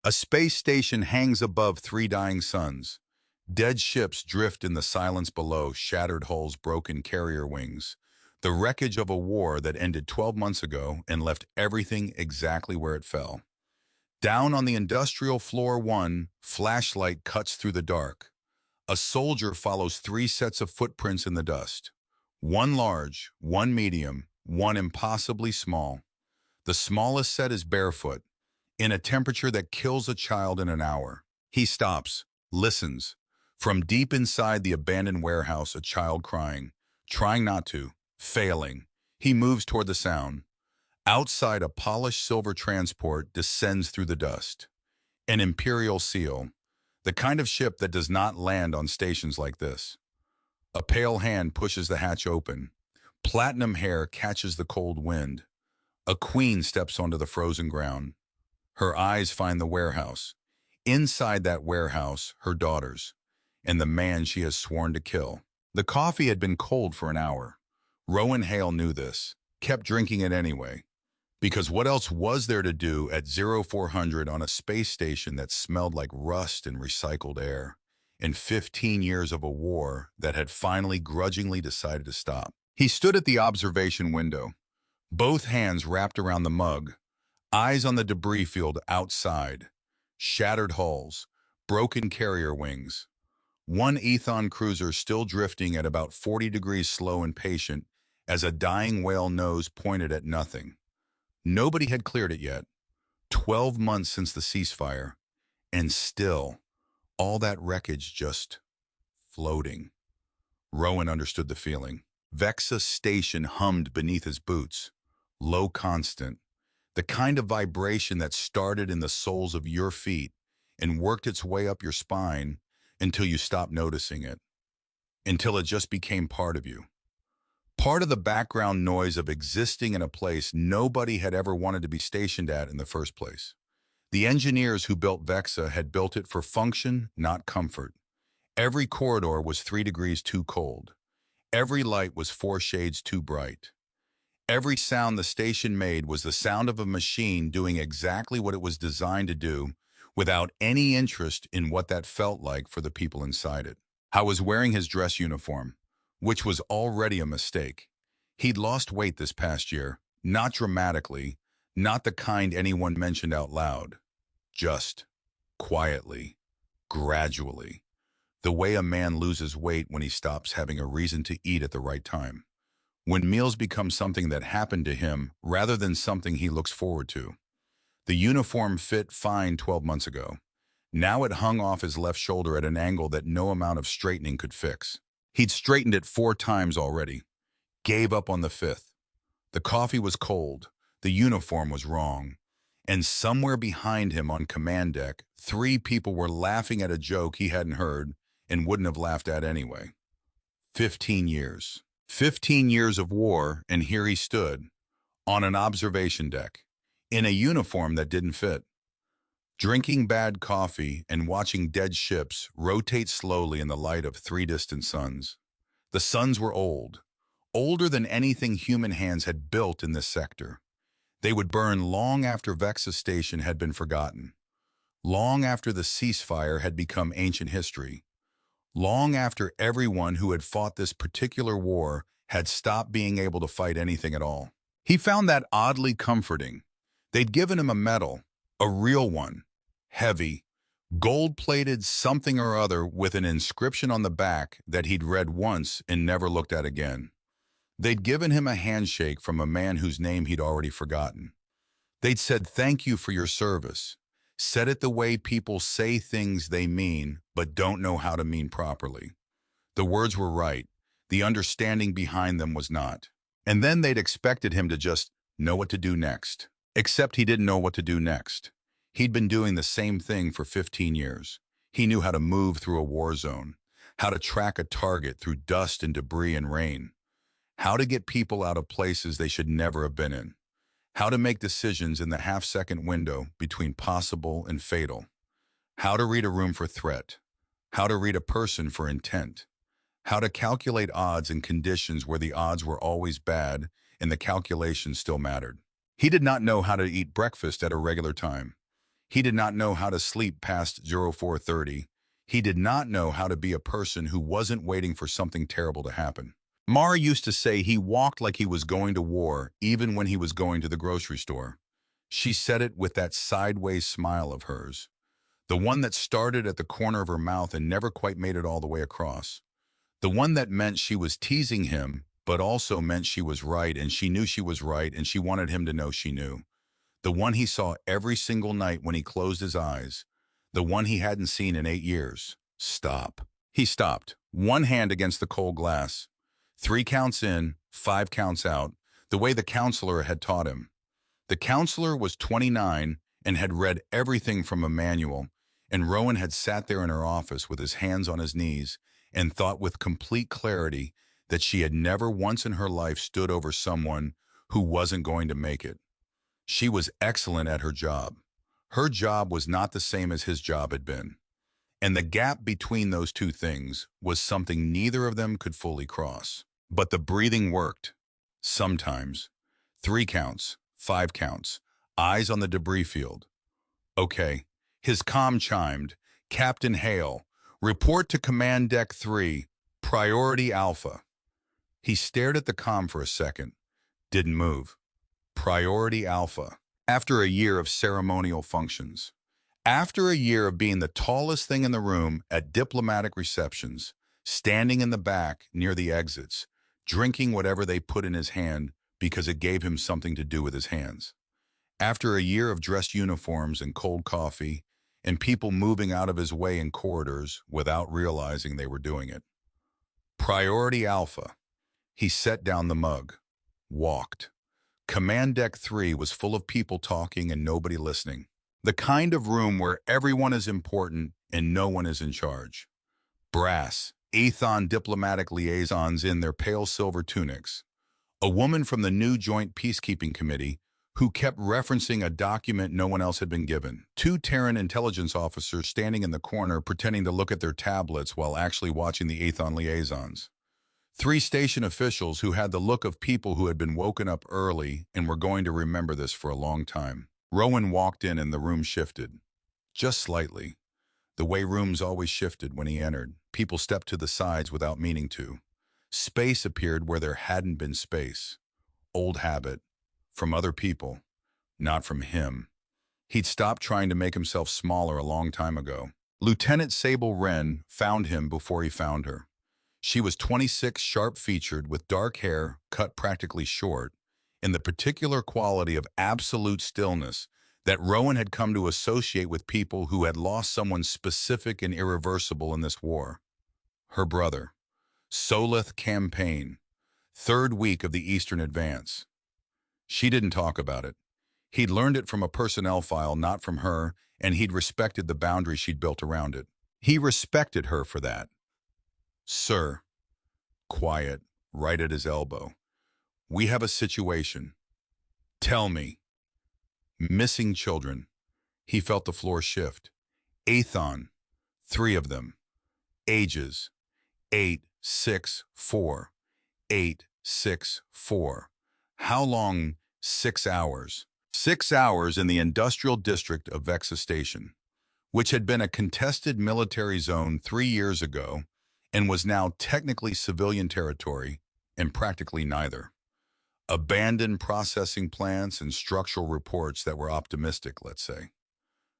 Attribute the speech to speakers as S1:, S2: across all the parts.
S1: A space station hangs above three dying suns. Dead ships drift in the silence below, shattered hulls, broken carrier wings. The wreckage of a war that ended 12 months ago and left everything exactly where it fell. Down on the industrial floor one, flashlight cuts through the dark. A soldier follows three sets of footprints in the dust. One large, one medium, one impossibly small. The smallest set is barefoot, in a temperature that kills a child in an hour. He stops, listens. From deep inside the abandoned warehouse, a child crying, trying not to, failing. He moves toward the sound. Outside, a polished silver transport descends through the dust. An Imperial Seal, the kind of ship that does not land on stations like this. A pale hand pushes the hatch open. Platinum hair catches the cold wind. A queen steps onto the frozen ground. Her eyes find the warehouse. Inside that warehouse, her daughters, and the man she has sworn to kill. The coffee had been cold for an hour. Rowan Hale knew this, kept drinking it anyway. Because what else was there to do at 0400 on a space station that smelled like rust and recycled air, in 15 years of a war that had finally grudgingly decided to stop? He stood at the observation window, both hands wrapped around the mug, eyes on the debris field outside, shattered hulls, broken carrier wings. One Ethon cruiser still drifting at about 40 degrees slow and patient as a dying whale nose pointed at nothing. Nobody had cleared it yet. 12 months since the ceasefire, and still, all that wreckage just floating. Rowan understood the feeling. Vexa station hummed beneath his boots, low constant, the kind of vibration that started in the soles of your feet and worked its way up your spine until you stopped noticing it, until it just became part of you. Part of the background noise of existing in a place nobody had ever wanted to be stationed at in the first place. The engineers who built Vexa had built it for function, not comfort. Every corridor was 3 degrees too cold. Every light was 4 shades too bright. Every sound the station made was the sound of a machine doing exactly what it was designed to do, without any interest in what that felt like for the people inside it. Howe was wearing his dress uniform, which was already a mistake. He'd lost weight this past year, not dramatically, not the kind anyone mentioned out loud. Just, quietly, gradually. The way a man loses weight when he stops having a reason to eat at the right time. When meals become something that happened to him rather than something he looks forward to. The uniform fit fine 12 months ago. Now it hung off his left shoulder at an angle that no amount of straightening could fix. He'd straightened it 4 times already. Gave up on the 5th. The coffee was cold. The uniform was wrong. And somewhere behind him on command deck, 3 people were laughing at a joke he hadn't heard and wouldn't have laughed at anyway. 15 years. 15 years of war, and here he stood, on an observation deck, in a uniform that didn't fit, drinking bad coffee and watching dead ships rotate slowly in the light of 3 distant suns. The suns were old, older than anything human hands had built in this sector. They would burn long after Vexa Station had been forgotten, long after the ceasefire had become ancient history, long after everyone who had fought this particular war had stopped being able to fight anything at all. He found that oddly comforting. They'd given him a medal, a real one, heavy, gold-plated something or other with an inscription on the back that he'd read once and never looked at again. They'd given him a handshake from a man whose name he'd already forgotten. They'd said, "Thank you for your service." Said it the way people say things they mean but don't know how to mean properly. The words were right. The understanding behind them was not. And then they'd expected him to just know what to do next. Except he didn't know what to do next. He'd been doing the same thing for 15 years. He knew how to move through a war zone, how to track a target through dust and debris and rain, how to get people out of places they should never have been in, how to make decisions in the half-second window between possible and fatal, how to read a room for threat, how to read a person for intent, how to calculate odds in conditions where the odds were always bad and the calculations still mattered. He did not know how to eat breakfast at a regular time. He did not know how to sleep past 0430. He did not know how to be a person who wasn't waiting for something terrible to happen. Mara used to say he walked like he was going to war, even when he was going to the grocery store. She said it with that sideways smile of hers, the one that started at the corner of her mouth and never quite made it all the way across. The one that meant she was teasing him, but also meant she was right and she knew she was right and she wanted him to know she knew. The one he saw every single night when he closed his eyes. The one he hadn't seen in 8 years. Stop. He stopped, one hand against the cold glass. 3 counts in, 5 counts out, the way the counselor had taught him. The counselor was 29 and had read everything from a manual, and Rowan had sat there in her office with his hands on his knees and thought with complete clarity that she had never once in her life stood over someone who wasn't going to make it. She was excellent at her job. Her job was not the same as his job had been. And the gap between those two things was something neither of them could fully cross. But the breathing worked. Sometimes. 3 counts, 5 counts, eyes on the debris field. Okay. His comm chimed. Captain Hale, report to Command Deck 3, Priority Alpha. He stared at the comm for a second. Didn't move. Priority Alpha. After a year of ceremonial functions. After a year of being the tallest thing in the room at diplomatic receptions, standing in the back near the exits, drinking whatever they put in his hand because it gave him something to do with his hands. After a year of dressed uniforms and cold coffee, and people moving out of his way in corridors without realizing they were doing it. Priority Alpha. He set down the mug. Walked. Command Deck 3 was full of people talking and nobody listening. The kind of room where everyone is important and no one is in charge. Brass, Aethon diplomatic liaisons in their pale silver tunics. A woman from the new Joint Peacekeeping Committee who kept referencing a document no one else had been given. 2 Terran intelligence officers standing in the corner pretending to look at their tablets while actually watching the Aethon liaisons. 3 station officials who had the look of people who had been woken up early and were going to remember this for a long time. Rowan walked in and the room shifted. Just slightly. The way rooms always shifted when he entered. People stepped to the sides without meaning to. Space appeared where there hadn't been space. Old habit. From other people. Not from him. He'd stopped trying to make himself smaller a long time ago. Lieutenant Sable Wren found him before he found her. She was 26, sharp-featured, with dark hair, cut practically short, in the particular quality of absolute stillness that Rowan had come to associate with people who had lost someone specific and irreversible in this war. Her brother. Soleth campaign. 3rd week of the Eastern Advance. She didn't talk about it. He'd learned it from a personnel file, not from her, and he'd respected the boundary she'd built around it. He respected her for that. Sir. Quiet, right at his elbow. We have a situation. Tell me. Missing children. He felt the floor shift. Aethon. 3 of them. Ages. 8, 6, 4. 8, 6, 4. How long? 6 hours. 6 hours in the industrial district of Vexa Station, which had been a contested military zone 3 years ago and was now technically civilian territory and practically neither. Abandoned processing plants and structural reports that were optimistic, let's say.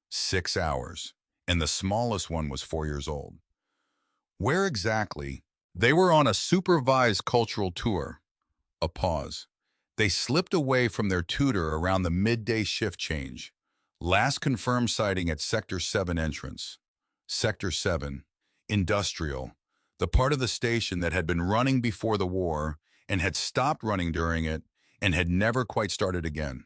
S1: 6 hours, and the smallest one was 4 years old. Where exactly? They were on a supervised cultural tour. A pause. They slipped away from their tutor around the midday shift change. Last confirmed sighting at Sector 7 entrance. Sector 7, industrial, the part of the station that had been running before the war and had stopped running during it and had never quite started again.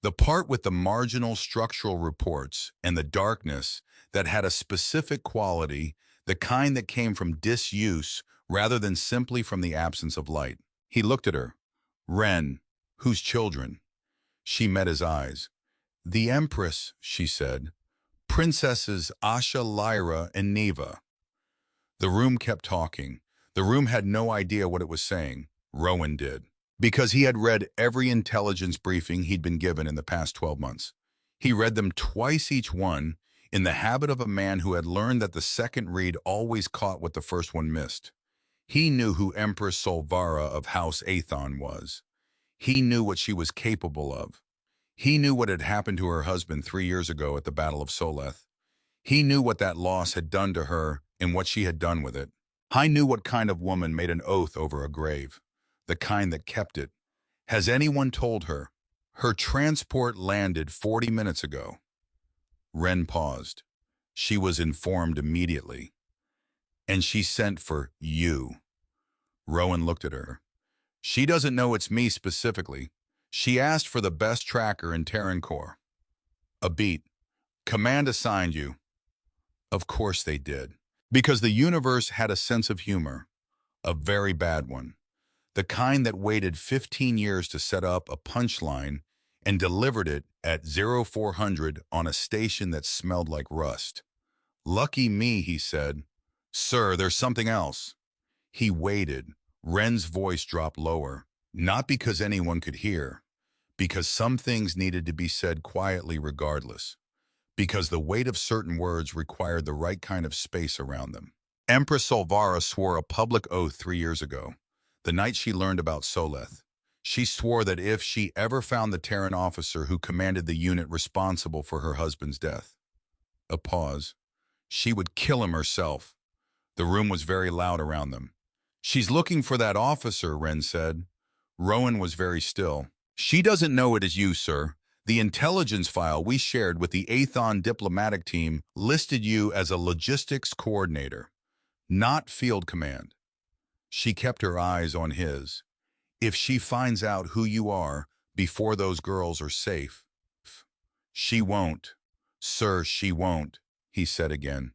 S1: The part with the marginal structural reports and the darkness that had a specific quality, the kind that came from disuse rather than simply from the absence of light. He looked at her. Wren, whose children? She met his eyes. The Empress, she said. Princesses Asha, Lyra, and Neva. The room kept talking. The room had no idea what it was saying. Rowan did. Because he had read every intelligence briefing he'd been given in the past 12 months. He read them twice each one, in the habit of a man who had learned that the second read always caught what the first one missed. He knew who Empress Solvara of House Athon was. He knew what she was capable of. He knew what had happened to her husband 3 years ago at the Battle of Soleth. He knew what that loss had done to her and what she had done with it. I knew what kind of woman made an oath over a grave, the kind that kept it. Has anyone told her? Her transport landed 40 minutes ago. Wren paused. She was informed immediately. And she sent for you. Rowan looked at her. She doesn't know it's me specifically. She asked for the best tracker in Terran Corps. A beat. Command assigned you. Of course they did. Because the universe had a sense of humor. A very bad one. The kind that waited 15 years to set up a punchline and delivered it at 0400 on a station that smelled like rust. Lucky me, he said. Sir, there's something else. He waited. Wren's voice dropped lower, not because anyone could hear, because some things needed to be said quietly regardless, because the weight of certain words required the right kind of space around them. Empress Solvara swore a public oath 3 years ago, the night she learned about Soleth. She swore that if she ever found the Terran officer who commanded the unit responsible for her husband's death, a pause, she would kill him herself. The room was very loud around them. She's looking for that officer, Wren said. Rowan was very still. She doesn't know it is you, sir. The intelligence file we shared with the Athon diplomatic team listed you as a logistics coordinator, not field command. She kept her eyes on his. If she finds out who you are before those girls are safe. She won't. Sir, she won't, he said again.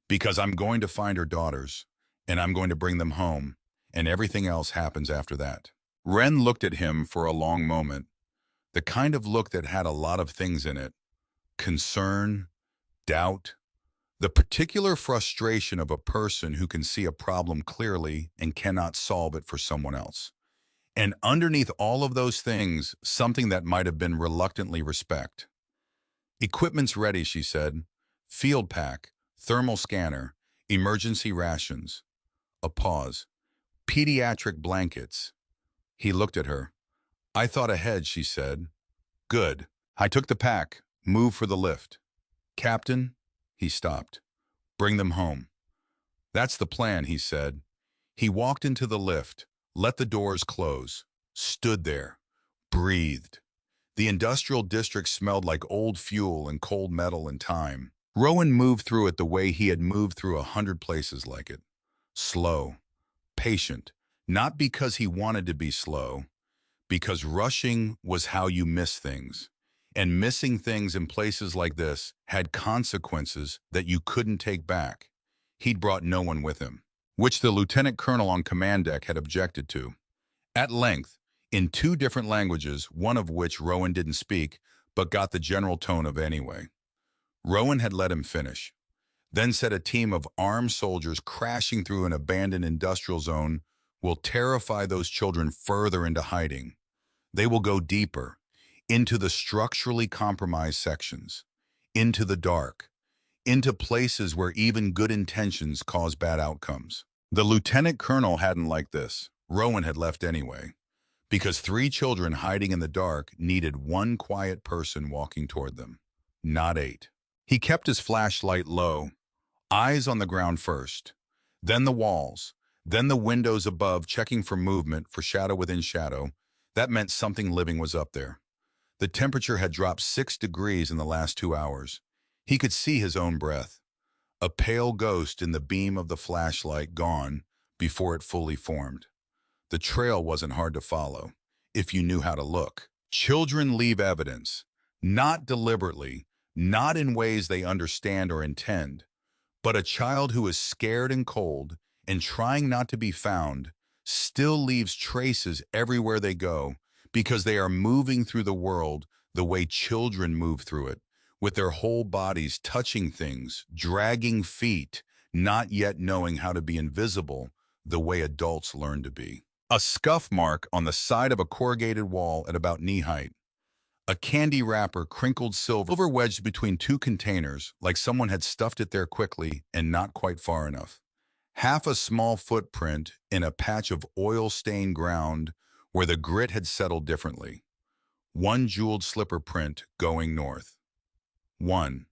S1: Because I'm going to find her daughters, and I'm going to bring them home, and everything else happens after that. Wren looked at him for a long moment, the kind of look that had a lot of things in it. Concern, doubt, the particular frustration of a person who can see a problem clearly and cannot solve it for someone else. And underneath all of those things, something that might have been reluctantly respect. Equipment's ready, she said. Field pack, thermal scanner, emergency rations. A pause. Pediatric blankets. He looked at her. I thought ahead, she said. Good. I took the pack. Move for the lift. Captain? He stopped. Bring them home. That's the plan, he said. He walked into the lift, let the doors close, stood there, breathed. The industrial district smelled like old fuel and cold metal and time. Rowan moved through it the way he had moved through 100 places like it. Slow, patient, not because he wanted to be slow, because rushing was how you miss things. And missing things in places like this had consequences that you couldn't take back. He'd brought no one with him, which the lieutenant colonel on command deck had objected to. At length, in 2 different languages, one of which Rowan didn't speak, but got the general tone of anyway. Rowan had let him finish, then said a team of armed soldiers crashing through an abandoned industrial zone will terrify those children further into hiding. They will go deeper, into the structurally compromised sections, into the dark, into places where even good intentions cause bad outcomes. The lieutenant colonel hadn't liked this. Rowan had left anyway, because 3 children hiding in the dark needed one quiet person walking toward them, not 8. He kept his flashlight low, eyes on the ground first, then the walls, then the windows above, checking for movement, for shadow within shadow. That meant something living was up there. The temperature had dropped 6 degrees in the last 2 hours. He could see his own breath, a pale ghost in the beam of the flashlight, gone before it fully formed. The trail wasn't hard to follow, if you knew how to look. Children leave evidence, not deliberately, not in ways they understand or intend, but a child who is scared and cold and trying not to be found still leaves traces everywhere they go because they are moving through the world the way children move through it, with their whole bodies touching things, dragging feet, not yet knowing how to be invisible the way adults learn to be. A scuff mark on the side of a corrugated wall at about knee height. A candy wrapper, crinkled silver wedged between two containers, like someone had stuffed it there quickly and not quite far enough. Half a small footprint in a patch of oil-stained ground where the grit had settled differently. One jeweled slipper print going north. One.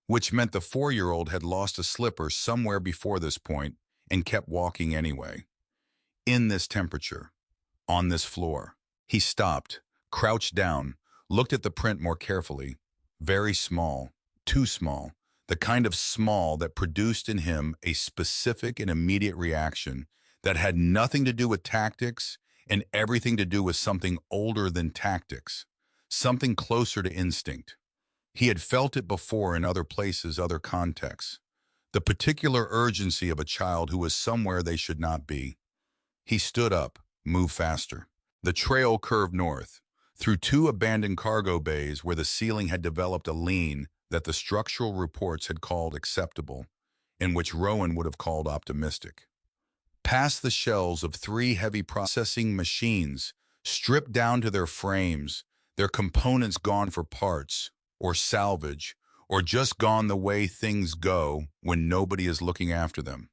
S1: Which meant the 4-year-old had lost a slipper somewhere before this point and kept walking anyway. In this temperature, on this floor. He stopped, crouched down, looked at the print more carefully. Very small, too small, the kind of small that produced in him a specific and immediate reaction that had nothing to do with tactics and everything to do with something older than tactics, something closer to instinct. He had felt it before in other places, other contexts. The particular urgency of a child who was somewhere they should not be. He stood up, moved faster. The trail curved north, through two abandoned cargo bays where the ceiling had developed a lean that the structural reports had called acceptable, and which Rowan would have called optimistic. Past the shells of 3 heavy processing machines, stripped down to their frames, their components gone for parts, or salvage, or just gone the way things go when nobody is looking after them.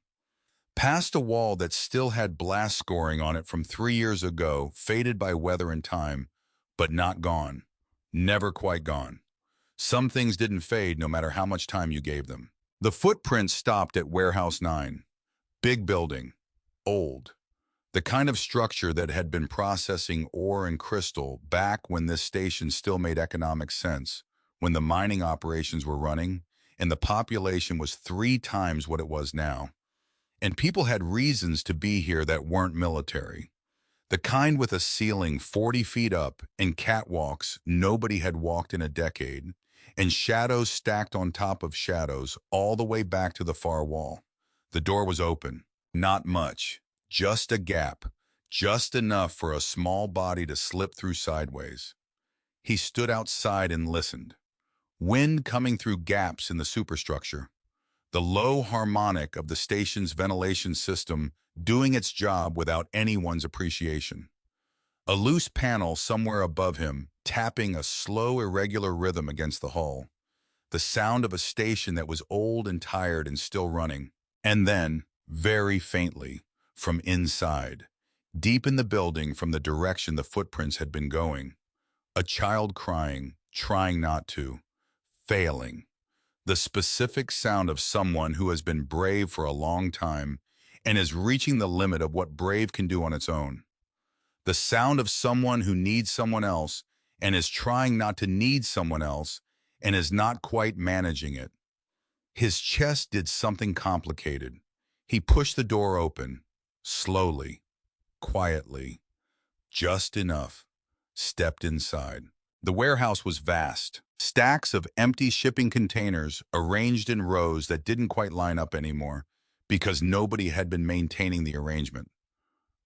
S1: Past a wall that still had blast scoring on it from 3 years ago, faded by weather and time, but not gone. Never quite gone. Some things didn't fade no matter how much time you gave them. The footprint stopped at Warehouse 9. Big building. Old. The kind of structure that had been processing ore and crystal back when this station still made economic sense, when the mining operations were running, and the population was 3 times what it was now. And people had reasons to be here that weren't military. The kind with a ceiling 40 feet up and catwalks nobody had walked in a decade, and shadows stacked on top of shadows all the way back to the far wall. The door was open. Not much. Just a gap. Just enough for a small body to slip through sideways. He stood outside and listened. Wind coming through gaps in the superstructure. The low harmonic of the station's ventilation system doing its job without anyone's appreciation. A loose panel somewhere above him, tapping a slow, irregular rhythm against the hull. The sound of a station that was old and tired and still running. And then, very faintly, from inside, deep in the building from the direction the footprints had been going, a child crying, trying not to, failing. The specific sound of someone who has been brave for a long time and is reaching the limit of what brave can do on its own. The sound of someone who needs someone else and is trying not to need someone else and is not quite managing it. His chest did something complicated. He pushed the door open, slowly, quietly, just enough, stepped inside. The warehouse was vast. Stacks of empty shipping containers arranged in rows that didn't quite line up anymore because nobody had been maintaining the arrangement.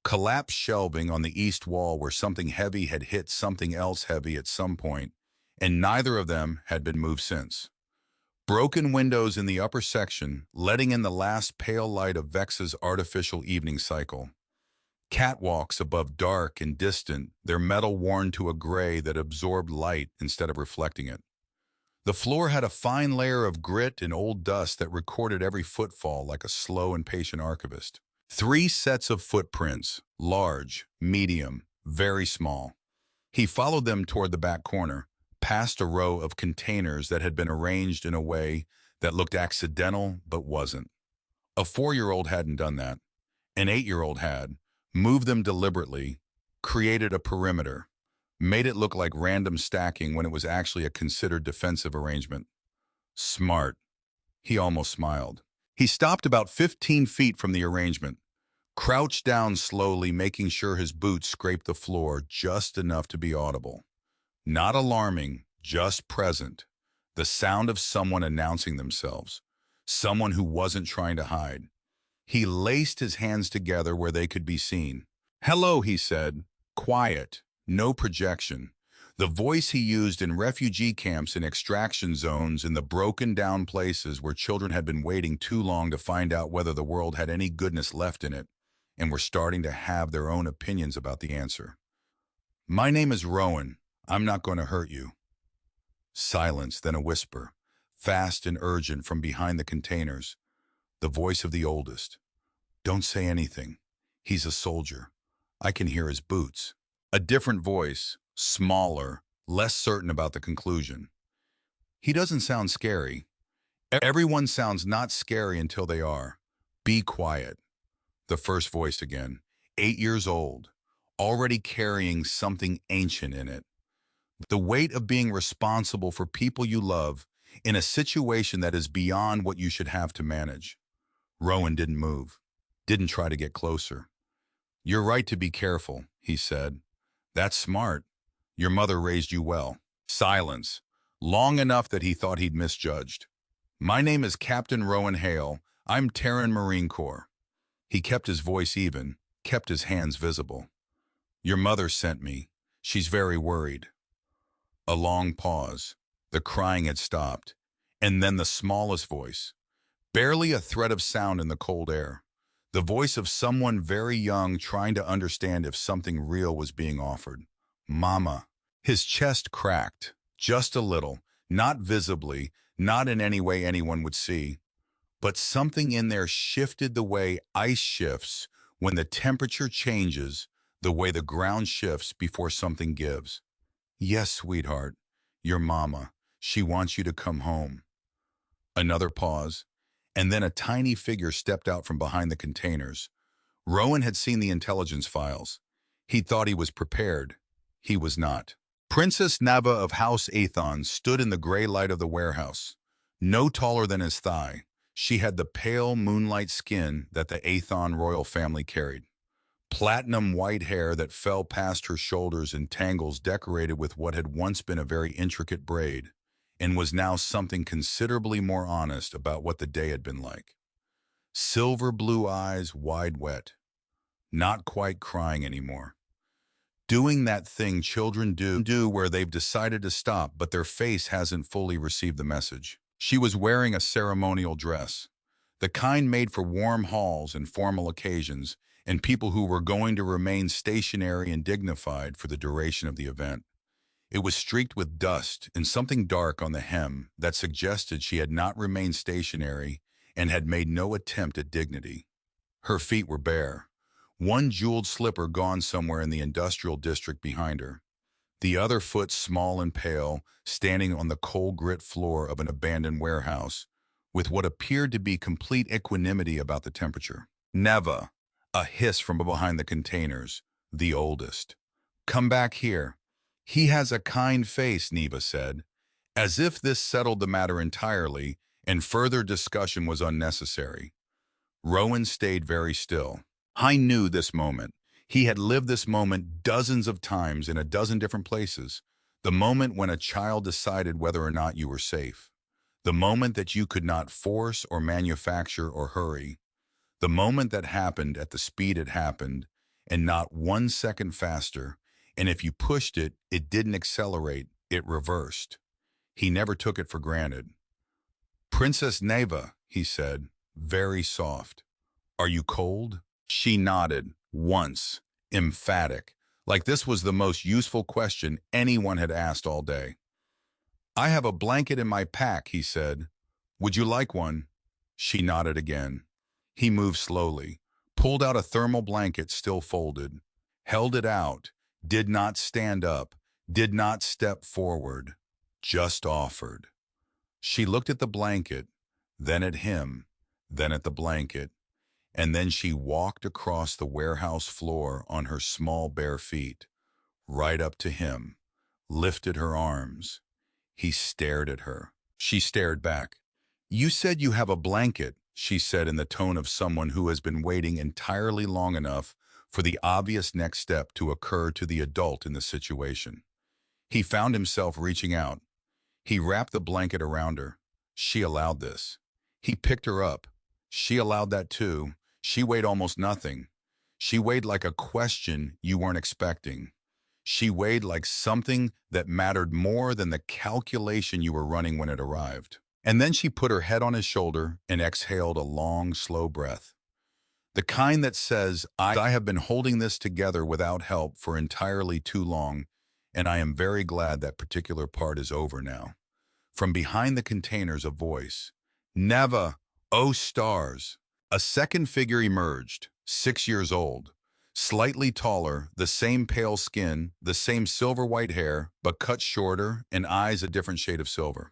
S1: Collapsed shelving on the east wall where something heavy had hit something else heavy at some point, and neither of them had been moved since. Broken windows in the upper section, letting in the last pale light of Vex's artificial evening cycle. Catwalks above dark and distant, their metal worn to a gray that absorbed light instead of reflecting it. The floor had a fine layer of grit and old dust that recorded every footfall like a slow and patient archivist. 3 sets of footprints, large, medium, very small. He followed them toward the back corner, past a row of containers that had been arranged in a way that looked accidental but wasn't. A 4-year-old hadn't done that. An 8-year-old had. Moved them deliberately, created a perimeter, made it look like random stacking when it was actually a considered defensive arrangement. Smart. He almost smiled. He stopped about 15 feet from the arrangement, crouched down slowly, making sure his boots scraped the floor just enough to be audible. Not alarming, just present. The sound of someone announcing themselves. Someone who wasn't trying to hide. He laced his hands together where they could be seen. "Hello," he said. Quiet, no projection. The voice he used in refugee camps and extraction zones in the broken-down places where children had been waiting too long to find out whether the world had any goodness left in it, and were starting to have their own opinions about the answer. "My name is Rowan. I'm not going to hurt you. Silence, then a whisper, fast and urgent from behind the containers. The voice of the oldest. Don't say anything. He's a soldier. I can hear his boots. A different voice, smaller, less certain about the conclusion. He doesn't sound scary. Everyone sounds not scary until they are. Be quiet. The first voice again. 8 years old, already carrying something ancient in it. The weight of being responsible for people you love in a situation that is beyond what you should have to manage. Rowan didn't move, didn't try to get closer. You're right to be careful, he said. That's smart. Your mother raised you well. Silence, long enough that he thought he'd misjudged. My name is Captain Rowan Hale. I'm Terran Marine Corps. He kept his voice even, kept his hands visible. Your mother sent me. She's very worried. A long pause. The crying had stopped. And then the smallest voice. Barely a thread of sound in the cold air. The voice of someone very young trying to understand if something real was being offered. Mama. His chest cracked, just a little, not visibly, not in any way anyone would see. But something in there shifted the way ice shifts when the temperature changes, the way the ground shifts before something gives. Yes, sweetheart, your mama. She wants you to come home. Another pause, and then a tiny figure stepped out from behind the containers. Rowan had seen the intelligence files. He thought he was prepared. He was not. Princess Nava of House Athon stood in the gray light of the warehouse. No taller than his thigh, she had the pale moonlight skin that the Athon royal family carried. Platinum white hair that fell past her shoulders in tangles decorated with what had once been a very intricate braid, and was now something considerably more honest about what the day had been like. Silver blue eyes wide wet, not quite crying anymore. Doing that thing children do where they've decided to stop, but their face hasn't fully received the message. She was wearing a ceremonial dress, the kind made for warm halls and formal occasions, and people who were going to remain stationary and dignified for the duration of the event. It was streaked with dust and something dark on the hem that suggested she had not remained stationary and had made no attempt at dignity. Her feet were bare, one jeweled slipper gone somewhere in the industrial district behind her, the other foot small and pale, standing on the cold grit floor of an abandoned warehouse, with what appeared to be complete equanimity about the temperature. Neva, a hiss from behind the containers, the oldest. Come back here. He has a kind face, Neva said, as if this settled the matter entirely and further discussion was unnecessary. Rowan stayed very still. I knew this moment. He had lived this moment dozens of times in a dozen different places. The moment when a child decided whether or not you were safe. The moment that you could not force or manufacture or hurry. The moment that happened at the speed it happened, and not 1 second faster, and if you pushed it, it didn't accelerate, it reversed. He never took it for granted. Princess Neva, he said, very soft. Are you cold? She nodded, once, emphatic, like this was the most useful question anyone had asked all day. I have a blanket in my pack, he said. Would you like one? She nodded again. He moved slowly, pulled out a thermal blanket still folded, held it out, did not stand up, did not step forward, just offered. She looked at the blanket, then at him, then at the blanket, and then she walked across the warehouse floor on her small bare feet, right up to him, lifted her arms. He stared at her. She stared back. You said you have a blanket, she said in the tone of someone who has been waiting entirely long enough for the obvious next step to occur to the adult in the situation. He found himself reaching out. He wrapped the blanket around her. She allowed this. He picked her up. She allowed that too. She weighed almost nothing. She weighed like a question you weren't expecting. She weighed like something that mattered more than the calculation you were running when it arrived. And then she put her head on his shoulder and exhaled a long, slow breath. The kind that says, I have been holding this together without help for entirely too long, and I am very glad that particular part is over now. From behind the containers, a voice. Never! Oh, stars! A second figure emerged, 6 years old. Slightly taller, the same pale skin, the same silver-white hair, but cut shorter and eyes a different shade of silver.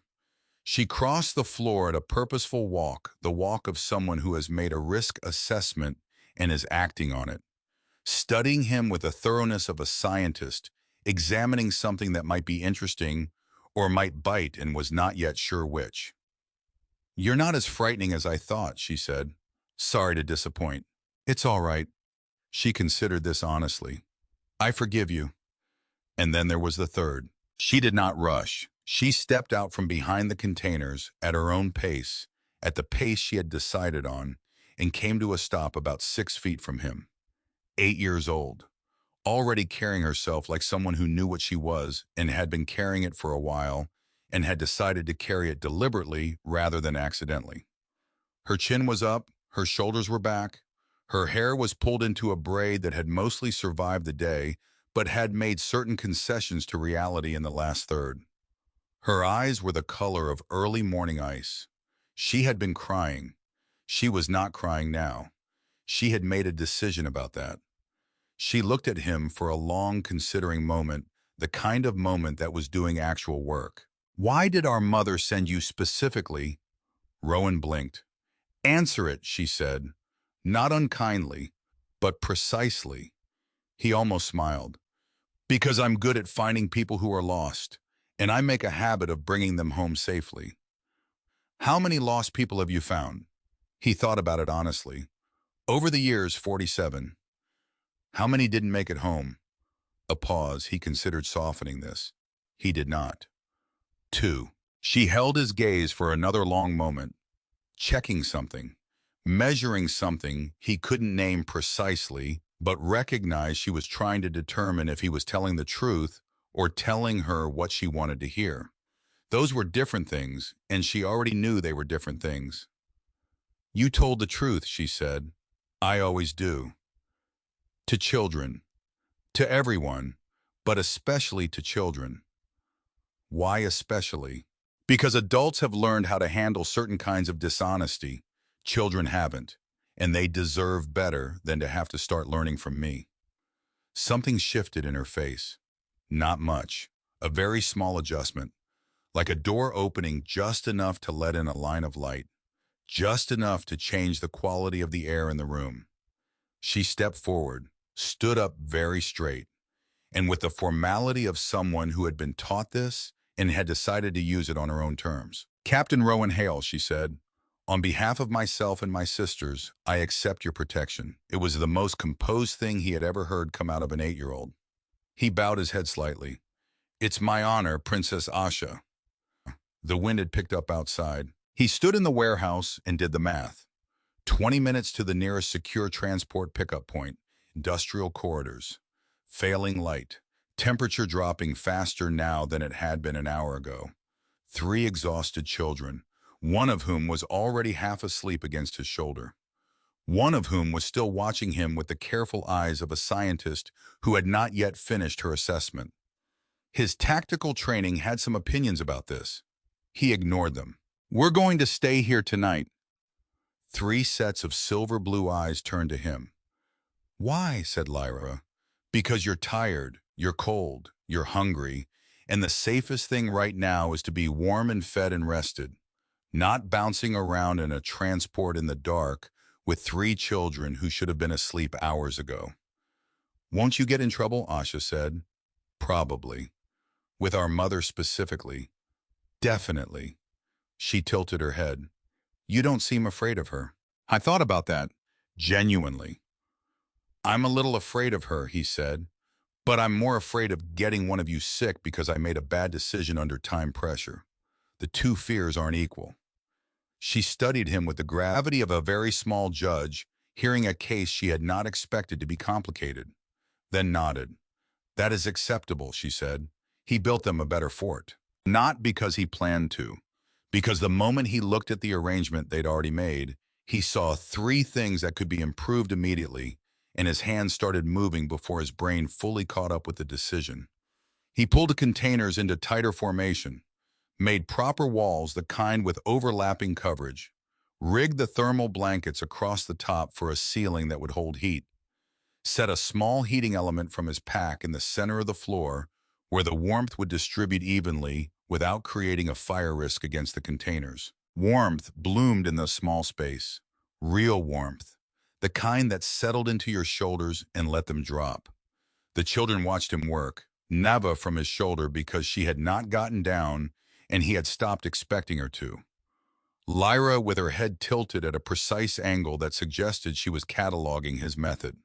S1: She crossed the floor at a purposeful walk, the walk of someone who has made a risk assessment and is acting on it. Studying him with the thoroughness of a scientist, examining something that might be interesting or might bite and was not yet sure which. You're not as frightening as I thought, she said. Sorry to disappoint. It's all right. She considered this honestly. I forgive you. And then there was the third. She did not rush. She stepped out from behind the containers at her own pace, at the pace she had decided on, and came to a stop about 6 feet from him. 8 years old, already carrying herself like someone who knew what she was and had been carrying it for a while and had decided to carry it deliberately rather than accidentally. Her chin was up, her shoulders were back, her hair was pulled into a braid that had mostly survived the day but had made certain concessions to reality in the last third. Her eyes were the color of early morning ice. She had been crying. She was not crying now. She had made a decision about that. She looked at him for a long, considering moment, the kind of moment that was doing actual work. Why did our mother send you specifically? Rowan blinked. Answer it, she said, not unkindly, but precisely. He almost smiled. Because I'm good at finding people who are lost, and I make a habit of bringing them home safely. How many lost people have you found? He thought about it honestly. Over the years, 47. How many didn't make it home? A pause. He considered softening this. He did not. 2. She held his gaze for another long moment, checking something, measuring something he couldn't name precisely, but recognized she was trying to determine if he was telling the truth or telling her what she wanted to hear. Those were different things, and she already knew they were different things. You told the truth, she said. I always do. To children. To everyone, but especially to children. Why especially? Because adults have learned how to handle certain kinds of dishonesty. Children haven't, and they deserve better than to have to start learning from me. Something shifted in her face. Not much. A very small adjustment. Like a door opening just enough to let in a line of light. Just enough to change the quality of the air in the room. She stepped forward, stood up very straight, and with the formality of someone who had been taught this and had decided to use it on her own terms. Captain Rowan Hale, she said, on behalf of myself and my sisters, I accept your protection. It was the most composed thing he had ever heard come out of an 8-year-old. He bowed his head slightly. It's my honor, Princess Asha. The wind had picked up outside. He stood in the warehouse and did the math. 20 minutes to the nearest secure transport pickup point. Industrial corridors. Failing light. Temperature dropping faster now than it had been an hour ago. 3 exhausted children, one of whom was already half asleep against his shoulder. One of whom was still watching him with the careful eyes of a scientist who had not yet finished her assessment. His tactical training had some opinions about this. He ignored them. We're going to stay here tonight. 3 sets of silver blue eyes turned to him. Why? Said Lyra. Because you're tired, you're cold, you're hungry, and the safest thing right now is to be warm and fed and rested, not bouncing around in a transport in the dark with 3 children who should have been asleep hours ago. Won't you get in trouble? Asha said. Probably. With our mother specifically. Definitely. She tilted her head. You don't seem afraid of her. I thought about that. Genuinely. I'm a little afraid of her, he said, but I'm more afraid of getting one of you sick because I made a bad decision under time pressure. The 2 fears aren't equal. She studied him with the gravity of a very small judge, hearing a case she had not expected to be complicated, then nodded. That is acceptable, she said. He built them a better fort. Not because he planned to. Because the moment he looked at the arrangement they'd already made, he saw 3 things that could be improved immediately, and his hands started moving before his brain fully caught up with the decision. He pulled the containers into tighter formation, made proper walls, the kind with overlapping coverage, rigged the thermal blankets across the top for a ceiling that would hold heat, set a small heating element from his pack in the center of the floor where the warmth would distribute evenly without creating a fire risk against the containers. Warmth bloomed in the small space. Real warmth. The kind that settled into your shoulders and let them drop. The children watched him work, Nava from his shoulder because she had not gotten down and he had stopped expecting her to. Lyra with her head tilted at a precise angle that suggested she was cataloging his method.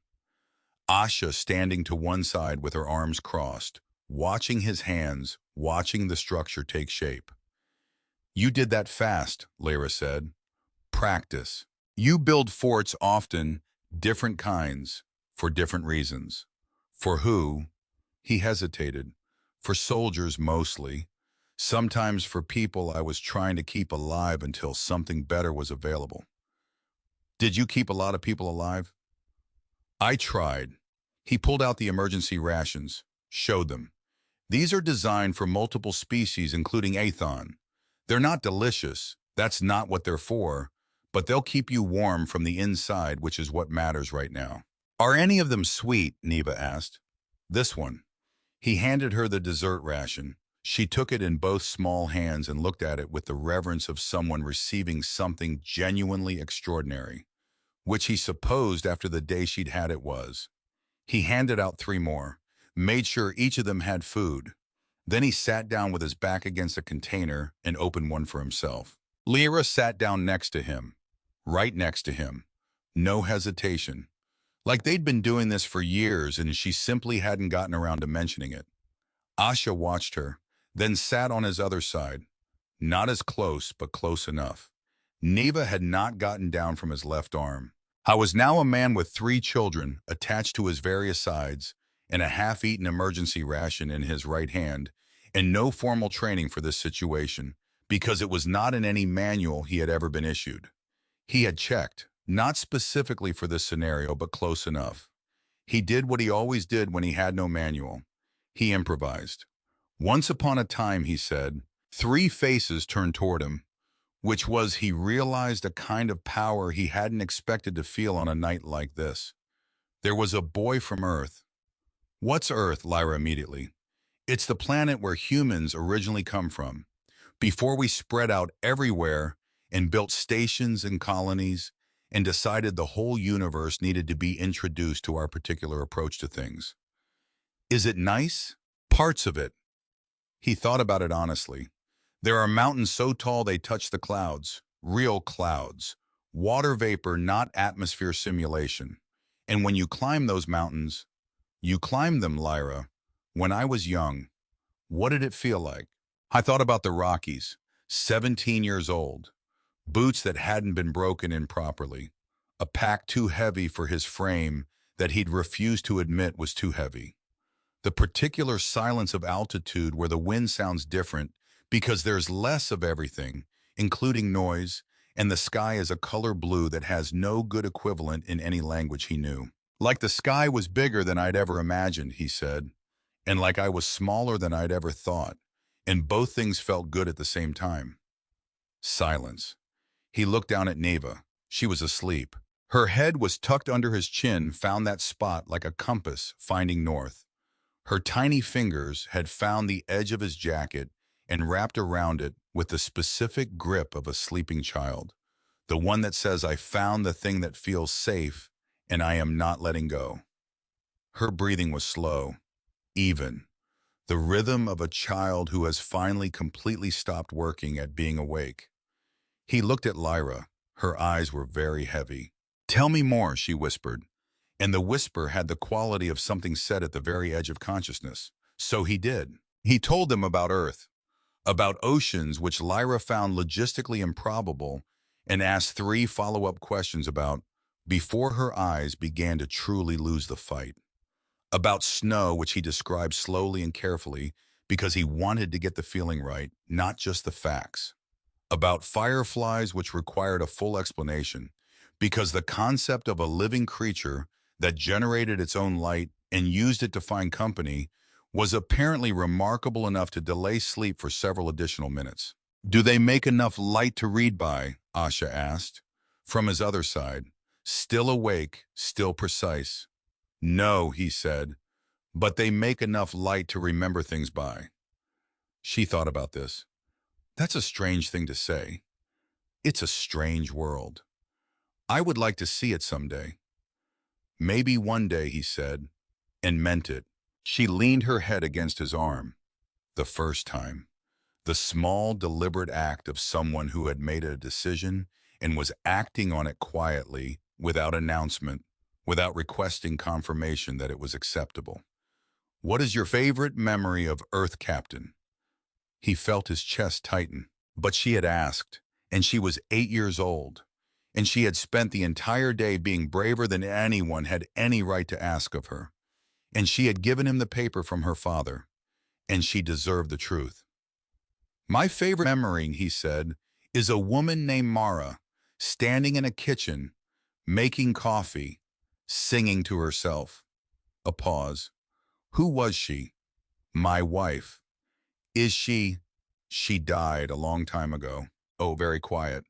S1: Asha standing to one side with her arms crossed, watching his hands, watching the structure take shape. "You did that fast," Lyra said. "Practice. You build forts often, different kinds, for different reasons." "For who?" He hesitated. "For soldiers mostly. Sometimes for people I was trying to keep alive until something better was available." "Did you keep a lot of people alive?" "I tried." He pulled out the emergency rations, showed them. "These are designed for multiple species, including Athon. They're not delicious, that's not what they're for, but they'll keep you warm from the inside, which is what matters right now." "Are any of them sweet?" Neva asked. "This one." He handed her the dessert ration. She took it in both small hands and looked at it with the reverence of someone receiving something genuinely extraordinary, which he supposed after the day she'd had it was. He handed out 3 more, made sure each of them had food. Then he sat down with his back against a container and opened one for himself. Lyra sat down next to him, right next to him. No hesitation. Like they'd been doing this for years and she simply hadn't gotten around to mentioning it. Asha watched her, then sat on his other side. Not as close, but close enough. Neva had not gotten down from his left arm. I was now a man with 3 children attached to his various sides and a half-eaten emergency ration in his right hand, and no formal training for this situation, because it was not in any manual he had ever been issued. He had checked, not specifically for this scenario, but close enough. He did what he always did when he had no manual. He improvised. "Once upon a time," he said. 3 faces turned toward him, which was, he realized, a kind of power he hadn't expected to feel on a night like this. "There was a boy from Earth." "What's Earth?" Lyra immediately. "It's the planet where humans originally come from, before we spread out everywhere and built stations and colonies and decided the whole universe needed to be introduced to our particular approach to things." "Is it nice?" "Parts of it." He thought about it honestly. "There are mountains so tall they touch the clouds, real clouds, water vapor, not atmosphere simulation. And when you climb those mountains, you climb them, Lyra. When I was young, what did it feel like?" I thought about the Rockies, 17 years old, boots that hadn't been broken in properly, a pack too heavy for his frame that he'd refused to admit was too heavy. The particular silence of altitude where the wind sounds different because there's less of everything, including noise, and the sky is a color blue that has no good equivalent in any language he knew. "Like the sky was bigger than I'd ever imagined," he said, "and like I was smaller than I'd ever thought, and both things felt good at the same time." Silence. He looked down at Neva. She was asleep. Her head was tucked under his chin, found that spot like a compass finding north. Her tiny fingers had found the edge of his jacket and wrapped around it with the specific grip of a sleeping child. The one that says, "I found the thing that feels safe, and I am not letting go." Her breathing was slow, even. The rhythm of a child who has finally completely stopped working at being awake. He looked at Lyra. Her eyes were very heavy. "Tell me more," she whispered. And the whisper had the quality of something said at the very edge of consciousness. So he did. He told them about Earth, about oceans which Lyra found logistically improbable, and asked 3 follow-up questions about, before her eyes began to truly lose the fight. About snow, which he described slowly and carefully because he wanted to get the feeling right, not just the facts. About fireflies, which required a full explanation, because the concept of a living creature that generated its own light and used it to find company was apparently remarkable enough to delay sleep for several additional minutes. Do they make enough light to read by? Asha asked. From his other side, still awake, still precise. No, he said, but they make enough light to remember things by. She thought about this. That's a strange thing to say. It's a strange world. I would like to see it someday. Maybe one day, he said, and meant it. She leaned her head against his arm. The first time. The small, deliberate act of someone who had made a decision and was acting on it quietly, without announcement, without requesting confirmation that it was acceptable. What is your favorite memory of Earth, Captain? He felt his chest tighten. But she had asked, and she was 8 years old, and she had spent the entire day being braver than anyone had any right to ask of her. And she had given him the paper from her father, and she deserved the truth. My favorite memory, he said, is a woman named Mara, standing in a kitchen, making coffee, singing to herself. A pause. Who was she? My wife. Is she? She died a long time ago. Oh, very quiet.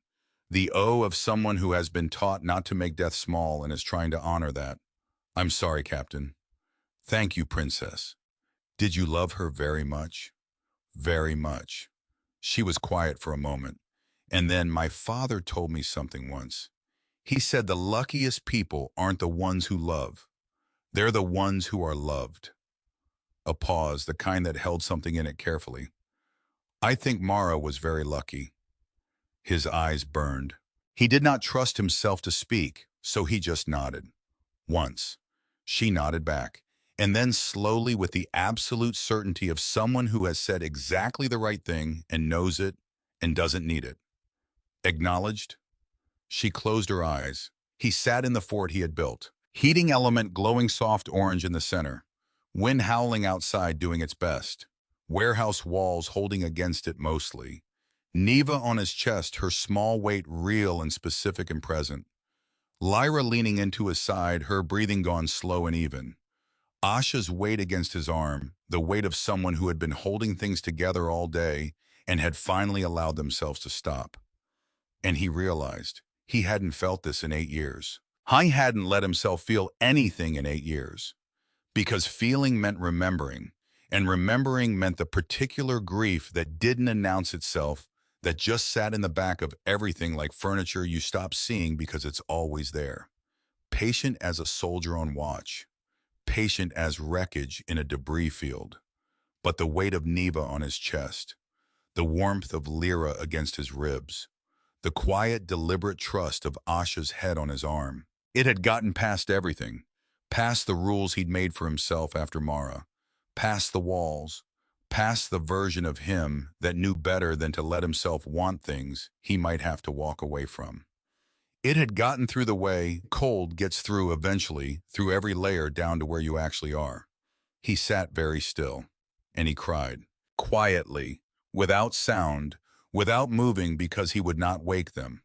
S1: The O of someone who has been taught not to make death small and is trying to honor that. I'm sorry, Captain. Thank you, Princess. Did you love her very much? Very much. She was quiet for a moment. And then my father told me something once. He said the luckiest people aren't the ones who love. They're the ones who are loved. A pause, the kind that held something in it carefully. I think Mara was very lucky. His eyes burned. He did not trust himself to speak, so he just nodded. Once. She nodded back, and then slowly, with the absolute certainty of someone who has said exactly the right thing and knows it and doesn't need it. Acknowledged? She closed her eyes. He sat in the fort he had built. Heating element glowing soft orange in the center. Wind howling outside doing its best. Warehouse walls holding against it mostly. Neva on his chest, her small weight real and specific and present. Lyra leaning into his side, her breathing gone slow and even. Asha's weight against his arm, the weight of someone who had been holding things together all day and had finally allowed themselves to stop. And he realized he hadn't felt this in 8 years. He hadn't let himself feel anything in 8 years. Because feeling meant remembering, and remembering meant the particular grief that didn't announce itself, that just sat in the back of everything like furniture you stop seeing because it's always there. Patient as a soldier on watch. Patient as wreckage in a debris field. But the weight of Neva on his chest. The warmth of Lyra against his ribs. The quiet, deliberate trust of Asha's head on his arm. It had gotten past everything. Past the rules he'd made for himself after Mara. Past the walls. Past the version of him that knew better than to let himself want things he might have to walk away from. It had gotten through the way cold gets through eventually, through every layer down to where you actually are. He sat very still, and he cried, quietly, without sound, without moving because he would not wake them.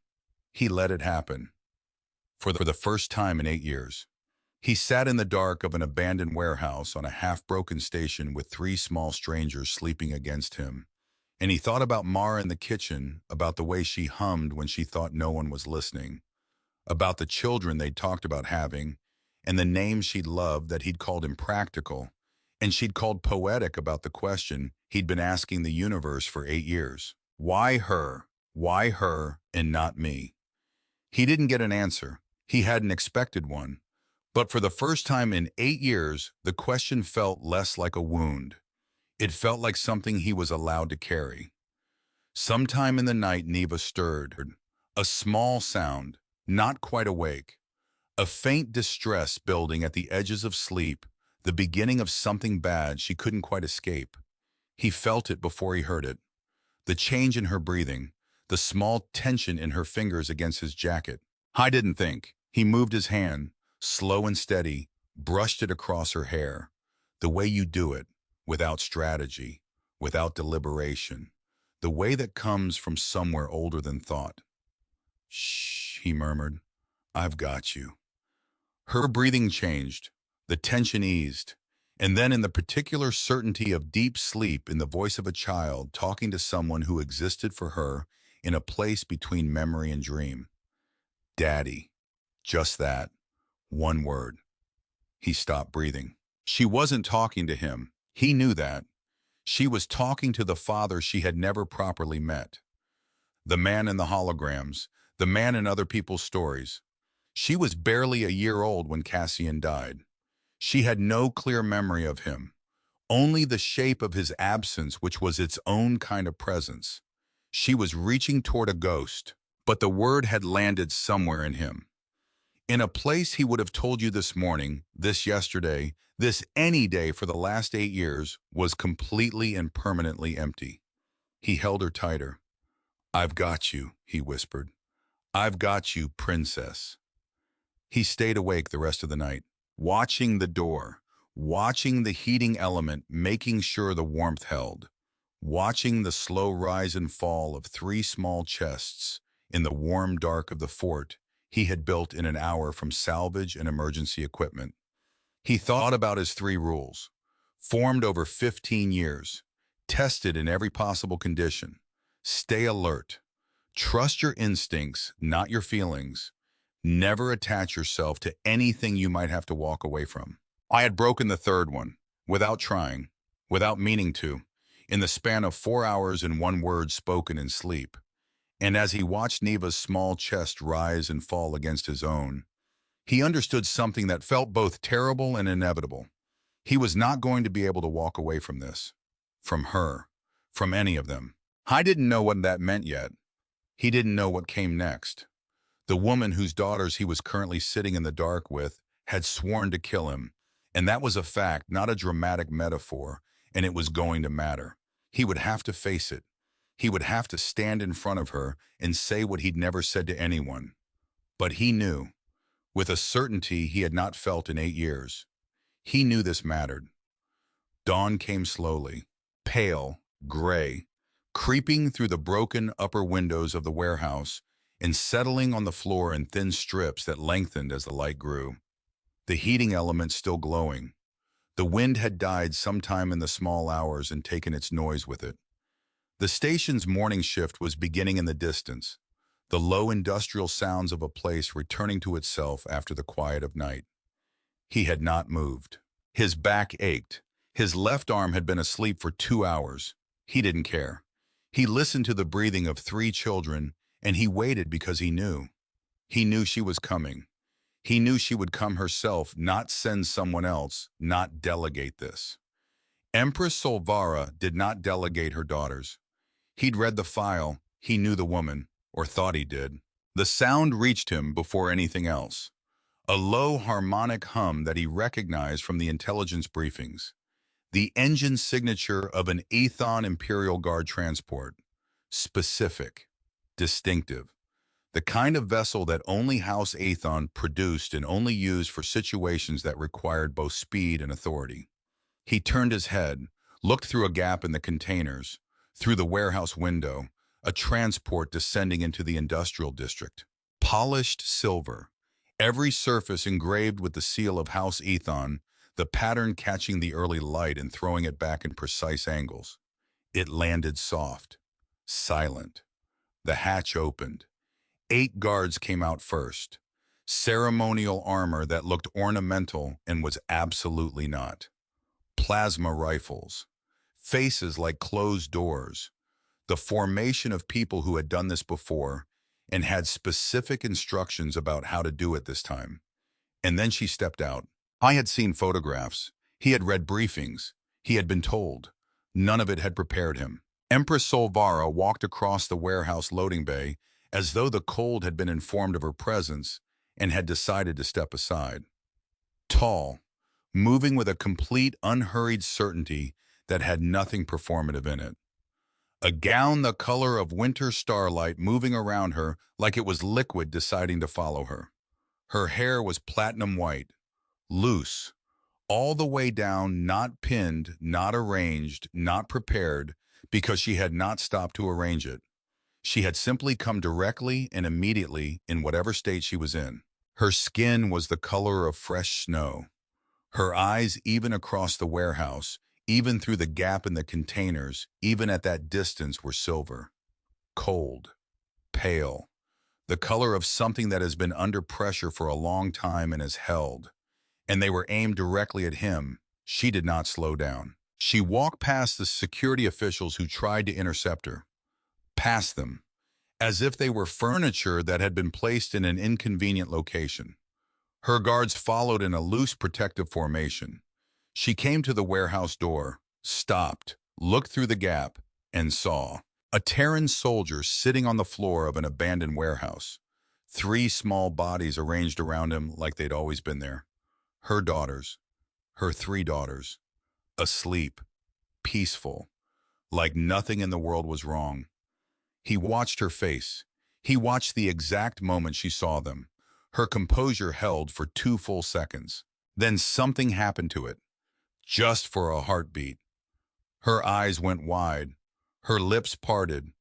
S1: He let it happen. For the first time in 8 years. He sat in the dark of an abandoned warehouse on a half-broken station with 3 small strangers sleeping against him. And he thought about Mara in the kitchen, about the way she hummed when she thought no one was listening, about the children they'd talked about having, and the names she'd loved that he'd called impractical, and she'd called poetic about the question he'd been asking the universe for 8 years. Why her? Why her and not me? He didn't get an answer. He hadn't expected one. But for the first time in 8 years, the question felt less like a wound. It felt like something he was allowed to carry. Sometime in the night, Neva stirred. A small sound, not quite awake. A faint distress building at the edges of sleep, the beginning of something bad she couldn't quite escape. He felt it before he heard it. The change in her breathing, the small tension in her fingers against his jacket. I didn't think. He moved his hand, slow and steady, brushed it across her hair. The way you do it, without strategy, without deliberation. The way that comes from somewhere older than thought. Shh, he murmured. I've got you. Her breathing changed. The tension eased. And then in the particular certainty of deep sleep in the voice of a child talking to someone who existed for her in a place between memory and dream. Daddy. Just that. One word. He stopped breathing. She wasn't talking to him. He knew that. She was talking to the father she had never properly met. The man in the holograms, the man in other people's stories. She was barely a year old when Cassian died. She had no clear memory of him, only the shape of his absence, which was its own kind of presence. She was reaching toward a ghost, but the word had landed somewhere in him. In a place he would have told you this morning, this yesterday, this any day for the last 8 years, was completely and permanently empty. He held her tighter. "I've got you," he whispered. "I've got you, princess." He stayed awake the rest of the night, watching the door, watching the heating element, making sure the warmth held, watching the slow rise and fall of 3 small chests in the warm dark of the fort he had built in an hour from salvage and emergency equipment. He thought about his 3 rules, formed over 15 years, tested in every possible condition. Stay alert. Trust your instincts, not your feelings. Never attach yourself to anything you might have to walk away from. I had broken the 3rd one, without trying, without meaning to, in the span of 4 hours and 1 word spoken in sleep. And as he watched Neva's small chest rise and fall against his own, he understood something that felt both terrible and inevitable. He was not going to be able to walk away from this, from her, from any of them. I didn't know what that meant yet. He didn't know what came next. The woman whose daughters he was currently sitting in the dark with had sworn to kill him, and that was a fact, not a dramatic metaphor, and it was going to matter. He would have to face it. He would have to stand in front of her and say what he'd never said to anyone. But he knew, with a certainty he had not felt in 8 years. He knew this mattered. Dawn came slowly, pale, gray, creeping through the broken upper windows of the warehouse and settling on the floor in thin strips that lengthened as the light grew. The heating element still glowing. The wind had died sometime in the small hours and taken its noise with it. The station's morning shift was beginning in the distance, the low industrial sounds of a place returning to itself after the quiet of night. He had not moved. His back ached. His left arm had been asleep for 2 hours. He didn't care. He listened to the breathing of 3 children, and he waited because he knew. He knew she was coming. He knew she would come herself, not send someone else, not delegate this. Empress Solvara did not delegate her daughters. He'd read the file. He knew the woman, or thought he did. The sound reached him before anything else. A low harmonic hum that he recognized from the intelligence briefings. The engine signature of an Ethon Imperial Guard transport. Specific. Distinctive. The kind of vessel that only House Aethon produced and only used for situations that required both speed and authority. He turned his head, looked through a gap in the containers, through the warehouse window, a transport descending into the industrial district. Polished silver, every surface engraved with the seal of House Aethon, the pattern catching the early light and throwing it back in precise angles. It landed soft, silent. The hatch opened. 8 guards came out first. Ceremonial armor that looked ornamental and was absolutely not. Plasma rifles. Faces like closed doors. The formation of people who had done this before and had specific instructions about how to do it this time. And then she stepped out. I had seen photographs. He had read briefings. He had been told. None of it had prepared him. Empress Solvara walked across the warehouse loading bay as though the cold had been informed of her presence and had decided to step aside. Tall, moving with a complete, unhurried certainty that had nothing performative in it. A gown the color of winter starlight moving around her like it was liquid deciding to follow her. Her hair was platinum white, loose, all the way down, not pinned, not arranged, not prepared, because she had not stopped to arrange it. She had simply come directly and immediately in whatever state she was in. Her skin was the color of fresh snow. Her eyes, even across the warehouse, even through the gap in the containers, even at that distance, were silver. Cold, pale, the color of something that has been under pressure for a long time and is held. And they were aimed directly at him. She did not slow down. She walked past the security officials who tried to intercept her, past them, as if they were furniture that had been placed in an inconvenient location. Her guards followed in a loose protective formation. She came to the warehouse door, stopped, looked through the gap, and saw a Terran soldier sitting on the floor of an abandoned warehouse. Three small bodies arranged around him like they'd always been there. Her daughters, her three daughters, asleep, peaceful, like nothing in the world was wrong. He watched her face. He watched the exact moment she saw them. Her composure held for 2 full seconds. Then something happened to it, just for a heartbeat. Her eyes went wide. Her lips parted.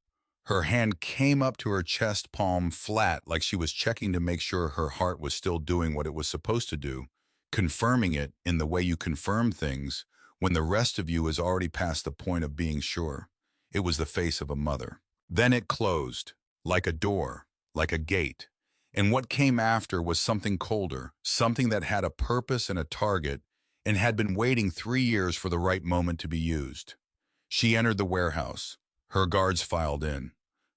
S1: Her hand came up to her chest, palm flat, like she was checking to make sure her heart was still doing what it was supposed to do, confirming it in the way you confirm things when the rest of you is already past the point of being sure. It was the face of a mother. Then it closed, like a door, like a gate. And what came after was something colder, something that had a purpose and a target, and had been waiting 3 years for the right moment to be used. She entered the warehouse. Her guards filed in,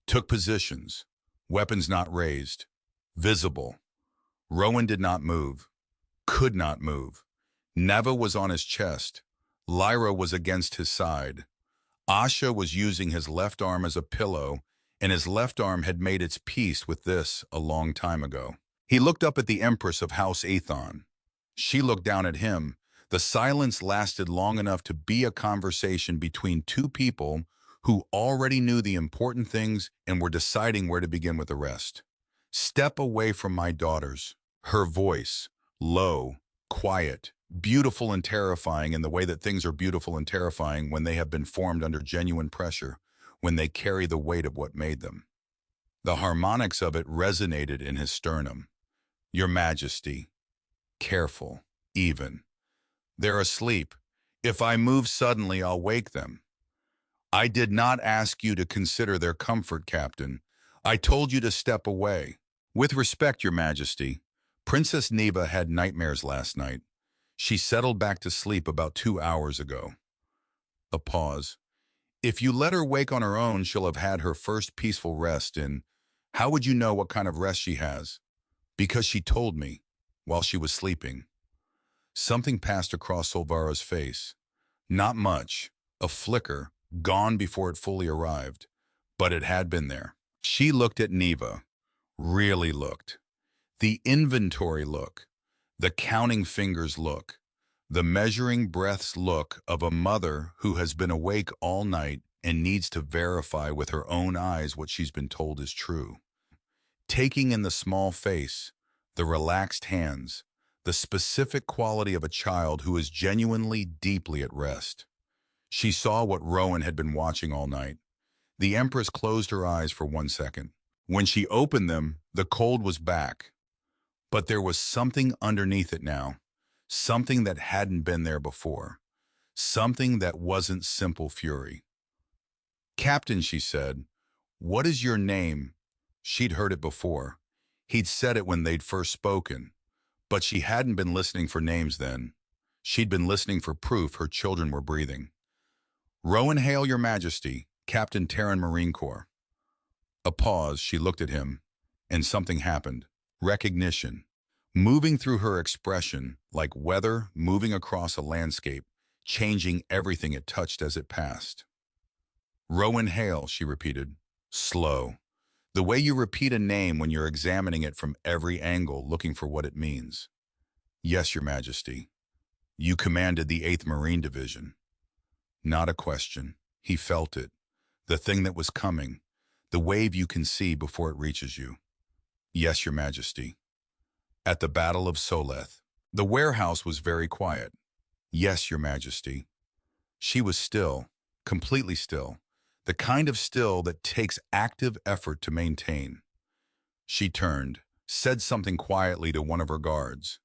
S1: took positions, weapons not raised, visible. Rowan did not move, could not move. Neva was on his chest. Lyra was against his side. Asha was using his left arm as a pillow, and his left arm had made its peace with this a long time ago. He looked up at the Empress of House Aethon. She looked down at him. The silence lasted long enough to be a conversation between two people who already knew the important things and were deciding where to begin with the rest. "Step away from my daughters." Her voice, low, quiet, beautiful and terrifying in the way that things are beautiful and terrifying when they have been formed under genuine pressure, when they carry the weight of what made them. The harmonics of it resonated in his sternum. "Your Majesty, careful, even. They're asleep. If I move suddenly, I'll wake them. I did not ask you to consider their comfort, Captain. I told you to step away. With respect, Your Majesty, Princess Neva had nightmares last night. She settled back to sleep about 2 hours ago." A pause. "If you let her wake on her own, she'll have had her first peaceful rest in. How would you know what kind of rest she has?" "Because she told me, while she was sleeping." Something passed across Solvara's face. Not much, a flicker, gone before it fully arrived, but it had been there. She looked at Neva, really looked. The inventory look, the counting fingers look, the measuring breaths look of a mother who has been awake all night and needs to verify with her own eyes what she's been told is true. Taking in the small face, the relaxed hands, the specific quality of a child who is genuinely deeply at rest. She saw what Rowan had been watching all night. The Empress closed her eyes for 1 second. When she opened them, the cold was back. But there was something underneath it now, something that hadn't been there before, something that wasn't simple fury. "Captain," she said, "what is your name?" She'd heard it before. He'd said it when they'd first spoken. But she hadn't been listening for names then. She'd been listening for proof her children were breathing. "Rowan Hale, Your Majesty, Captain Terran Marine Corps." A pause, she looked at him, and something happened. Recognition. Moving through her expression, like weather moving across a landscape, changing everything it touched as it passed. "Rowan Hale," she repeated, slow. The way you repeat a name when you're examining it from every angle, looking for what it means. "Yes, Your Majesty." "You commanded the 8th Marine Division." Not a question. He felt it. The thing that was coming. The wave you can see before it reaches you. "Yes, Your Majesty." "At the Battle of Soleth." The warehouse was very quiet. "Yes, Your Majesty." She was still, completely still. The kind of still that takes active effort to maintain. She turned, said something quietly to one of her guards.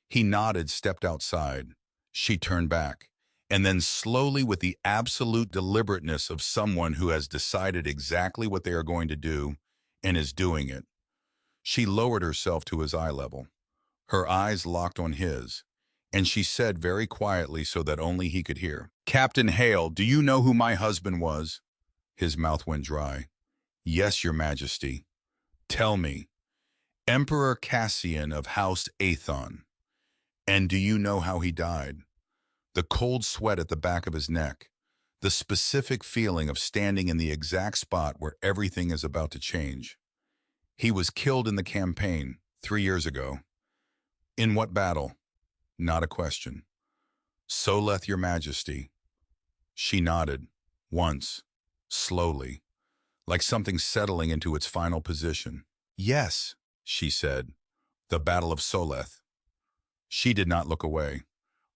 S1: He nodded, stepped outside. She turned back, and then slowly, with the absolute deliberateness of someone who has decided exactly what they are going to do and is doing it, she lowered herself to his eye level. Her eyes locked on his, and she said very quietly so that only he could hear, "Captain Hale, do you know who my husband was?" His mouth went dry. "Yes, Your Majesty." "Tell me." "Emperor Cassian of House Aethon." "And do you know how he died?" The cold sweat at the back of his neck, the specific feeling of standing in the exact spot where everything is about to change. "He was killed in the campaign 3 years ago." "In what battle?" "Not a question." "Soleth, Your Majesty." She nodded, once, slowly, like something settling into its final position. "Yes," she said, "the Battle of Soleth." She did not look away.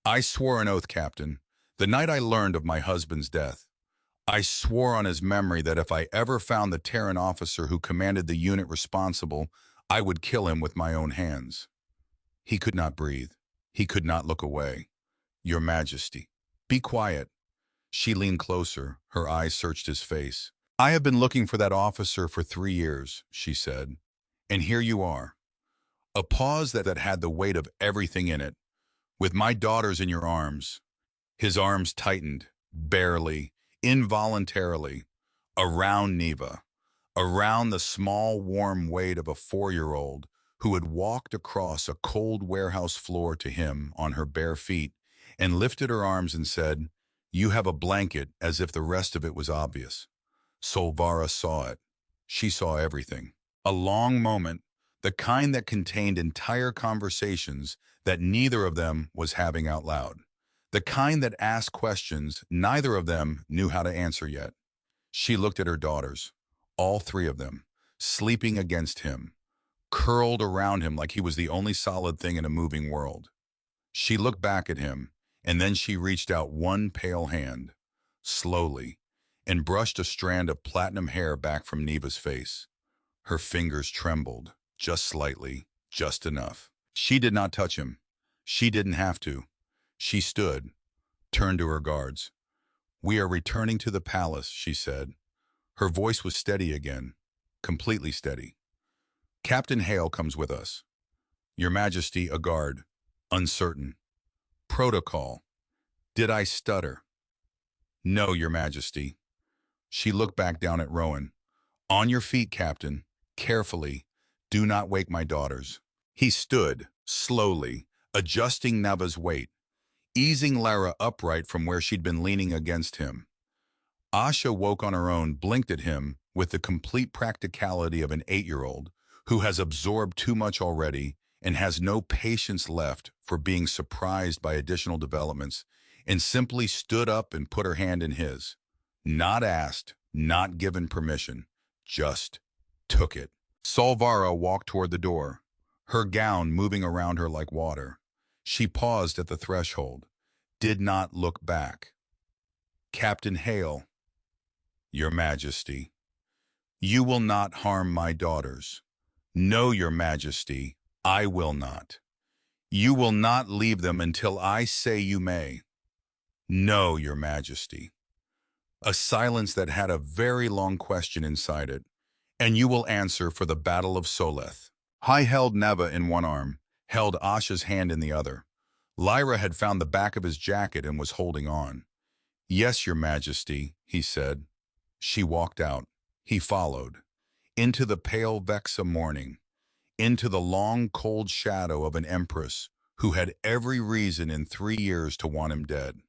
S1: "I swore an oath, Captain, the night I learned of my husband's death. I swore on his memory that if I ever found the Terran officer who commanded the unit responsible, I would kill him with my own hands." He could not breathe. He could not look away. "Your Majesty." "Be quiet." She leaned closer. Her eyes searched his face. "I have been looking for that officer for 3 years," she said. "And here you are." A pause that had the weight of everything in it. "With my daughters in your arms." His arms tightened, barely, involuntarily, around Neva, around the small, warm weight of a 4-year-old who had walked across a cold warehouse floor to him on her bare feet and lifted her arms and said, "You have a blanket," as if the rest of it was obvious. Solvara saw it. She saw everything. A long moment, the kind that contained entire conversations that neither of them was having out loud. The kind that asked questions neither of them knew how to answer yet. She looked at her daughters, all three of them, sleeping against him, curled around him like he was the only solid thing in a moving world. She looked back at him, and then she reached out one pale hand, slowly, and brushed a strand of platinum hair back from Neva's face. Her fingers trembled, just slightly, just enough. She did not touch him. She didn't have to. She stood, turned to her guards. "We are returning to the palace," she said. Her voice was steady again, completely steady. "Captain Hale comes with us." "Your Majesty," a guard, uncertain. "Protocol." Did I stutter? "No, Your Majesty." She looked back down at Rowan. "On your feet, Captain. Carefully. Do not wake my daughters." He stood, slowly, adjusting Neva's weight, easing Lara upright from where she'd been leaning against him. Asha woke on her own, blinked at him with the complete practicality of an 8-year-old who has absorbed too much already and has no patience left for being surprised by additional developments, and simply stood up and put her hand in his. Not asked, not given permission, just took it. Solvara walked toward the door, her gown moving around her like water. She paused at the threshold, did not look back. "Captain Hale." "Your Majesty." "You will not harm my daughters." "No, Your Majesty, I will not." "You will not leave them until I say you may." "No, Your Majesty." A silence that had a very long question inside it. "And you will answer for the Battle of Soleth." I held Neva in one arm, held Asha's hand in the other. Lyra had found the back of his jacket and was holding on. "Yes, Your Majesty," he said. She walked out. He followed. Into the pale Vexa morning. Into the long, cold shadow of an empress who had every reason in 3 years to want him dead.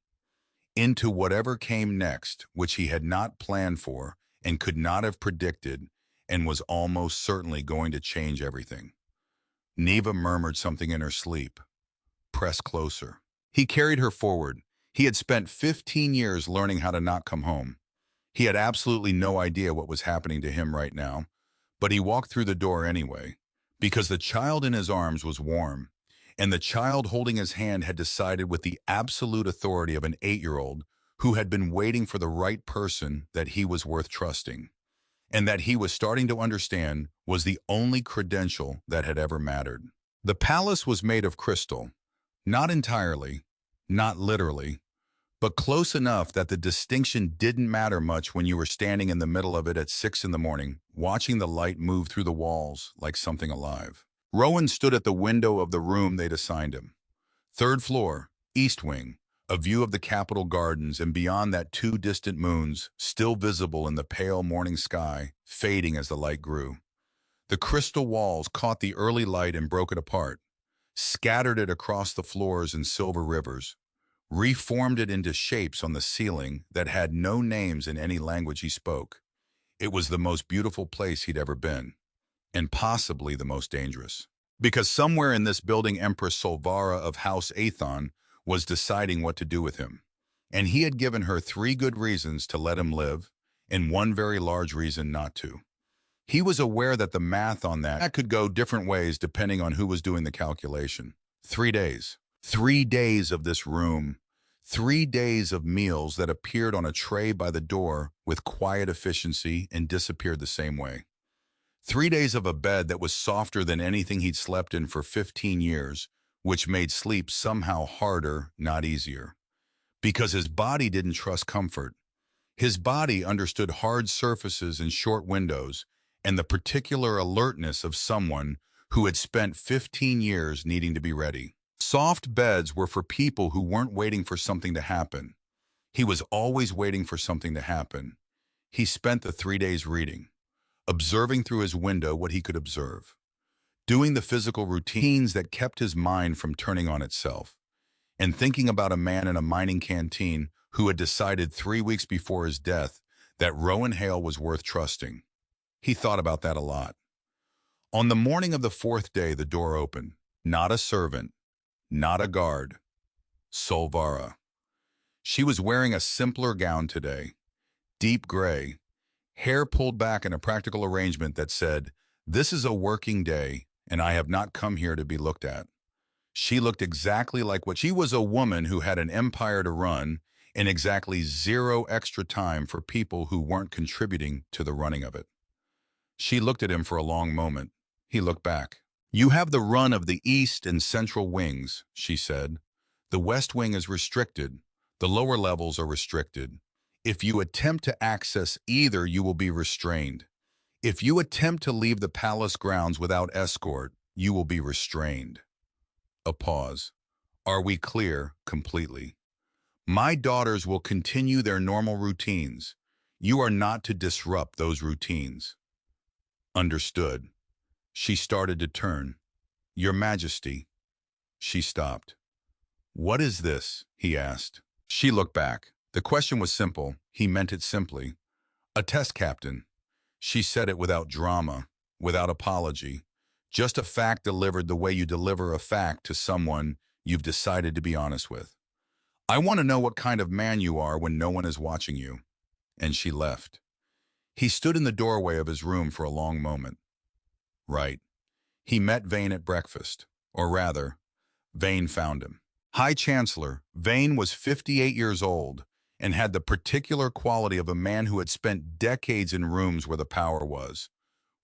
S1: Into whatever came next, which he had not planned for and could not have predicted, and was almost certainly going to change everything. Neva murmured something in her sleep. "Press closer." He carried her forward. He had spent 15 years learning how to not come home. He had absolutely no idea what was happening to him right now, but he walked through the door anyway, because the child in his arms was warm, and the child holding his hand had decided with the absolute authority of an 8-year-old who had been waiting for the right person that he was worth trusting, and that he was starting to understand was the only credential that had ever mattered. The palace was made of crystal, not entirely, Not literally, but close enough that the distinction didn't matter much when you were standing in the middle of it at 6 in the morning, watching the light move through the walls like something alive. Rowan stood at the window of the room they'd assigned him. Third floor, east wing, a view of the Capitol Gardens and beyond that two distant moons, still visible in the pale morning sky, fading as the light grew. The crystal walls caught the early light and broke it apart, scattered it across the floors in silver rivers, reformed it into shapes on the ceiling that had no names in any language he spoke. It was the most beautiful place he'd ever been, and possibly the most dangerous. Because somewhere in this building, Empress Solvara of House Athon was deciding what to do with him. And he had given her 3 good reasons to let him live, and 1 very large reason not to. He was aware that the math on that could go different ways depending on who was doing the calculation. 3 days. 3 days of this room. 3 days of meals that appeared on a tray by the door with quiet efficiency and disappeared the same way. 3 days of a bed that was softer than anything he'd slept in for 15 years, which made sleep somehow harder, not easier. Because his body didn't trust comfort. His body understood hard surfaces and short windows and the particular alertness of someone who had spent 15 years needing to be ready. Soft beds were for people who weren't waiting for something to happen. He was always waiting for something to happen. He spent the 3 days reading, observing through his window what he could observe, doing the physical routines that kept his mind from turning on itself, and thinking about a man in a mining canteen who had decided 3 weeks before his death that Rowan Hale was worth trusting. He thought about that a lot. On the morning of the 4th day, the door opened. Not a servant, not a guard. Solvara. She was wearing a simpler gown today, deep gray, hair pulled back in a practical arrangement that said, "This is a working day, and I have not come here to be looked at." She looked exactly like what she was, a woman who had an empire to run and exactly 0 extra time for people who weren't contributing to the running of it. She looked at him for a long moment. He looked back. "You have the run of the east and central wings," she said. "The west wing is restricted. The lower levels are restricted. If you attempt to access either, you will be restrained. If you attempt to leave the palace grounds without escort, you will be restrained." A pause. "Are we clear?" "Completely. My daughters will continue their normal routines. You are not to disrupt those routines." "Understood." She started to turn. "Your Majesty." She stopped. "What is this?" he asked. She looked back. The question was simple. He meant it simply. "A test, Captain." She said it without drama, without apology. Just a fact delivered the way you deliver a fact to someone you've decided to be honest with. "I want to know what kind of man you are when no one is watching you." And she left. He stood in the doorway of his room for a long moment. Right. He met Vane at breakfast. Or rather, Vane found him. High Chancellor, Vane was 58 years old and had the particular quality of a man who had spent decades in rooms where the power was,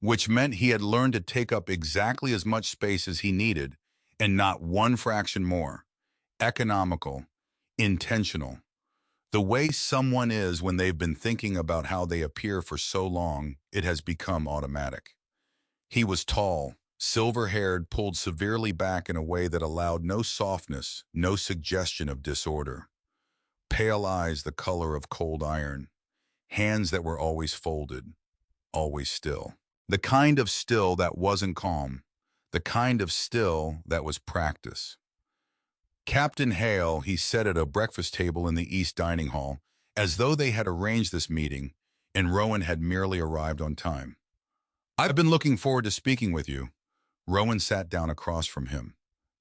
S1: which meant he had learned to take up exactly as much space as he needed and not one fraction more. Economical, intentional. The way someone is when they've been thinking about how they appear for so long, it has become automatic. He was tall, silver-haired, pulled severely back in a way that allowed no softness, no suggestion of disorder. Pale eyes the color of cold iron. Hands that were always folded, always still. The kind of still that wasn't calm. The kind of still that was practice. "Captain Hale," he said at a breakfast table in the East Dining Hall, as though they had arranged this meeting and Rowan had merely arrived on time. "I've been looking forward to speaking with you." Rowan sat down across from him.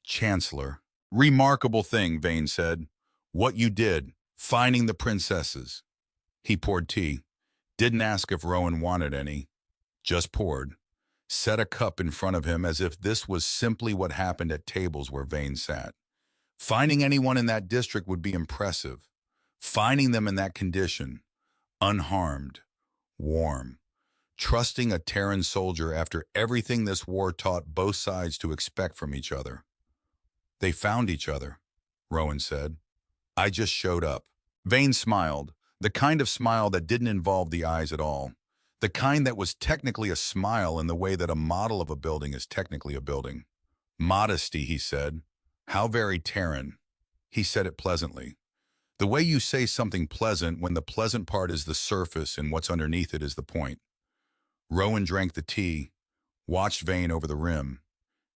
S1: "Chancellor." "Remarkable thing," Vane said. "What you did, finding the princesses." He poured tea. Didn't ask if Rowan wanted any. Just poured. Set a cup in front of him as if this was simply what happened at tables where Vane sat. Finding anyone in that district would be impressive. Finding them in that condition, unharmed, warm, trusting a Terran soldier after everything this war taught both sides to expect from each other. "They found each other," Rowan said. I just showed up. Vane smiled, the kind of smile that didn't involve the eyes at all. The kind that was technically a smile in the way that a model of a building is technically a building. Modesty, he said. How very Terran. He said it pleasantly. The way you say something pleasant when the pleasant part is the surface and what's underneath it is the point. Rowan drank the tea, watched Vane over the rim,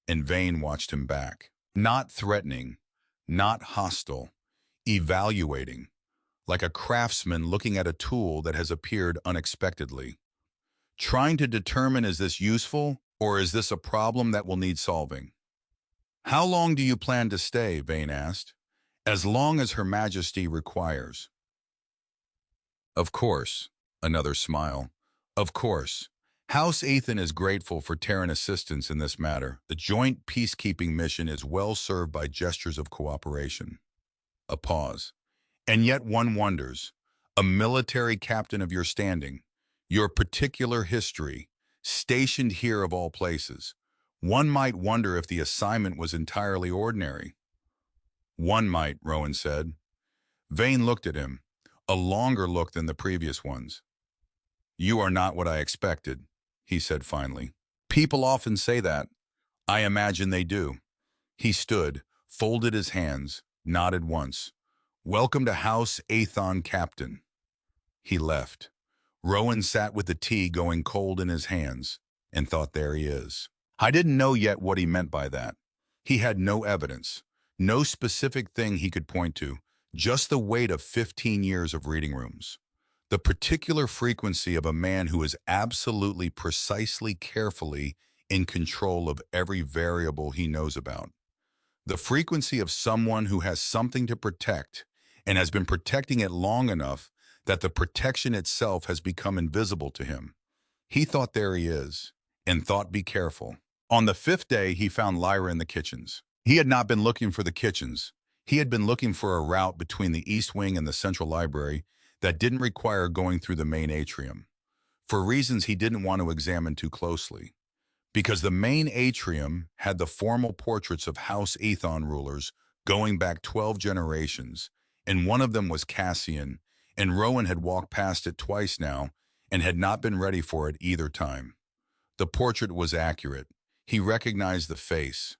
S1: and Vane watched him back. Not threatening, not hostile, evaluating, like a craftsman looking at a tool that has appeared unexpectedly. Trying to determine, is this useful or is this a problem that will need solving? How long do you plan to stay? Vane asked. As long as Her Majesty requires. Of course, another smile. Of course. House Ethan is grateful for Terran assistance in this matter. The joint peacekeeping mission is well served by gestures of cooperation. A pause. And yet one wonders, a military captain of your standing, your particular history, stationed here of all places, one might wonder if the assignment was entirely ordinary. One might, Rowan said. Vane looked at him, a longer look than the previous ones. You are not what I expected, he said finally. People often say that. I imagine they do. He stood, folded his hands, nodded once. Welcome to House Athon, Captain. He left. Rowan sat with the tea going cold in his hands and thought, there he is. I didn't know yet what he meant by that. He had no evidence, no specific thing he could point to, just the weight of 15 years of reading rooms. The particular frequency of a man who is absolutely precisely carefully in control of every variable he knows about. The frequency of someone who has something to protect and has been protecting it long enough that the protection itself has become invisible to him. He thought, there he is, and thought, be careful. On the 5th day, he found Lyra in the kitchens. He had not been looking for the kitchens. He had been looking for a route between the East Wing and the Central Library that didn't require going through the main atrium, for reasons he didn't want to examine too closely. Because the main atrium had the formal portraits of House Ethon rulers going back 12 generations, and one of them was Cassian, and Rowan had walked past it twice now and had not been ready for it either time. The portrait was accurate. He recognized the face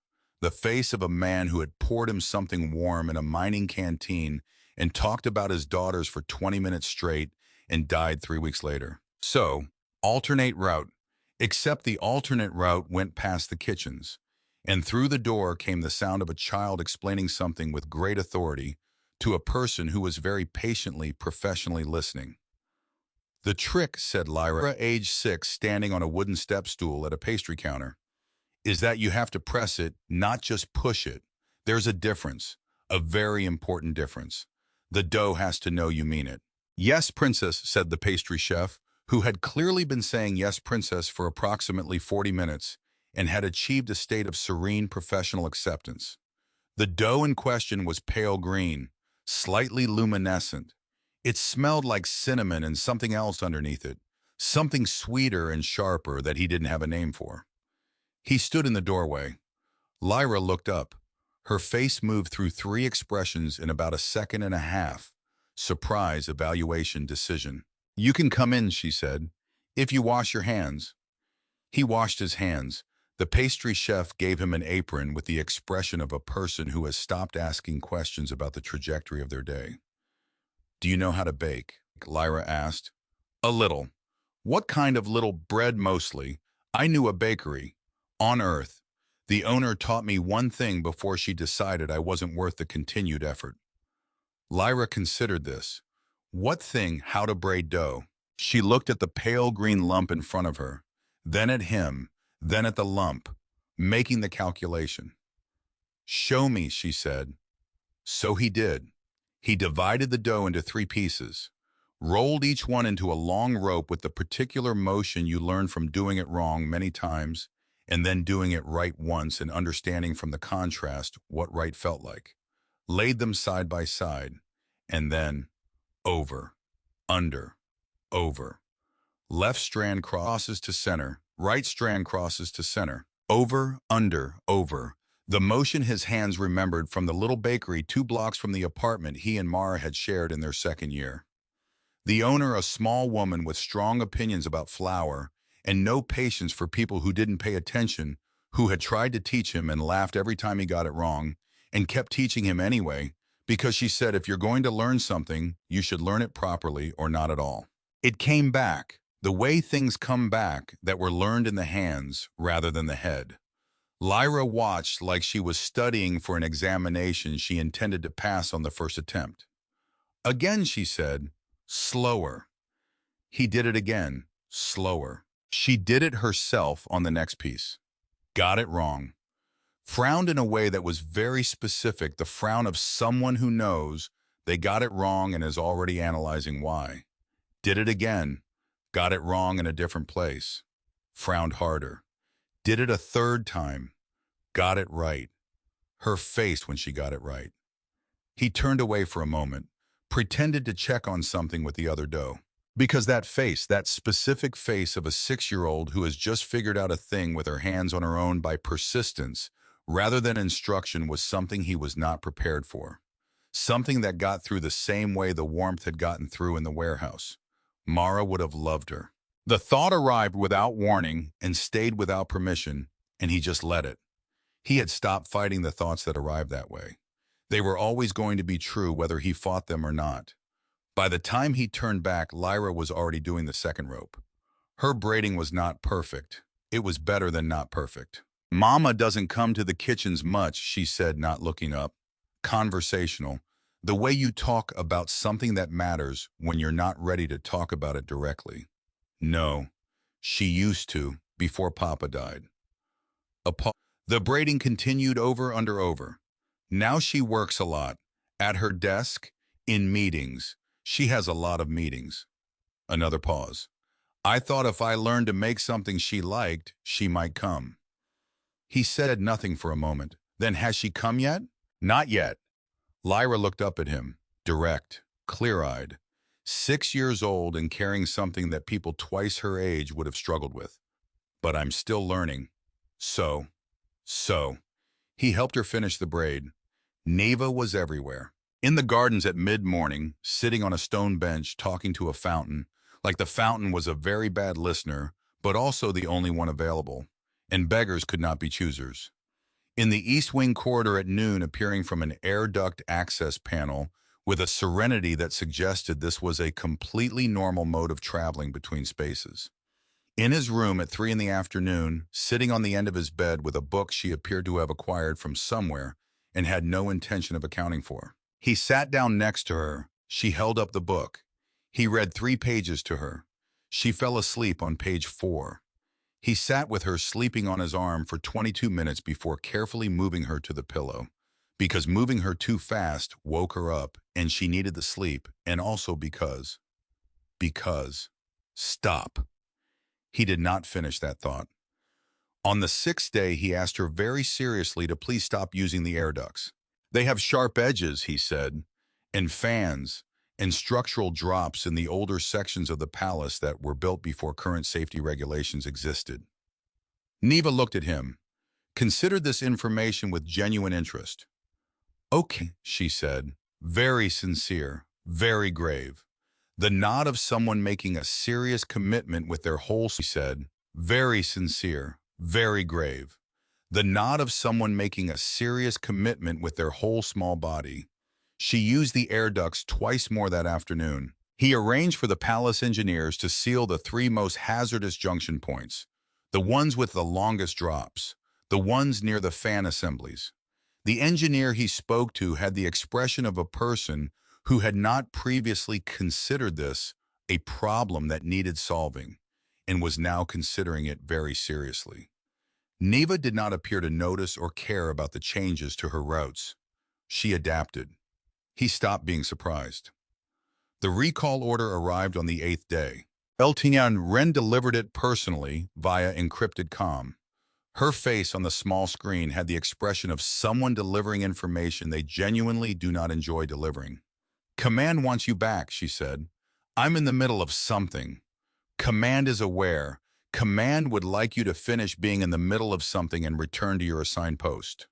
S1: of a man who had poured him something warm in a mining canteen and talked about his daughters for 20 minutes straight and died 3 weeks later. So, alternate route. Except the alternate route went past the kitchens, and through the door came the sound of a child explaining something with great authority to a person who was very patiently, professionally listening. The trick, said Lyra, age 6, standing on a wooden step stool at a pastry counter, is that you have to press it, not just push it. There's a difference, a very important difference. The dough has to know you mean it. Yes, princess, said the pastry chef, who had clearly been saying yes, princess, for approximately 40 minutes and had achieved a state of serene professional acceptance. The dough in question was pale green, slightly luminescent. It smelled like cinnamon and something else underneath it, something sweeter and sharper that he didn't have a name for. He stood in the doorway. Lyra looked up. Her face moved through 3 expressions in about a second and a half. Surprise, evaluation, decision. You can come in, she said, if you wash your hands. He washed his hands. The pastry chef gave him an apron with the expression of a person who has stopped asking questions about the trajectory of their day. Do you know how to bake? Lyra asked. A little. What kind of little? Bread mostly. I knew a bakery. On Earth. The owner taught me one thing before she decided I wasn't worth the continued effort. Lyra considered this. What thing? How to braid dough. She looked at the pale green lump in front of her, then at him, then at the lump, making the calculation. Show me, she said. So he did. He divided the dough into 3 pieces, rolled each one into a long rope with the particular motion you learn from doing it wrong many times, and then doing it right once and understanding from the contrast what right felt like. Laid them side by side, and then over, under, over. Left strand crosses to center, right strand crosses to center. Over, under, over. The motion his hands remembered from the little bakery 2 blocks from the apartment he and Mara had shared in their second year. The owner, a small woman with strong opinions about flour and no patience for people who didn't pay attention, who had tried to teach him and laughed every time he got it wrong, and kept teaching him anyway, because she said if you're going to learn something, you should learn it properly or not at all. It came back, the way things come back that were learned in the hands rather than the head. Lyra watched like she was studying for an examination she intended to pass on the first attempt. Again, she said, slower. He did it again, slower. She did it herself on the next piece. Got it wrong. Frowned in a way that was very specific, the frown of someone who knows they got it wrong and is already analyzing why. Did it again. Got it wrong in a different place. Frowned harder. Did it a third time. Got it right. Her face when she got it right. He turned away for a moment, pretended to check on something with the other dough. Because that face, that specific face of a 6-year-old who has just figured out a thing with her hands on her own by persistence, rather than instruction, was something he was not prepared for. Something that got through the same way the warmth had gotten through in the warehouse. Mara would have loved her. The thought arrived without warning and stayed without permission, and he just let it. He had stopped fighting the thoughts that arrived that way. They were always going to be true whether he fought them or not. By the time he turned back, Lyra was already doing the second rope. Her braiding was not perfect. It was better than not perfect. Mama doesn't come to the kitchens much, she said, not looking up. Conversational. The way you talk about something that matters when you're not ready to talk about it directly. No, she used to, before Papa died. The braiding continued over. Now she works a lot. At her desk, in meetings. She has a lot of meetings. Another pause. I thought if I learned to make something she liked, she might come. He said nothing for a moment. Then has she come yet? Not yet. Lyra looked up at him, direct, clear-eyed. 6 years old and carrying something that people twice her age would have struggled with. But I'm still learning. So. He helped her finish the braid. Neva was everywhere. In the gardens at mid-morning, sitting on a stone bench talking to a fountain, like the fountain was a very bad listener, but also the only one available, and beggars could not be choosers. In the East Wing corridor at noon, appearing from an air duct access panel with a serenity that suggested this was a completely normal mode of traveling between spaces. In his room at 3 in the afternoon, sitting on the end of his bed with a book she appeared to have acquired from somewhere and had no intention of accounting for. He sat down next to her. She held up the book. He read 3 pages to her. She fell asleep on page 4. He sat with her sleeping on his arm for 22 minutes before carefully moving her to the pillow, because moving her too fast woke her up and she needed the sleep, and also because. Stop. He did not finish that thought. On the 6th day, he asked her very seriously to please stop using the air ducts. They have sharp edges, he said, and fans, and structural drops in the older sections of the palace that were built before current safety regulations existed. Neva looked at him, considered this information with genuine interest. Okay, she said, very sincere, very grave. The nod of someone making a serious commitment with their whole, she said, very sincere, very grave. The nod of someone making a serious commitment with their whole small body. She used the air ducts twice more that afternoon. He arranged for the palace engineers to seal the 3 most hazardous junction points, the ones with the longest drops, the ones near the fan assemblies. The engineer he spoke to had the expression of a person who had not previously considered this a problem that needed solving, and was now considering it very seriously. Neva did not appear to notice or care about the changes to her routes. She adapted. He stopped being surprised. The recall order arrived on the 8th day. Eltian Ren delivered it personally via encrypted comm. Her face on the small screen had the expression of someone delivering information they genuinely do not enjoy delivering. Command wants you back, she said. I'm in the middle of something. Command is aware. Command would like you to finish being in the middle of something and return to your assigned post.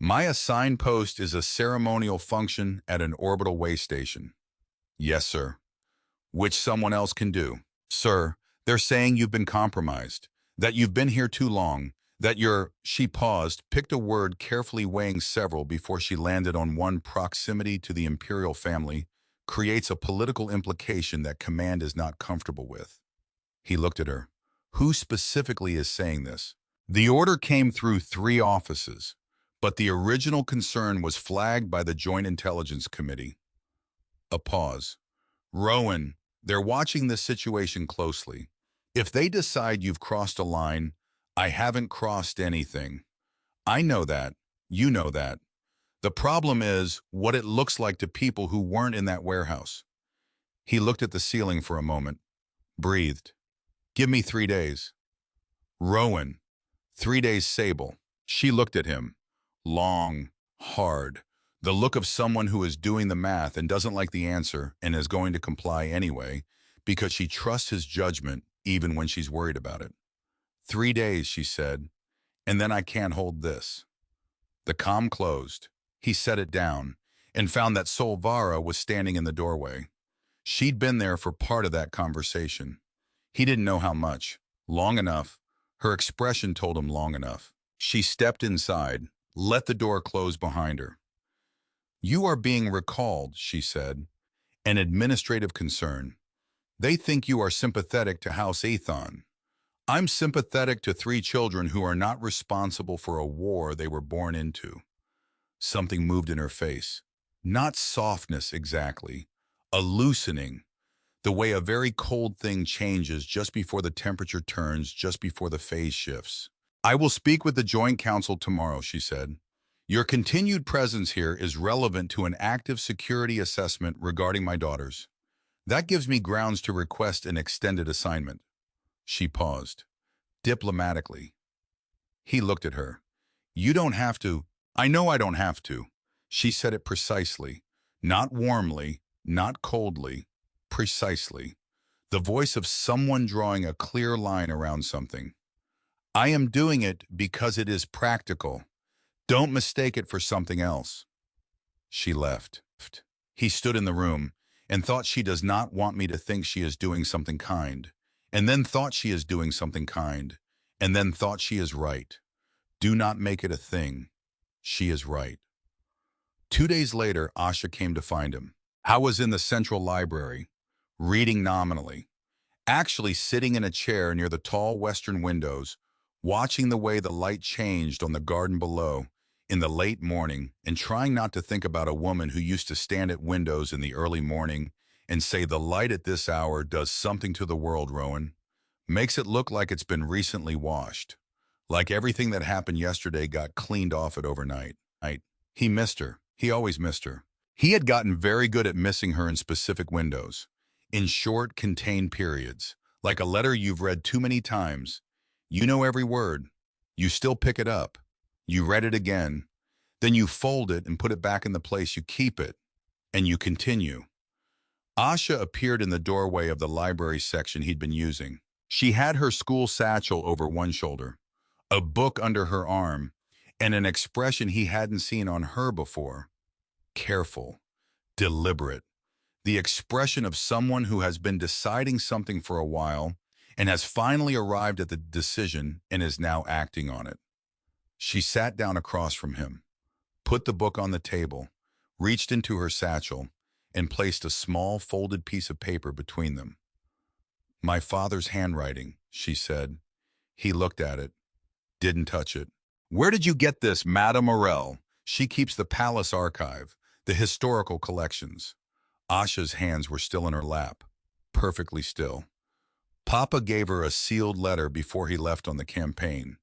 S1: My assigned post is a ceremonial function at an orbital way station. Yes, sir. Which someone else can do. Sir, they're saying you've been compromised, that you've been here too long, that you're— She paused, picked a word, carefully weighing several before she landed on one: proximity to the imperial family creates a political implication that command is not comfortable with. He looked at her. Who specifically is saying this? The order came through 3 offices, but the original concern was flagged by the Joint Intelligence Committee. A pause. Rowan, they're watching this situation closely. If they decide you've crossed a line, I haven't crossed anything. I know that. You know that. The problem is what it looks like to people who weren't in that warehouse. He looked at the ceiling for a moment, breathed. Give me 3 days. Rowan, 3 days, Sable. She looked at him. Long, hard. The look of someone who is doing the math and doesn't like the answer and is going to comply anyway because she trusts his judgment even when she's worried about it. 3 days, she said, and then I can't hold this. The comm closed. He set it down and found that Solvara was standing in the doorway. She'd been there for part of that conversation. He didn't know how much. Long enough. Her expression told him long enough. She stepped inside, let the door close behind her. You are being recalled, she said. An administrative concern. They think you are sympathetic to House Aethon. I'm sympathetic to 3 children who are not responsible for a war they were born into. Something moved in her face. Not softness exactly. A loosening. The way a very cold thing changes just before the temperature turns, just before the phase shifts. I will speak with the Joint Council tomorrow, she said. Your continued presence here is relevant to an active security assessment regarding my daughters. That gives me grounds to request an extended assignment. She paused. Diplomatically. He looked at her. You don't have to. I know I don't have to. She said it precisely. Not warmly, not coldly. Precisely. The voice of someone drawing a clear line around something. I am doing it because it is practical. Don't mistake it for something else. She left. He stood in the room and thought she does not want me to think she is doing something kind, and then thought she is doing something kind, and then thought she is right. Do not make it a thing. She is right. 2 days later, Asha came to find him. I was in the central library, reading nominally, actually sitting in a chair near the tall western windows, watching the way the light changed on the garden below in the late morning and trying not to think about a woman who used to stand at windows in the early morning and say the light at this hour does something to the world, Rowan. Makes it look like it's been recently washed. Like everything that happened yesterday got cleaned off it overnight. He missed her. He always missed her. He had gotten very good at missing her in specific windows, in short, contained periods, like a letter you've read too many times. You know every word. You still pick it up. You read it again. Then you fold it and put it back in the place you keep it, and you continue. Asha appeared in the doorway of the library section he'd been using. She had her school satchel over one shoulder, a book under her arm, and an expression he hadn't seen on her before. Careful, deliberate. The expression of someone who has been deciding something for a while and has finally arrived at the decision and is now acting on it. She sat down across from him, put the book on the table, reached into her satchel, and placed a small folded piece of paper between them. My father's handwriting, she said. He looked at it, didn't touch it. Where did you get this, Madame Morel? She keeps the palace archive, the historical collections. Asha's hands were still in her lap, perfectly still. Papa gave her a sealed letter before he left on the campaign.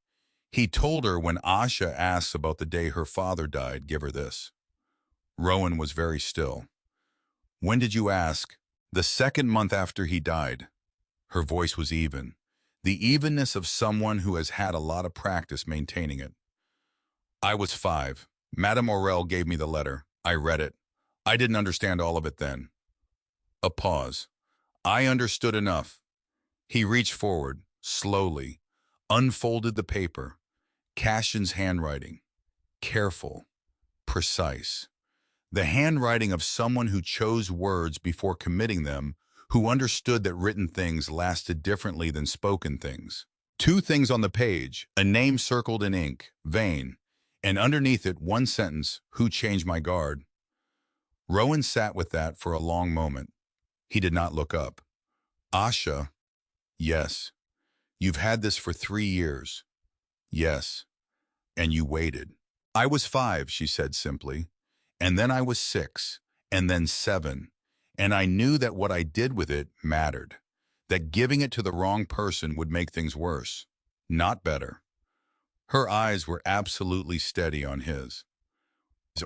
S1: He told her when Asha asks about the day her father died, give her this. Rowan was very still. When did you ask? The 2nd month after he died. Her voice was even, the evenness of someone who has had a lot of practice maintaining it. I was 5. Madame Morel gave me the letter. I read it. I didn't understand all of it then. A pause. I understood enough. He reached forward, slowly, unfolded the paper. Cashin's handwriting. careful, precise. The handwriting of someone who chose words before committing them, who understood that written things lasted differently than spoken things. Two things on the page, a name circled in ink, vain, and underneath it one sentence, who changed my guard? Rowan sat with that for a long moment. He did not look up. Asha, yes. You've had this for 3 years. Yes. And you waited. I was 5, she said simply. And then I was 6, and then 7. And I knew that what I did with it mattered. That giving it to the wrong person would make things worse, not better. Her eyes were absolutely steady on his.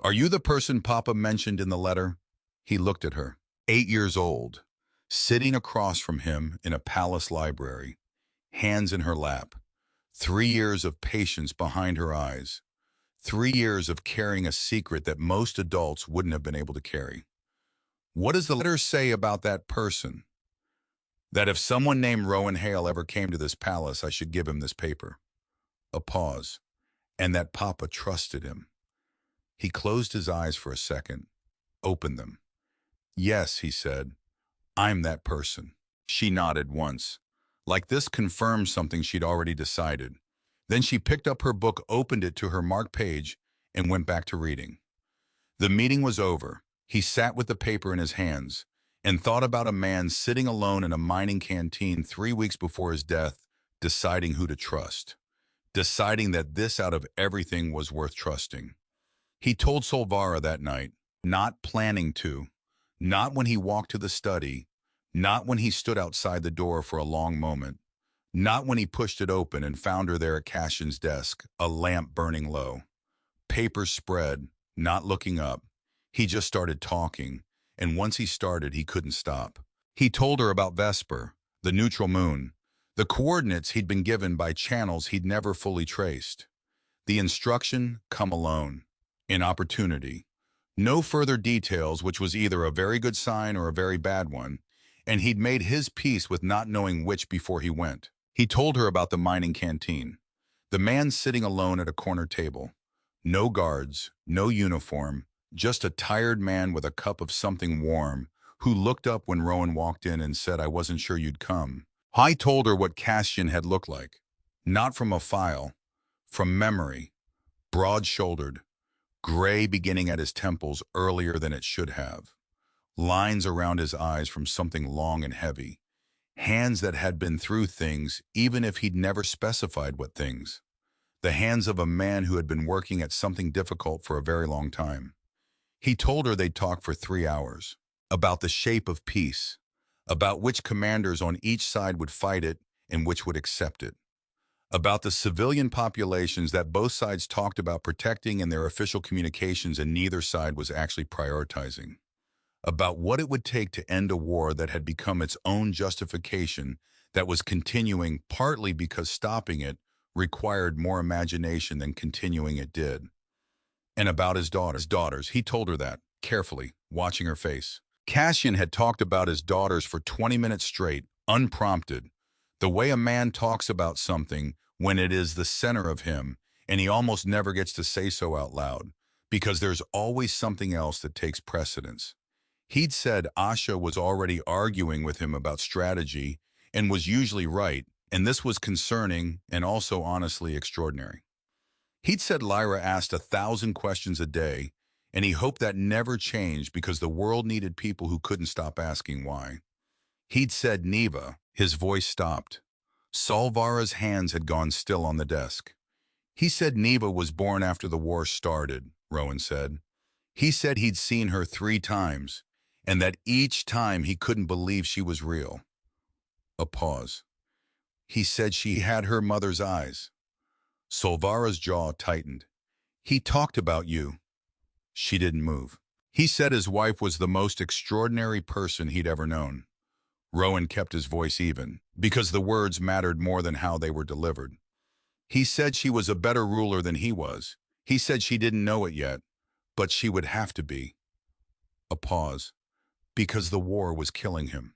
S1: Are you the person Papa mentioned in the letter? He looked at her, 8 years old, sitting across from him in a palace library, hands in her lap, 3 years of patience behind her eyes, 3 years of carrying a secret that most adults wouldn't have been able to carry. What does the letter say about that person? That if someone named Rowan Hale ever came to this palace, I should give him this paper. A pause, and that Papa trusted him. He closed his eyes for a second, opened them. Yes, he said, I'm that person. She nodded once. Like this confirmed something she'd already decided. Then she picked up her book, opened it to her marked page, and went back to reading. The meeting was over. He sat with the paper in his hands and thought about a man sitting alone in a mining canteen 3 weeks before his death, deciding who to trust, deciding that this out of everything was worth trusting. He told Solvara that night, not planning to, not when he walked to the study, not when he stood outside the door for a long moment, not when he pushed it open and found her there at Cassian's desk, a lamp burning low. Papers spread, not looking up. He just started talking, and once he started, he couldn't stop. He told her about Vesper, the neutral moon, the coordinates he'd been given by channels he'd never fully traced. The instruction, come alone. In opportunity. No further details, which was either a very good sign or a very bad one, and he'd made his peace with not knowing which before he went. He told her about the mining canteen. The man sitting alone at a corner table. No guards, no uniform, just a tired man with a cup of something warm, who looked up when Rowan walked in and said, I wasn't sure you'd come. I told her what Cassian had looked like. Not from a file, from memory. Broad-shouldered, gray beginning at his temples earlier than it should have. Lines around his eyes from something long and heavy. Hands that had been through things, even if he'd never specified what things. The hands of a man who had been working at something difficult for a very long time. He told her they'd talk for 3 hours. About the shape of peace. About which commanders on each side would fight it and which would accept it. About the civilian populations that both sides talked about protecting in their official communications and neither side was actually prioritizing. About what it would take to end a war that had become its own justification, that was continuing partly because stopping it required more imagination than continuing it did. And about his daughters, he told her that, carefully, watching her face. Cassian had talked about his daughters for 20 minutes straight, unprompted. The way a man talks about something when it is the center of him, and he almost never gets to say so out loud, because there's always something else that takes precedence. He'd said Asha was already arguing with him about strategy and was usually right, and this was concerning and also honestly extraordinary. He'd said Lyra asked 1,000 questions a day, and he hoped that never changed because the world needed people who couldn't stop asking why. He'd said Neva, his voice stopped. Solvara's hands had gone still on the desk. He said Neva was born after the war started, Rowan said. He said he'd seen her 3 times, and that each time he couldn't believe she was real. A pause. He said she had her mother's eyes. Solvara's jaw tightened. He talked about you. She didn't move. He said his wife was the most extraordinary person he'd ever known. Rowan kept his voice even, because the words mattered more than how they were delivered. He said she was a better ruler than he was. He said she didn't know it yet, but she would have to be. A pause. Because the war was killing him.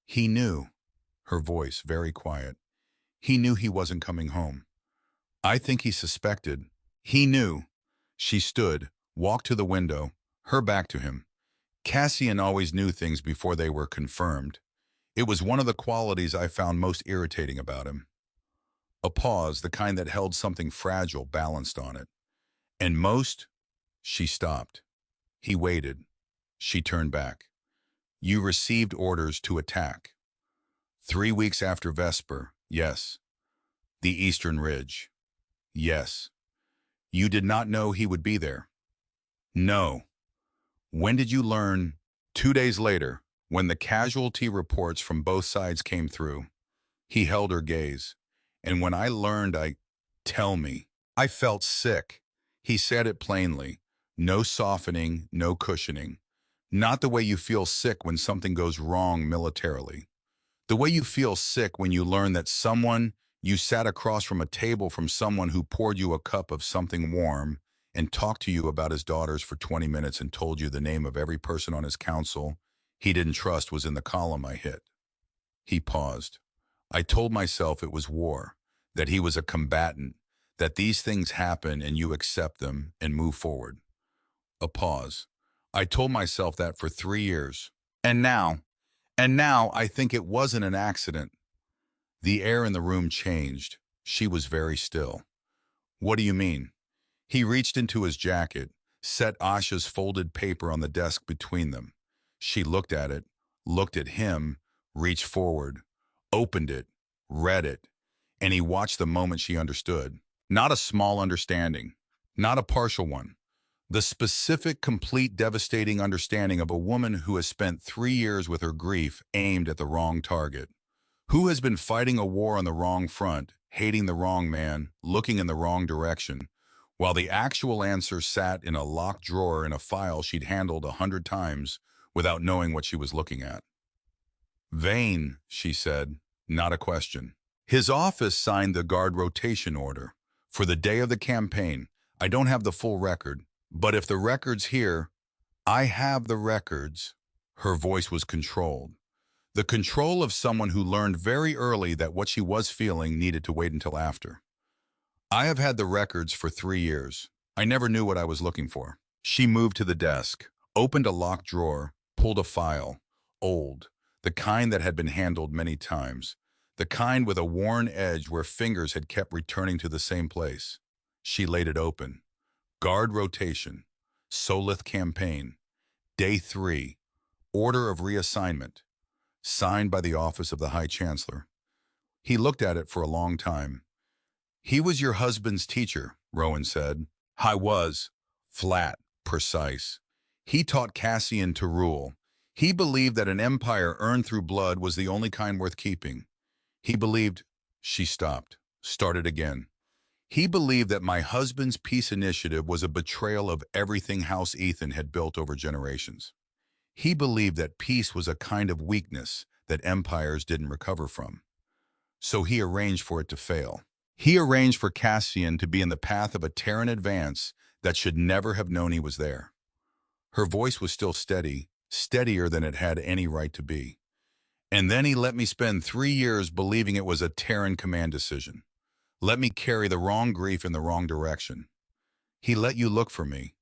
S1: He knew, her voice very quiet. He knew he wasn't coming home. I think he suspected. He knew. She stood, walked to the window, her back to him. Cassian always knew things before they were confirmed. It was one of the qualities I found most irritating about him. A pause, the kind that held something fragile balanced on it. And most, she stopped. He waited. She turned back. You received orders to attack. 3 weeks after Vesper, yes. The Eastern Ridge, yes. You did not know he would be there. No. When did you learn? 2 days later, when the casualty reports from both sides came through. He held her gaze. And when I learned, tell me. I felt sick. He said it plainly. No softening, no cushioning. Not the way you feel sick when something goes wrong militarily. The way you feel sick when you learn that you sat across from a table from someone who poured you a cup of something warm and talked to you about his daughters for 20 minutes and told you the name of every person on his council he didn't trust was in the column I hit. He paused. I told myself it was war, that he was a combatant, that these things happen and you accept them and move forward. A pause. I told myself that for 3 years. And now I think it wasn't an accident. The air in the room changed. She was very still. What do you mean? He reached into his jacket, set Asha's folded paper on the desk between them. She looked at it, looked at him, reached forward, opened it, read it, and he watched the moment she understood. Not a small understanding, not a partial one. The specific, complete, devastating understanding of a woman who has spent 3 years with her grief aimed at the wrong target. Who has been fighting a war on the wrong front, hating the wrong man, looking in the wrong direction, while the actual answer sat in a locked drawer in a file she'd handled 100 times without knowing what she was looking at. Vain, she said, not a question. His office signed the guard rotation order. For the day of the campaign, I don't have the full record, but if the record's here, I have the records. Her voice was controlled. The control of someone who learned very early that what she was feeling needed to wait until after. I have had the records for 3 years. I never knew what I was looking for. She moved to the desk, opened a locked drawer, pulled a file. Old, the kind that had been handled many times. The kind with a worn edge where fingers had kept returning to the same place. She laid it open. Guard rotation. Soleth campaign. Day 3. Order of reassignment. Signed by the office of the High Chancellor. He looked at it for a long time. He was your husband's teacher, Rowan said. I was. Flat, precise. He taught Cassian to rule. He believed that an empire earned through blood was the only kind worth keeping. He believed. She stopped, started again. He believed that my husband's peace initiative was a betrayal of everything House Ethan had built over generations. He believed that peace was a kind of weakness that empires didn't recover from. So he arranged for it to fail. He arranged for Cassian to be in the path of a Terran advance that should never have known he was there. Her voice was still steady, steadier than it had any right to be. And then he let me spend 3 years believing it was a Terran command decision. Let me carry the wrong grief in the wrong direction. He let you look for me.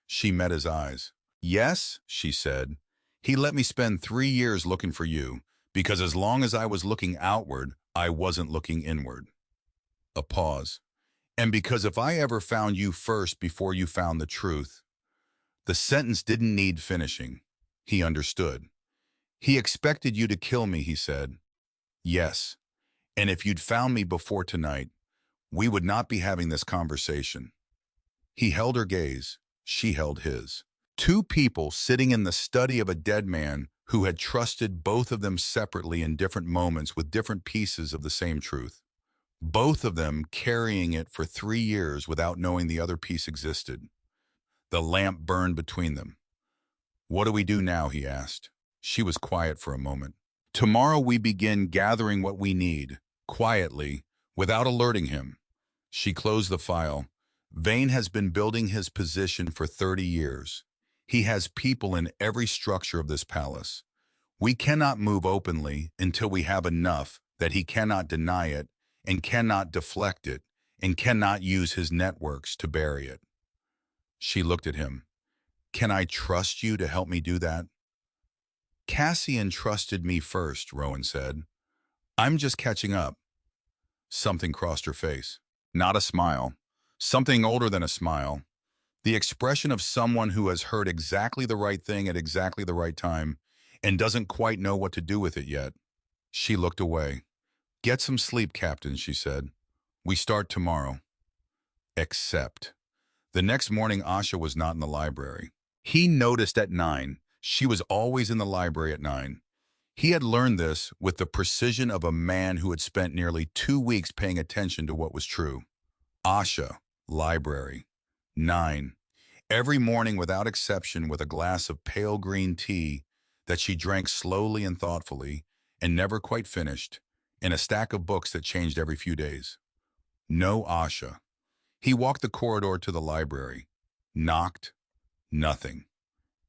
S1: She met his eyes. Yes, she said. He let me spend 3 years looking for you, because as long as I was looking outward, I wasn't looking inward. A pause. And because if I ever found you first before you found the truth. The sentence didn't need finishing. He understood. He expected you to kill me, he said. Yes. And if you'd found me before tonight, we would not be having this conversation. He held her gaze. She held his. 2 people sitting in the study of a dead man who had trusted both of them separately in different moments with different pieces of the same truth. Both of them carrying it for 3 years without knowing the other piece existed. The lamp burned between them. What do we do now, he asked. She was quiet for a moment. Tomorrow we begin gathering what we need, quietly, without alerting him. She closed the file. Vane has been building his position for 30 years. He has people in every structure of this palace. We cannot move openly until we have enough that he cannot deny it and cannot deflect it and cannot use his networks to bury it. She looked at him. Can I trust you to help me do that? Cassian trusted me first, Rowan said. I'm just catching up. Something crossed her face. Not a smile. Something older than a smile. The expression of someone who has heard exactly the right thing at exactly the right time and doesn't quite know what to do with it yet. She looked away. Get some sleep, Captain, she said. We start tomorrow. Except. The next morning, Asha was not in the library. He noticed at 9. She was always in the library at 9. He had learned this with the precision of a man who had spent nearly 2 weeks paying attention to what was true. Asha, library. 9. Every morning without exception with a glass of pale green tea that she drank slowly and thoughtfully and never quite finished, and a stack of books that changed every few days. No Asha. He walked the corridor to the library. Knocked. Nothing.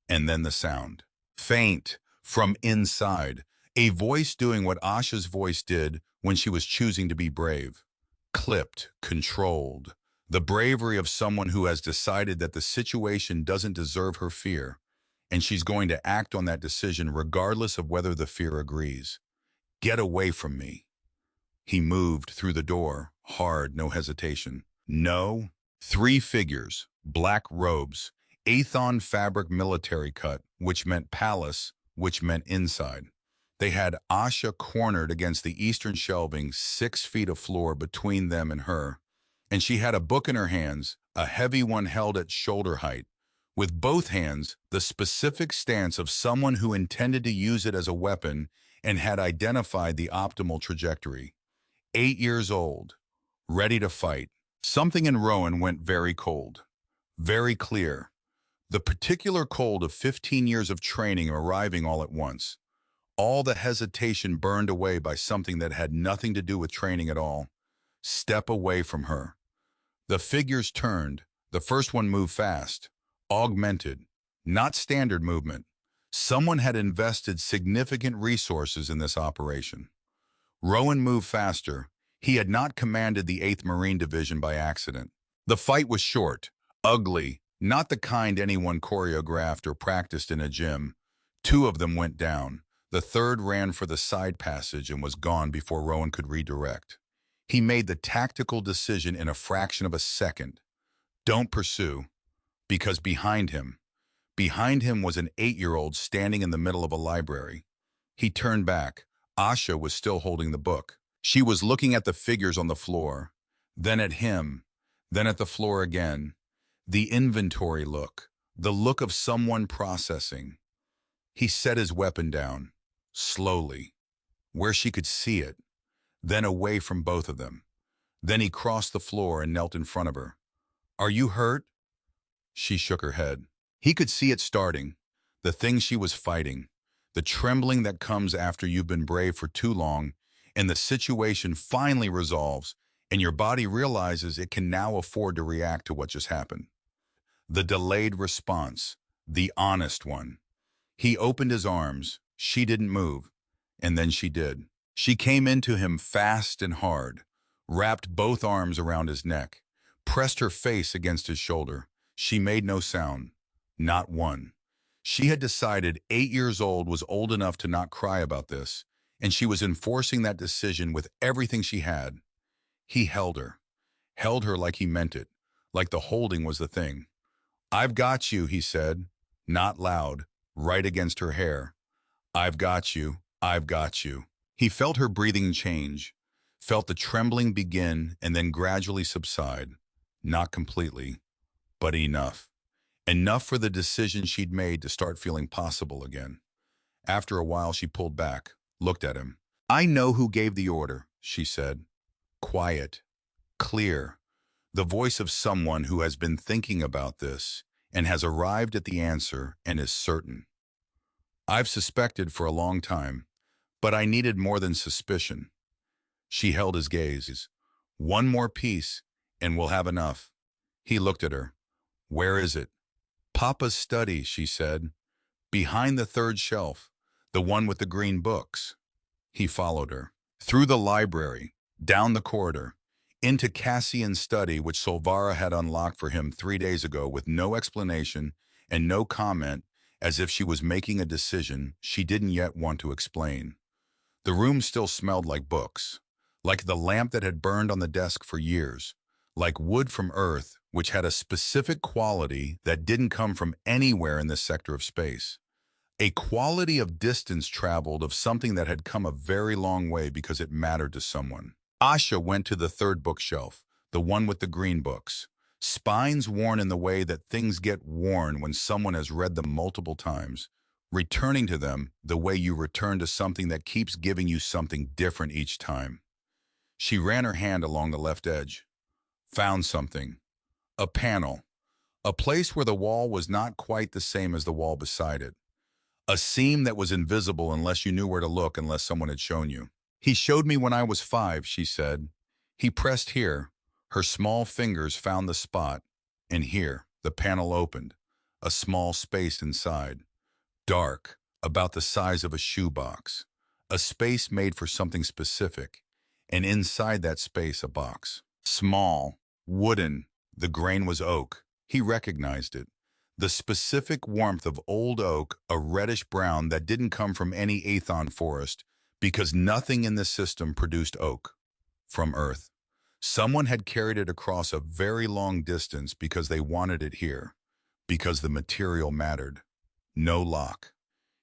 S1: And then the sound. Faint. From inside. A voice doing what Asha's voice did when she was choosing to be brave. Clipped. Controlled. The bravery of someone who has decided that the situation doesn't deserve her fear, and she's going to act on that decision regardless of whether the fear agrees. Get away from me. He moved through the door, hard, no hesitation. No. 3 figures, black robes, Athon fabric military cut, which meant palace, which meant inside. They had Asha cornered against the eastern shelving, 6 feet of floor between them and her, and she had a book in her hands, a heavy one held at shoulder height, with both hands the specific stance of someone who intended to use it as a weapon and had identified the optimal trajectory. 8 years old, ready to fight. Something in Rowan went very cold, very clear. The particular cold of 15 years of training arriving all at once. All the hesitation burned away by something that had nothing to do with training at all. Step away from her. The figures turned. The first one moved fast, augmented, not standard movement. Someone had invested significant resources in this operation. Rowan moved faster. He had not commanded the 8th Marine Division by accident. The fight was short, ugly, not the kind anyone choreographed or practiced in a gym. 2 of them went down. The third ran for the side passage and was gone before Rowan could redirect. He made the tactical decision in a fraction of a second. Don't pursue, because behind him was an 8-year-old standing in the middle of a library. He turned back. Asha was still holding the book. She was looking at the figures on the floor, then at him, then at the floor again. The inventory look, the look of someone processing. He set his weapon down, slowly, where she could see it, then away from both of them. Then he crossed the floor and knelt in front of her. Are you hurt? She shook her head. He could see it starting, the thing she was fighting, the trembling that comes after you've been brave for too long, and the situation finally resolves, and your body realizes it can now afford to react to what just happened. The delayed response, the honest one. He opened his arms. She didn't move, and then she did. She came into him fast and hard, wrapped both arms around his neck, pressed her face against his shoulder. She made no sound, not one. She had decided 8 years old was old enough to not cry about this, and she was enforcing that decision with everything she had. He held her like he meant it, like the holding was the thing. I've got you, he said, not loud, right against her hair. I've got you, I've got you. He felt her breathing change, felt the trembling begin and then gradually subside. Not completely, but enough. Enough for the decision she'd made to start feeling possible again. After a while, she pulled back, looked at him. I know who gave the order, she said. Quiet, clear, the voice of someone who has been thinking about this and has arrived at the answer and is certain. I've suspected for a long time, but I needed more than suspicion. She held his gaze. One more piece, and we'll have enough. He looked at her. Where is it? Papa's study, she said. Behind the 3rd shelf, the one with the green books. He followed her. Through the library, down the corridor, into Cassian's study, which Solvara had unlocked for him 3 days ago with no explanation and no comment, as if she was making a decision she didn't yet want to explain. The room still smelled like books, like the lamp that had burned on the desk for years, like wood from Earth, which had a specific quality that didn't come from anywhere in this sector of space. A quality of distance traveled, of something that had come a very long way because it mattered to someone. Asha went to the third bookshelf, the one with the green books. Spines worn in the way that things get worn when someone has read them multiple times, returning to them the way you return to something that keeps giving you something different each time. She ran her hand along the left edge. Found something. A panel. A place where the wall was not quite the same as the wall beside it. A seam that was invisible unless you knew where to look, unless someone had shown you. He showed me when I was 5, she said. He pressed here. Her small fingers found the spot, and here, the panel opened. A small space inside. Dark, about the size of a shoebox. A space made for something specific, and inside that space a box. Small, wooden, the grain was oak. He recognized it. The specific warmth of old oak, a reddish-brown that didn't come from any Aethon forest, because nothing in the system produced oak from Earth. Someone had carried it across a very long distance because they wanted it here, because the material mattered. No lock.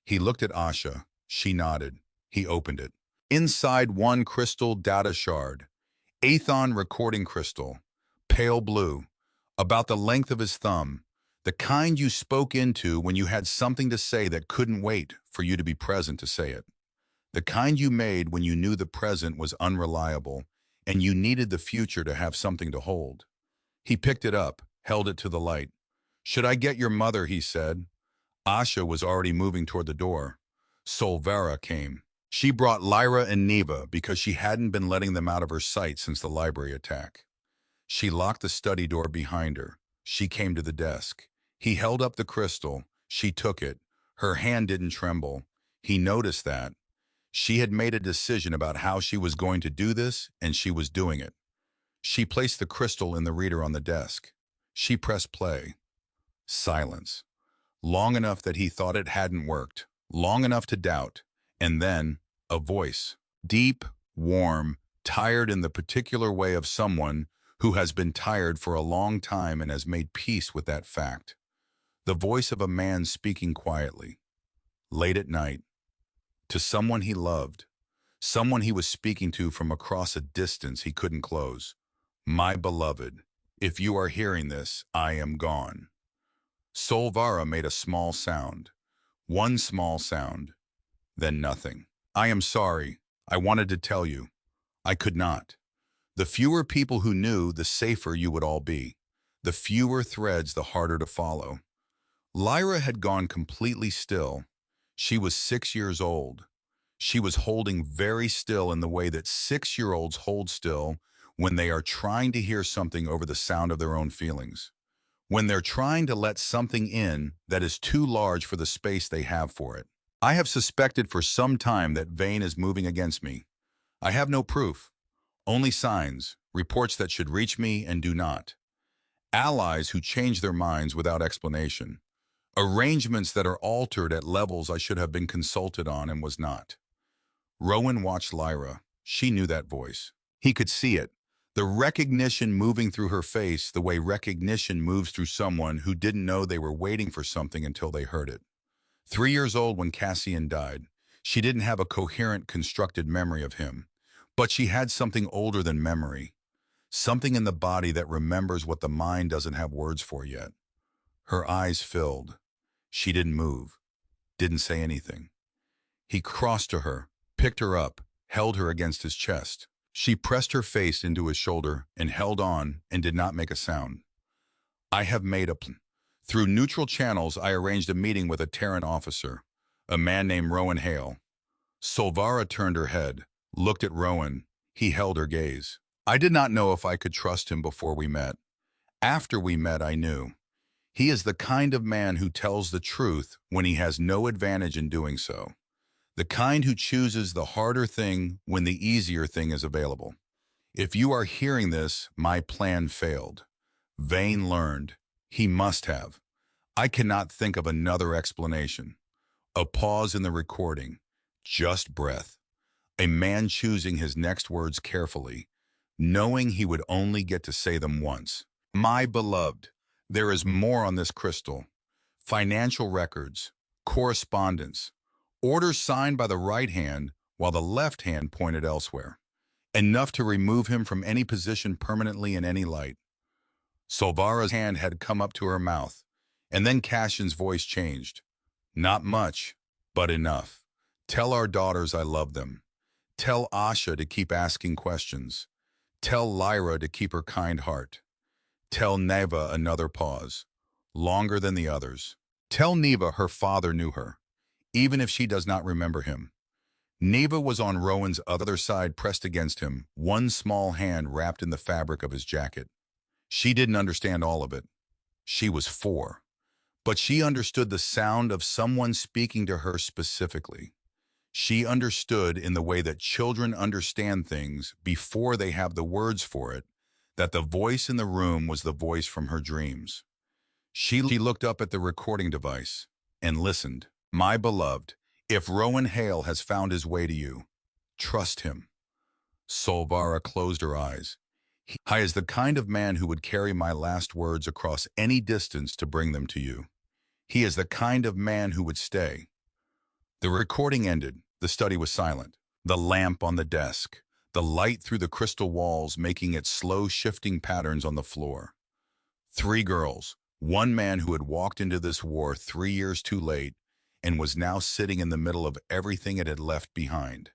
S1: He looked at Asha. She nodded. He opened it. Inside, one crystal data shard. Aethon recording crystal. Pale blue. About the length of his thumb. The kind you spoke into when you had something to say that couldn't wait for you to be present to say it. The kind you made when you knew the present was unreliable and you needed the future to have something to hold. He picked it up, held it to the light. "Should I get your mother?" he said. Asha was already moving toward the door. Solvara came. She brought Lyra and Neva because she hadn't been letting them out of her sight since the library attack. She locked the study door behind her. She came to the desk. He held up the crystal. She took it. Her hand didn't tremble. He noticed that. She had made a decision about how she was going to do this, and she was doing it. She placed the crystal in the reader on the desk. She pressed play. Silence. Long enough that he thought it hadn't worked. Long enough to doubt. And then, a voice. Deep, warm, tired in the particular way of someone who has been tired for a long time and has made peace with that fact. The voice of a man speaking quietly, late at night, to someone he loved, someone he was speaking to from across a distance he couldn't close. "My beloved, if you are hearing this, I am gone." Solvara made a small sound, one small sound, then nothing. "I am sorry. I wanted to tell you. I could not." The fewer people who knew, the safer you would all be. The fewer threads, the harder to follow. Lyra had gone completely still. She was 6 years old. She was holding very still in the way that 6-year-olds hold still when they are trying to hear something over the sound of their own feelings. When they're trying to let something in that is too large for the space they have for it. "I have suspected for some time that Vane is moving against me. I have no proof. Only signs, reports that should reach me and do not. Allies who change their minds without explanation. Arrangements that are altered at levels I should have been consulted on and was not." Rowan watched Lyra. She knew that voice. He could see it. The recognition moving through her face the way recognition moves through someone who didn't know they were waiting for something until they heard it. 3 years old when Cassian died, she didn't have a coherent, constructed memory of him. But she had something older than memory. Something in the body that remembers what the mind doesn't have words for yet. Her eyes filled. She didn't move, didn't say anything. He crossed to her, picked her up, held her against his chest. She pressed her face into his shoulder and held on and did not make a sound. "I have made a plan. Through neutral channels, I arranged a meeting with a Terran officer, a man named Rowan Hale." Solvara turned her head, looked at Rowan. He held her gaze. "I did not know if I could trust him before we met. After we met, I knew. He is the kind of man who tells the truth when he has no advantage in doing so. The kind who chooses the harder thing when the easier thing is available. If you are hearing this, my plan failed. Vane learned. He must have. I cannot think of another explanation. A pause in the recording. Just breath. A man choosing his next words carefully, knowing he would only get to say them once. My beloved, there is more on this crystal. Financial records, correspondence, orders signed by the right hand while the left hand pointed elsewhere. Enough to remove him from any position permanently in any light. Solvara's hand had come up to her mouth, and then Cassian's voice changed. Not much, but enough. Tell our daughters I love them. Tell Asha to keep asking questions. Tell Lyra to keep her kind heart. Tell Neva another pause, longer than the others. Tell Neva her father knew her, even if she does not remember him. Neva was on Rowan's other side, pressed against him, one small hand wrapped in the fabric of his jacket. She didn't understand all of it. She was 4. But she understood the sound of someone speaking to her specifically. She understood in the way that children understand things before they have the words for it, that the voice in the room was the voice from her dreams. She looked up at the recording device and listened. My beloved, if Rowan Hale has found his way to you, trust him. Solvara closed her eyes. He is the kind of man who would carry my last words across any distance to bring them to you. He is the kind of man who would stay. The recording ended. The study was silent. The lamp on the desk, the light through the crystal walls making its slow shifting patterns on the floor. 3 girls, 1 man who had walked into this war 3 years too late and was now sitting in the middle of everything it had left behind.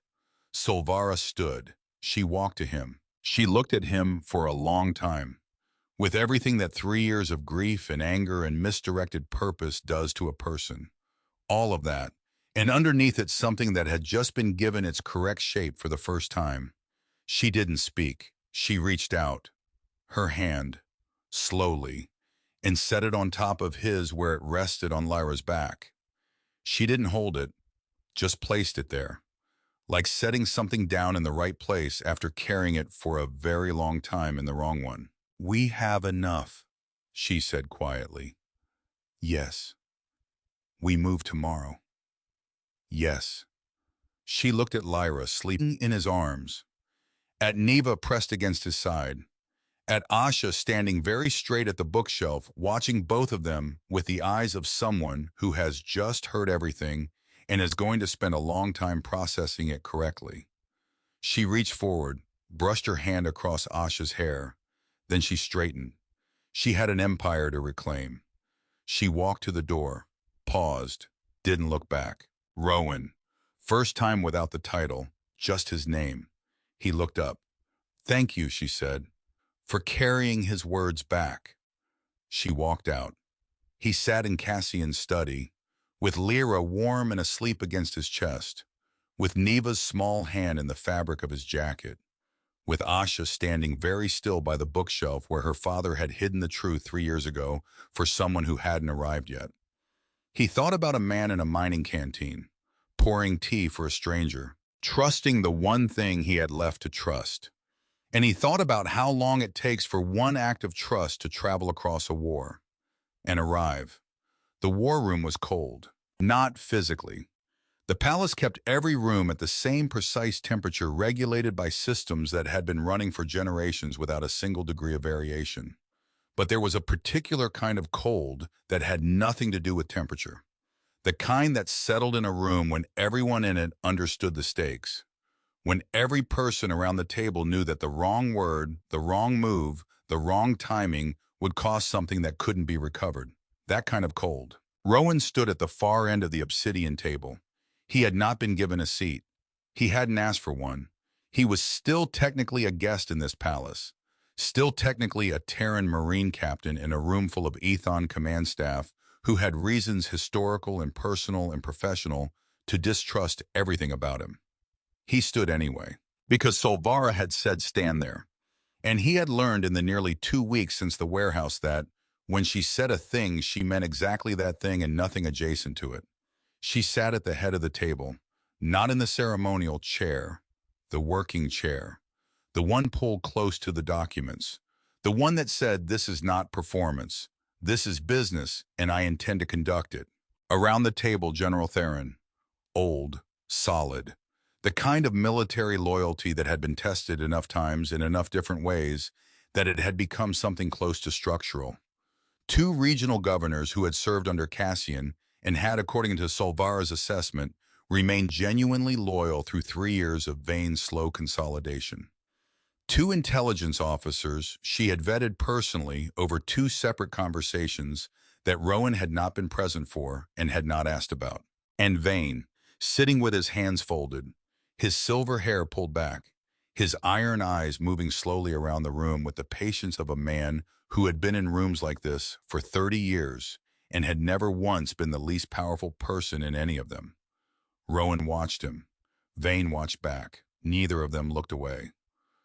S1: Solvara stood. She walked to him. She looked at him for a long time, with everything that 3 years of grief and anger and misdirected purpose does to a person. All of that. And underneath it, something that had just been given its correct shape for the first time. She didn't speak. She reached out, her hand, slowly, and set it on top of his where it rested on Lyra's back. She didn't hold it, just placed it there, like setting something down in the right place after carrying it for a very long time in the wrong one. We have enough, she said quietly. Yes. We move tomorrow. Yes. She looked at Lyra sleeping in his arms, at Neva pressed against his side, at Asha standing very straight at the bookshelf, watching both of them with the eyes of someone who has just heard everything and is going to spend a long time processing it correctly. She reached forward, brushed her hand across Asha's hair, then she straightened. She had an empire to reclaim. She walked to the door, paused, didn't look back. Rowan. First time without the title, just his name. He looked up. Thank you, she said, for carrying his words back. She walked out. He sat in Cassian's study, with Lyra warm and asleep against his chest, with Neva's small hand in the fabric of his jacket, with Asha standing very still by the bookshelf where her father had hidden the truth 3 years ago for someone who hadn't arrived yet. He thought about a man in a mining canteen, pouring tea for a stranger, trusting the one thing he had left to trust. And he thought about how long it takes for one act of trust to travel across a war and arrive. The war room was cold, not physically. The palace kept every room at the same precise temperature regulated by systems that had been running for generations without a single degree of variation. But there was a particular kind of cold that had nothing to do with temperature. The kind that settled in a room when everyone in it understood the stakes. When every person around the table knew that the wrong word, the wrong move, the wrong timing would cost something that couldn't be recovered. That kind of cold. Rowan stood at the far end of the obsidian table. He had not been given a seat. He hadn't asked for one. He was still technically a guest in this palace. Still technically a Terran Marine captain in a room full of Ethon command staff who had reasons historical and personal and professional to distrust everything about him. He stood anyway, because Solvara had said stand there. And he had learned in the nearly 2 weeks since the warehouse that, when she said a thing, she meant exactly that thing and nothing adjacent to it. She sat at the head of the table, not in the ceremonial chair, the working chair. the one pulled close to the documents, the one that said, "This is not performance. This is business, and I intend to conduct it." Around the table, General Terran, old, solid, the kind of military loyalty that had been tested enough times in enough different ways that it had become something close to structural. Two regional governors who had served under Cassian and had, according to Solvara's assessment, remained genuinely loyal through 3 years of vain, slow consolidation. Two intelligence officers she had vetted personally over two separate conversations that Rowan had not been present for and had not asked about. And Vane, sitting with his hands folded, his silver hair pulled back, his iron eyes moving slowly around the room with the patience of a man who had been in rooms like this for 30 years and had never once been the least powerful person in any of them. Rowan watched him. Vane watched back. Neither of them looked away.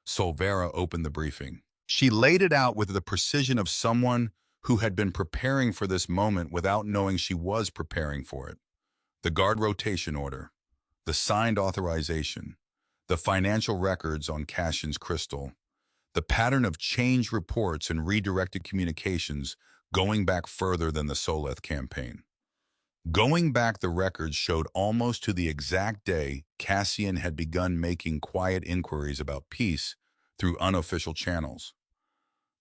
S1: Solvara opened the briefing. She laid it out with the precision of someone who had been preparing for this moment without knowing she was preparing for it. The guard rotation order, the signed authorization, the financial records on Cassian's crystal, the pattern of change reports and redirected communications going back further than the Soleth campaign. Going back, the records showed almost to the exact day Cassian had begun making quiet inquiries about peace through unofficial channels.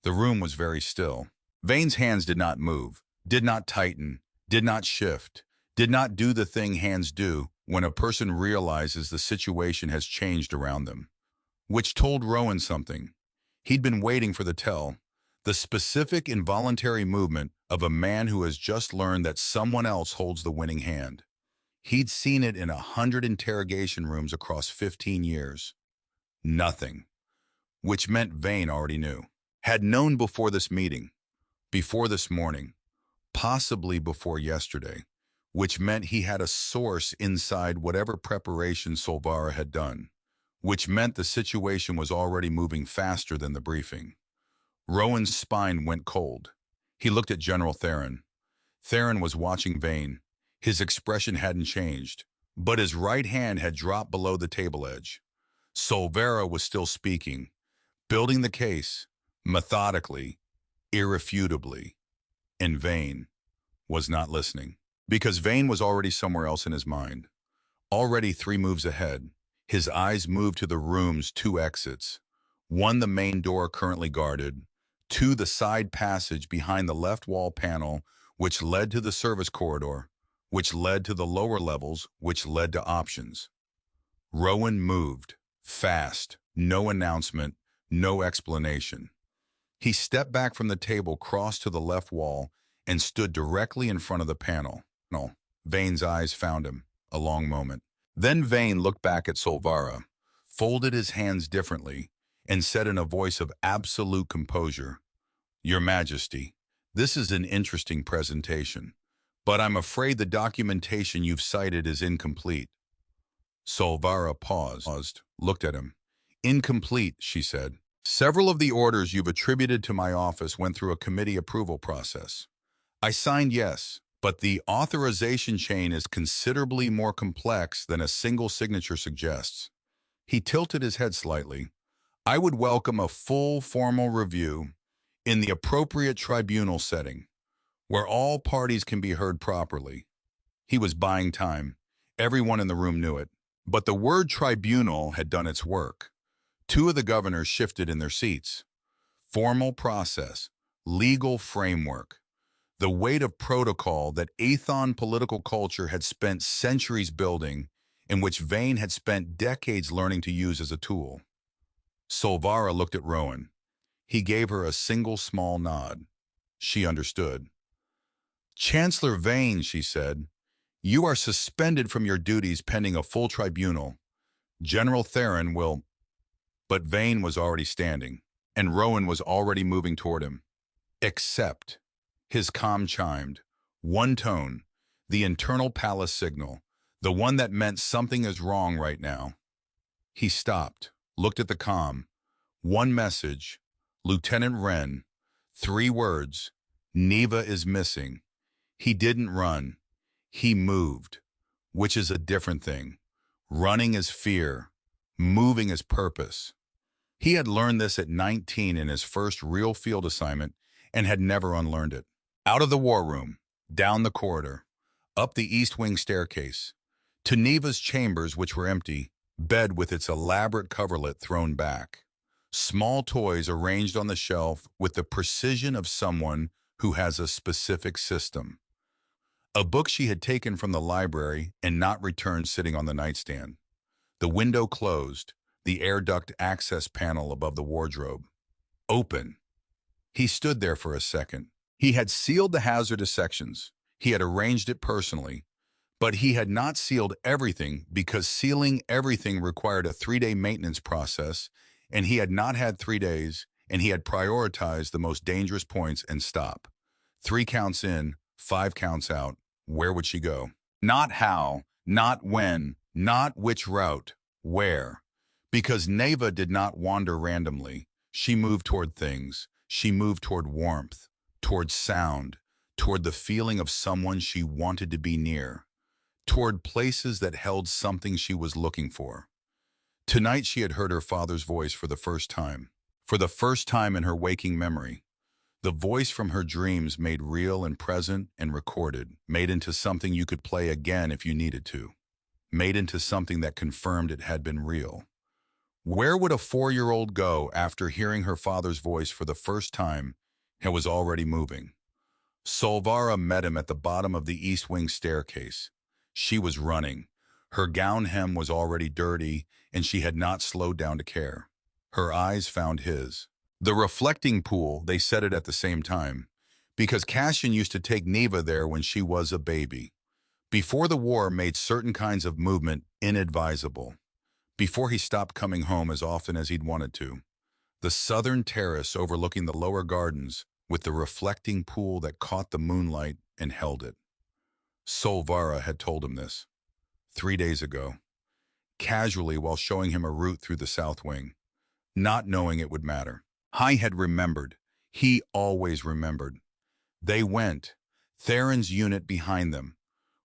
S1: The room was very still. Vane's hands did not move, did not tighten, did not shift, did not do the thing hands do when a person realizes the situation has changed around them, which told Rowan something. He'd been waiting for the tell, the specific involuntary movement of a man who has just learned that someone else holds the winning hand. He'd seen it in 100 interrogation rooms across 15 years. Nothing. Which meant Vane already knew. Had known before this meeting, before this morning, possibly before yesterday, which meant he had a source inside whatever preparation Solvara had done, which meant the situation was already moving faster than the briefing. Rowan's spine went cold. He looked at General Terran. Terran was watching Vane. His expression hadn't changed, but his right hand had dropped below the table edge. Solvara was still speaking, building the case, methodically, irrefutably. And Vane was not listening, because Vane was already somewhere else in his mind. Already 3 moves ahead, his eyes moved to the room's 2 exits. 1, the main door currently guarded. 2, the side passage behind the left wall panel, which led to the service corridor, which led to the lower levels, which led to options. Rowan moved, fast, no announcement, no explanation. He stepped back from the table, crossed to the left wall, and stood directly in front of the panel. Vane's eyes found him, a long moment. Then Vane looked back at Solvara, folded his hands differently, and said in a voice of absolute composure, "Your Majesty, this is an interesting presentation, but I'm afraid the documentation you've cited is incomplete." Solvara paused, looked at him. "Incomplete," she said. "Several of the orders you've attributed to my office went through a committee approval process. I signed yes, but the authorization chain is considerably more complex than a single signature suggests." He tilted his head slightly. "I would welcome a full formal review in the appropriate tribunal setting, where all parties can be heard properly." He was buying time. Everyone in the room knew it. But the word tribunal had done its work. 2 of the governors shifted in their seats. Formal process, legal framework, the weight of protocol that Athon political culture had spent centuries building, and which Vane had spent decades learning to use as a tool. Solvara looked at Rowan. He gave her a single small nod. She understood. "Chancellor Vane," she said, "you are suspended from your duties pending a full tribunal. General Terran will—" But Vane was already standing, and Rowan was already moving toward him. "Except," his calm chimed, one tone, the internal palace signal, the one that meant something is wrong right now. He stopped, looked at the comm. One message, Lieutenant Wren, 3 words, "Neva is missing." He didn't run. He moved, which is a different thing. Running is fear. Moving is purpose. He had learned this at 19 in his first real field assignment and had never unlearned it. Out of the war room, down the corridor, up the East Wing staircase, to Neva's chambers, which were empty, bed with its elaborate coverlet thrown back. Small toys arranged on the shelf with the precision of someone who has a specific system. A book she had taken from the library and not returned sitting on the nightstand. The window closed, the air duct access panel above the wardrobe. Open. He stood there for a second. He had sealed the hazardous sections. He had arranged it personally. But he had not sealed everything because sealing everything required a 3-day maintenance process, and he had not had 3 days, and he had prioritized the most dangerous points and stop. 3 counts in, 5 counts out. Where would she go? Not how, not when, not which route, where. Because Neva did not wander randomly. She moved toward things. She moved toward warmth, toward sound, toward the feeling of someone she wanted to be near, toward places that held something she was looking for. Tonight she had heard her father's voice for the first time in her waking memory. The voice from her dreams made real and present and recorded, made into something you could play again if you needed to, made into something that confirmed it had been real. Where would a 4-year-old go after hearing her father's voice for the first time and was already moving? Solvara met him at the bottom of the East Wing staircase. She was running. Her gown hem was already dirty, and she had not slowed down to care. Her eyes found his. The reflecting pool, they said it at the same time, because Cassian used to take Neva there when she was a baby. Before the war made certain kinds of movement inadvisable. Before he stopped coming home as often as he'd wanted to. The southern terrace overlooking the lower gardens, with the reflecting pool that caught the moonlight and held it. Solvara had told him this 3 days ago, casually while showing him a route through the south wing, not knowing it would matter. He had remembered. He always remembered. They went, Terran's unit behind them.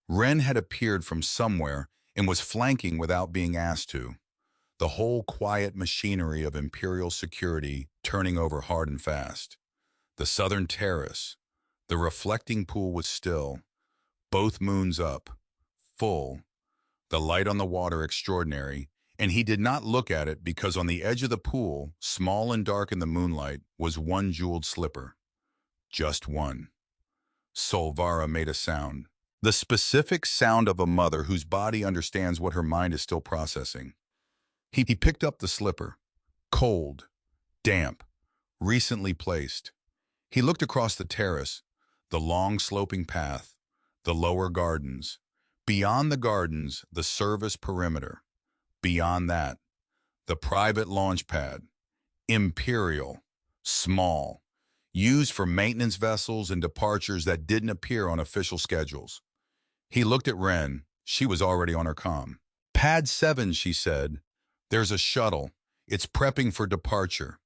S1: Wren had appeared from somewhere and was flanking without being asked to. The whole quiet machinery of Imperial security turning over hard and fast. The southern terrace. The reflecting pool was still. Both moons up. Full. The light on the water extraordinary, and he did not look at it because on the edge of the pool, small and dark in the moonlight, was one jeweled slipper. Just one. Solvara made a sound. The specific sound of a mother whose body understands what her mind is still processing. He picked up the slipper. Cold. Damp. Recently placed. He looked across the terrace, the long sloping path, the lower gardens. Beyond the gardens, the service perimeter. Beyond that, the private launch pad. Imperial. Small. Used for maintenance vessels and departures that didn't appear on official schedules. He looked at Wren. She was already on her comm. Pad 7, she said. There's a shuttle. It's prepping for departure.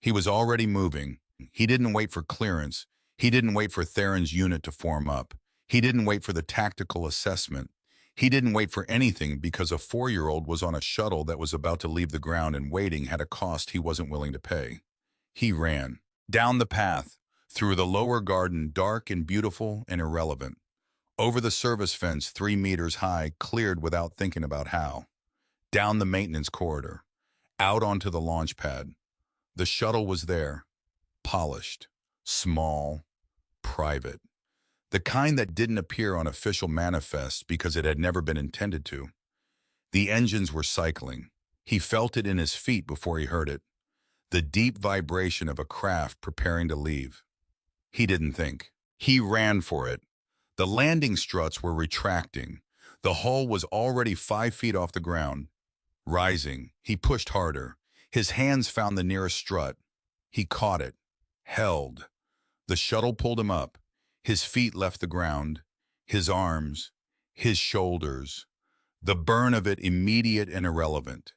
S1: He was already moving. He didn't wait for clearance. He didn't wait for Terran's unit to form up. He didn't wait for the tactical assessment. He didn't wait for anything because a 4-year-old was on a shuttle that was about to leave the ground, and waiting had a cost he wasn't willing to pay. He ran. Down the path, through the lower garden, dark and beautiful and irrelevant. Over the service fence 3 meters high, cleared without thinking about how. Down the maintenance corridor. Out onto the launch pad. The shuttle was there. Polished. Small. Private. The kind that didn't appear on official manifests because it had never been intended to. The engines were cycling. He felt it in his feet before he heard it. The deep vibration of a craft preparing to leave. He didn't think. He ran for it. The landing struts were retracting. The hull was already 5 feet off the ground. Rising, he pushed harder. His hands found the nearest strut. He caught it. Held. The shuttle pulled him up. His feet left the ground. His arms. His shoulders. The burn of it immediate and irrelevant.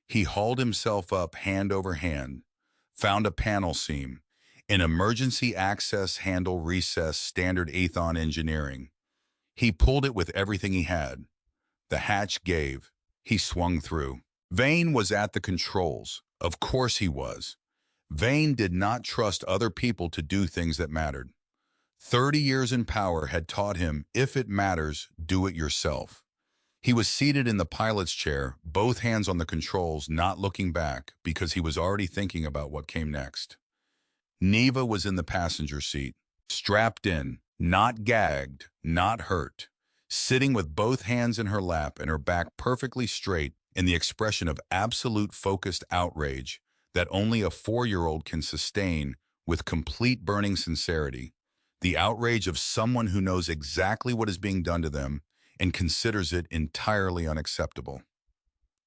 S1: He hauled himself up hand over hand. Found a panel seam. An emergency access handle recess, standard Aethon engineering. He pulled it with everything he had. The hatch gave. He swung through. Vane was at the controls, Of course he was. Vane did not trust other people to do things that mattered. 30 years in power had taught him, if it matters, do it yourself. He was seated in the pilot's chair, both hands on the controls, not looking back, because he was already thinking about what came next. Neva was in the passenger seat, strapped in, not gagged, not hurt, sitting with both hands in her lap and her back perfectly straight in the expression of absolute focused outrage that only a 4-year-old can sustain with complete burning sincerity. The outrage of someone who knows exactly what is being done to them and considers it entirely unacceptable.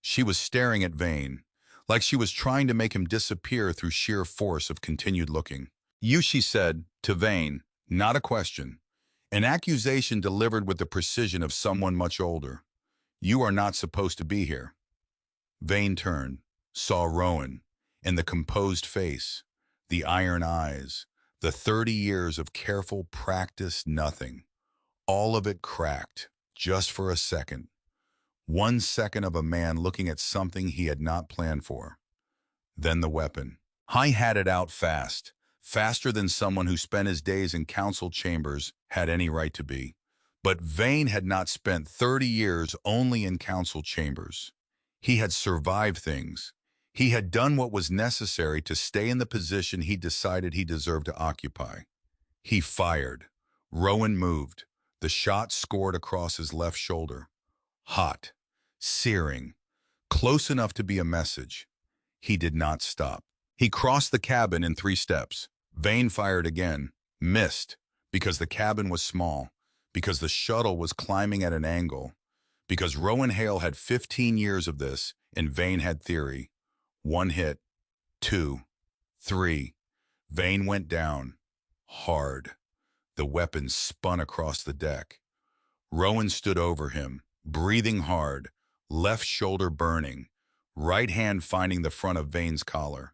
S1: She was staring at Vane, like she was trying to make him disappear through sheer force of continued looking. You, she said, to Vane, not a question. An accusation delivered with the precision of someone much older. You are not supposed to be here. Vane turned, saw Rowan, and the composed face, the iron eyes, the 30 years of careful practice, nothing. All of it cracked, just for a second. 1 second of a man looking at something he had not planned for. Then the weapon. He had it out fast, faster than someone who spent his days in council chambers had any right to be. But Vane had not spent 30 years only in council chambers. He had survived things. He had done what was necessary to stay in the position he decided he deserved to occupy. He fired. Rowan moved. The shot scored across his left shoulder. Hot, searing, close enough to be a message. He did not stop. He crossed the cabin in 3 steps. Vane fired again, missed, because the cabin was small, because the shuttle was climbing at an angle, because Rowan Hale had 15 years of this and Vane had theory. 1 hit, 2, 3. Vane went down, hard. The weapon spun across the deck. Rowan stood over him, breathing hard, left shoulder burning, right hand finding the front of Vane's collar.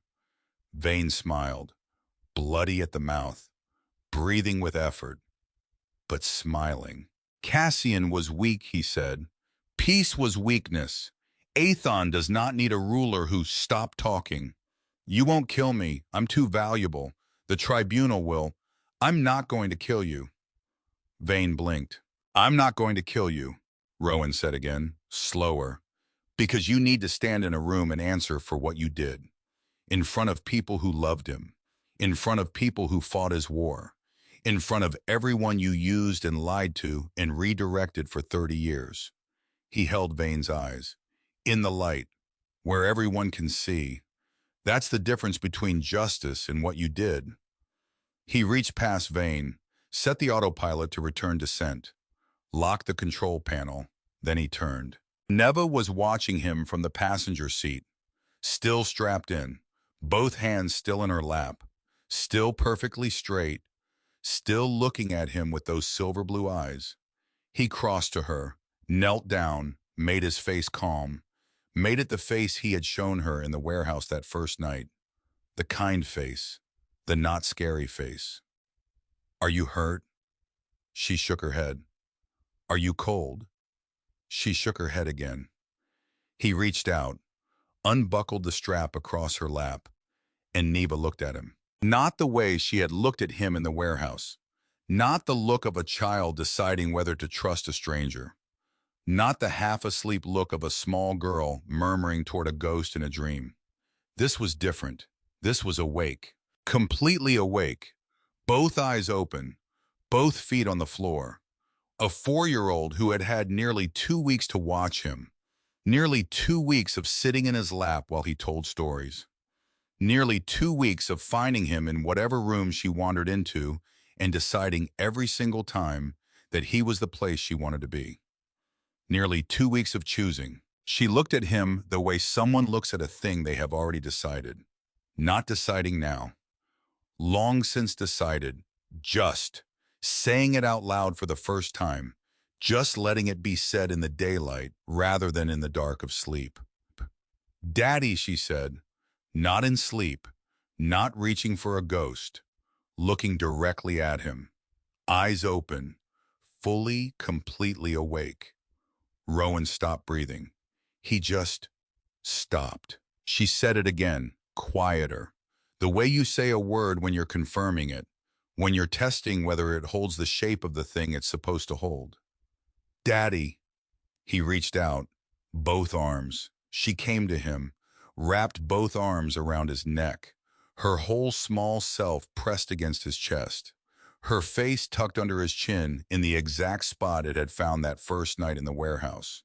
S1: Vane smiled, bloody at the mouth, breathing with effort, but smiling. Cassian was weak, he said. Peace was weakness. Aethon does not need a ruler who stopped talking. You won't kill me. I'm too valuable. The tribunal will. I'm not going to kill you. Vane blinked. I'm not going to kill you, Rowan said again, slower, because you need to stand in a room and answer for what you did, in front of people who loved him, in front of people who fought his war, in front of everyone you used and lied to and redirected for 30 years. He held Vane's eyes. In the light, where everyone can see. That's the difference between justice and what you did. He reached past Vane, set the autopilot to return descent, locked the control panel, then he turned. Neva was watching him from the passenger seat, still strapped in, both hands still in her lap, still perfectly straight, still looking at him with those silver blue eyes. He crossed to her, knelt down, made his face calm, made it the face he had shown her in the warehouse that first night. The kind face, the not scary face. Are you hurt? She shook her head. Are you cold? She shook her head again. He reached out, unbuckled the strap across her lap, and Neva looked at him. Not the way she had looked at him in the warehouse. Not the look of a child deciding whether to trust a stranger. Not the half-asleep look of a small girl murmuring toward a ghost in a dream. This was different. This was awake. Completely awake. Both eyes open. Both feet on the floor. A 4-year-old who had had nearly 2 weeks to watch him. Nearly 2 weeks of sitting in his lap while he told stories. Nearly 2 weeks of finding him in whatever room she wandered into and deciding every single time that he was the place she wanted to be. Nearly 2 weeks of choosing. She looked at him the way someone looks at a thing they have already decided. Not deciding now. Long since decided. Just. Saying it out loud for the first time. Just letting it be said in the daylight rather than in the dark of sleep. Daddy, she said. Not in sleep. Not reaching for a ghost. Looking directly at him. Eyes open. Fully, completely awake. Rowan stopped breathing. He just stopped. She said it again, quieter. The way you say a word when you're confirming it, when you're testing whether it holds the shape of the thing it's supposed to hold. Daddy. He reached out, both arms. She came to him, wrapped both arms around his neck, her whole small self pressed against his chest, her face tucked under his chin in the exact spot it had found that first night in the warehouse,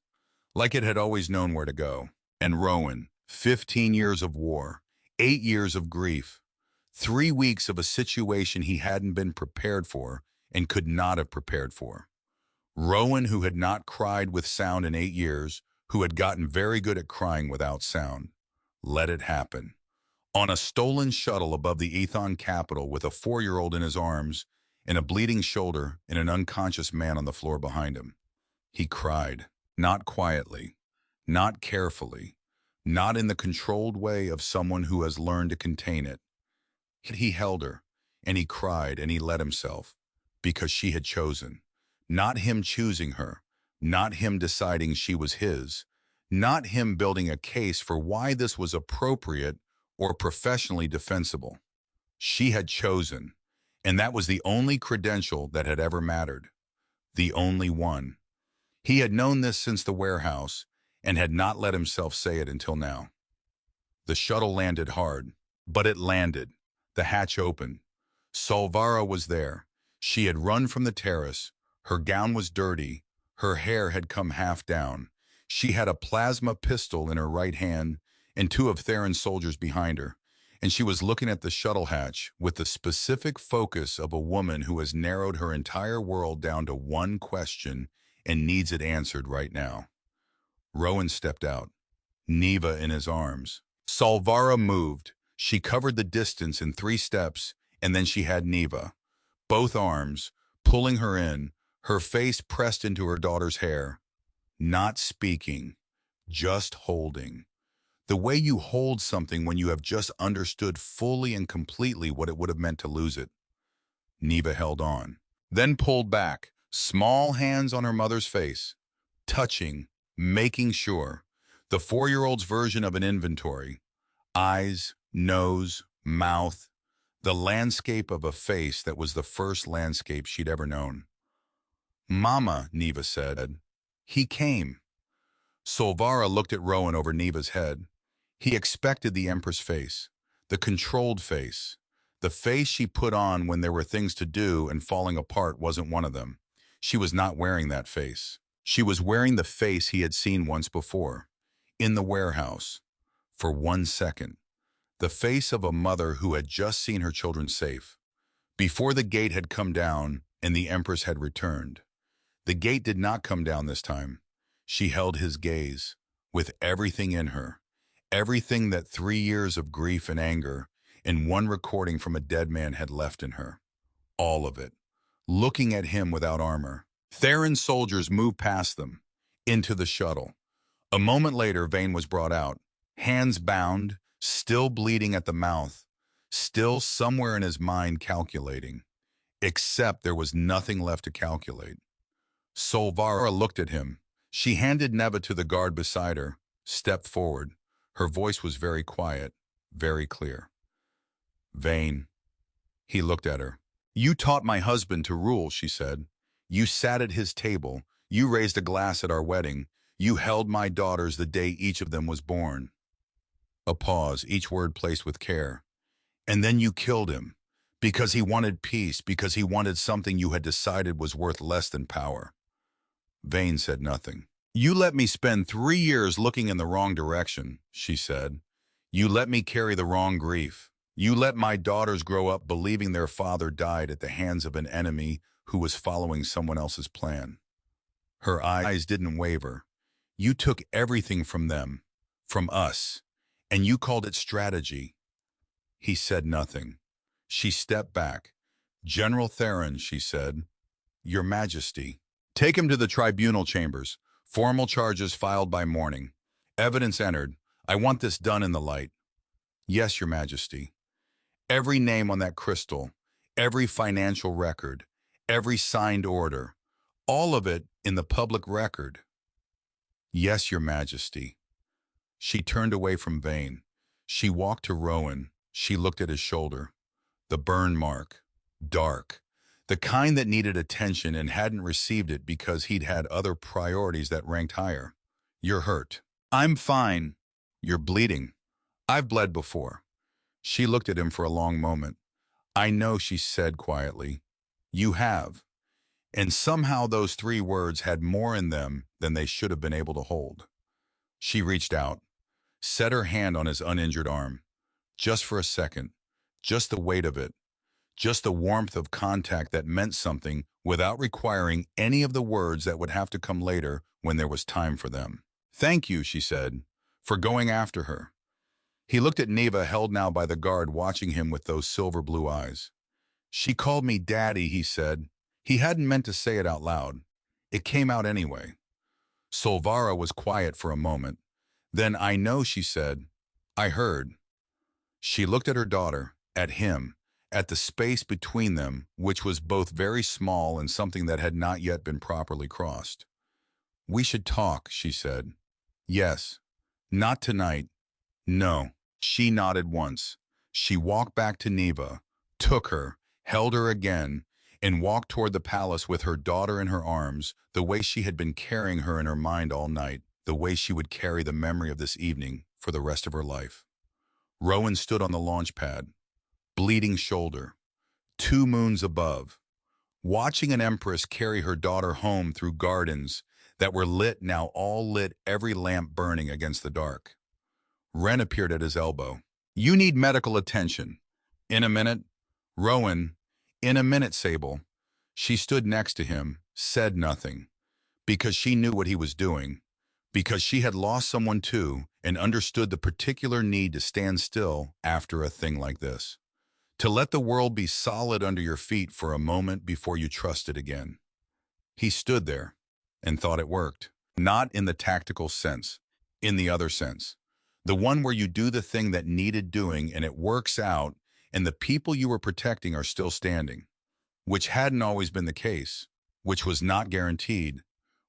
S1: like it had always known where to go. And Rowan, 15 years of war, 8 years of grief, 3 weeks of a situation he hadn't been prepared for and could not have prepared for. Rowan, who had not cried with sound in 8 years, who had gotten very good at crying without sound, let it happen. On a stolen shuttle above the Ethon capital with a 4-year-old in his arms and a bleeding shoulder and an unconscious man on the floor behind him. He cried, not quietly, not carefully, not in the controlled way of someone who has learned to contain it. He held her, and he cried, and he let himself, because she had chosen. Not him choosing her, not him deciding she was his, not him building a case for why this was appropriate or professionally defensible. She had chosen, and that was the only credential that had ever mattered, the only one. He had known this since the warehouse and had not let himself say it until now. The shuttle landed hard, but it landed. The hatch opened. Solvara was there. She had run from the terrace. Her gown was dirty. Her hair had come half down. She had a plasma pistol in her right hand and 2 of Terran's soldiers behind her, and she was looking at the shuttle hatch with the specific focus of a woman who has narrowed her entire world down to one question and needs it answered right now. Rowan stepped out, Neva in his arms. Solvara moved. She covered the distance in 3 steps, and then she had Neva, both arms, pulling her in, her face pressed into her daughter's hair, not speaking, just holding. The way you hold something when you have just understood fully and completely what it would have meant to lose it. Neva held on, then pulled back, small hands on her mother's face, touching, making sure. The 4-year-old's version of an inventory. Eyes, nose, mouth, the landscape of a face that was the first landscape she'd ever known. Mama, Neva said. He came. Solvara looked at Rowan over Neva's head. He expected the Empress face, the controlled face. The face she put on when there were things to do and falling apart wasn't one of them. She was not wearing that face. She was wearing the face he had seen once before, in the warehouse, for 1 second. The face of a mother who had just seen her children safe, before the gate had come down and the Empress had returned. The gate did not come down this time. She held his gaze, with everything in her, everything that 3 years of grief and anger and 1 recording from a dead man had left in her. All of it, looking at him without armor. Terran soldiers moved past them, into the shuttle. A moment later, Vane was brought out, hands bound, still bleeding at the mouth, still somewhere in his mind calculating. Except there was nothing left to calculate. Solvara looked at him. She handed Neva to the guard beside her, stepped forward. Her voice was very quiet, very clear. Vane. He looked at her. You taught my husband to rule, she said. You sat at his table. You raised a glass at our wedding. You held my daughters the day each of them was born. A pause, each word placed with care. And then you killed him, because he wanted peace, because he wanted something you had decided was worth less than power. Vane said nothing. You let me spend 3 years looking in the wrong direction, she said. You let me carry the wrong grief. You let my daughters grow up believing their father died at the hands of an enemy who was following someone else's plan. Her eyes didn't waver. You took everything from them, from us, and you called it strategy. He said nothing. She stepped back. General Terran, she said. Your Majesty. Take him to the tribunal chambers. Formal charges filed by morning. Evidence entered. I want this done in the light. Yes, Your Majesty. Every name on that crystal, every financial record, every signed order, all of it in the public record. Yes, Your Majesty. She turned away from Vane. She walked to Rowan. She looked at his shoulder. The burn mark. Dark. The kind that needed attention and hadn't received it because he'd had other priorities that ranked higher. You're hurt. I'm fine. You're bleeding. I've bled before. She looked at him for a long moment. I know, she said quietly. You have. And somehow those three words had more in them than they should have been able to hold. She reached out, set her hand on his uninjured arm. Just for a second. Just the weight of it. Just the warmth of contact that meant something without requiring any of the words that would have to come later when there was time for them. Thank you, she said, for going after her. He looked at Neva, held now by the guard, watching him with those silver blue eyes. She called me Daddy, he said. He hadn't meant to say it out loud. It came out anyway. Solvara was quiet for a moment. Then, I know, she said. I heard. She looked at her daughter, at him, at the space between them, which was both very small and something that had not yet been properly crossed. We should talk, she said. Yes. Not tonight. No. She nodded once. She walked back to Neva, took her, held her again, and walked toward the palace with her daughter in her arms, the way she had been carrying her in her mind all night, the way she would carry the memory of this evening for the rest of her life. Rowan stood on the launch pad, bleeding shoulder, 2 moons above, watching an empress carry her daughter home through gardens that were lit, now all lit, every lamp burning against the dark. Wren appeared at his elbow. You need medical attention. In a minute. Rowan. In a minute, Sable. She stood next to him, said nothing, because she knew what he was doing, because she had lost someone too and understood the particular need to stand still after a thing like this. To let the world be solid under your feet for a moment before you trust it again. He stood there and thought it worked. Not in the tactical sense, in the other sense. The one where you do the thing that needed doing and it works out and the people you were protecting are still standing. Which hadn't always been the case, which was not guaranteed,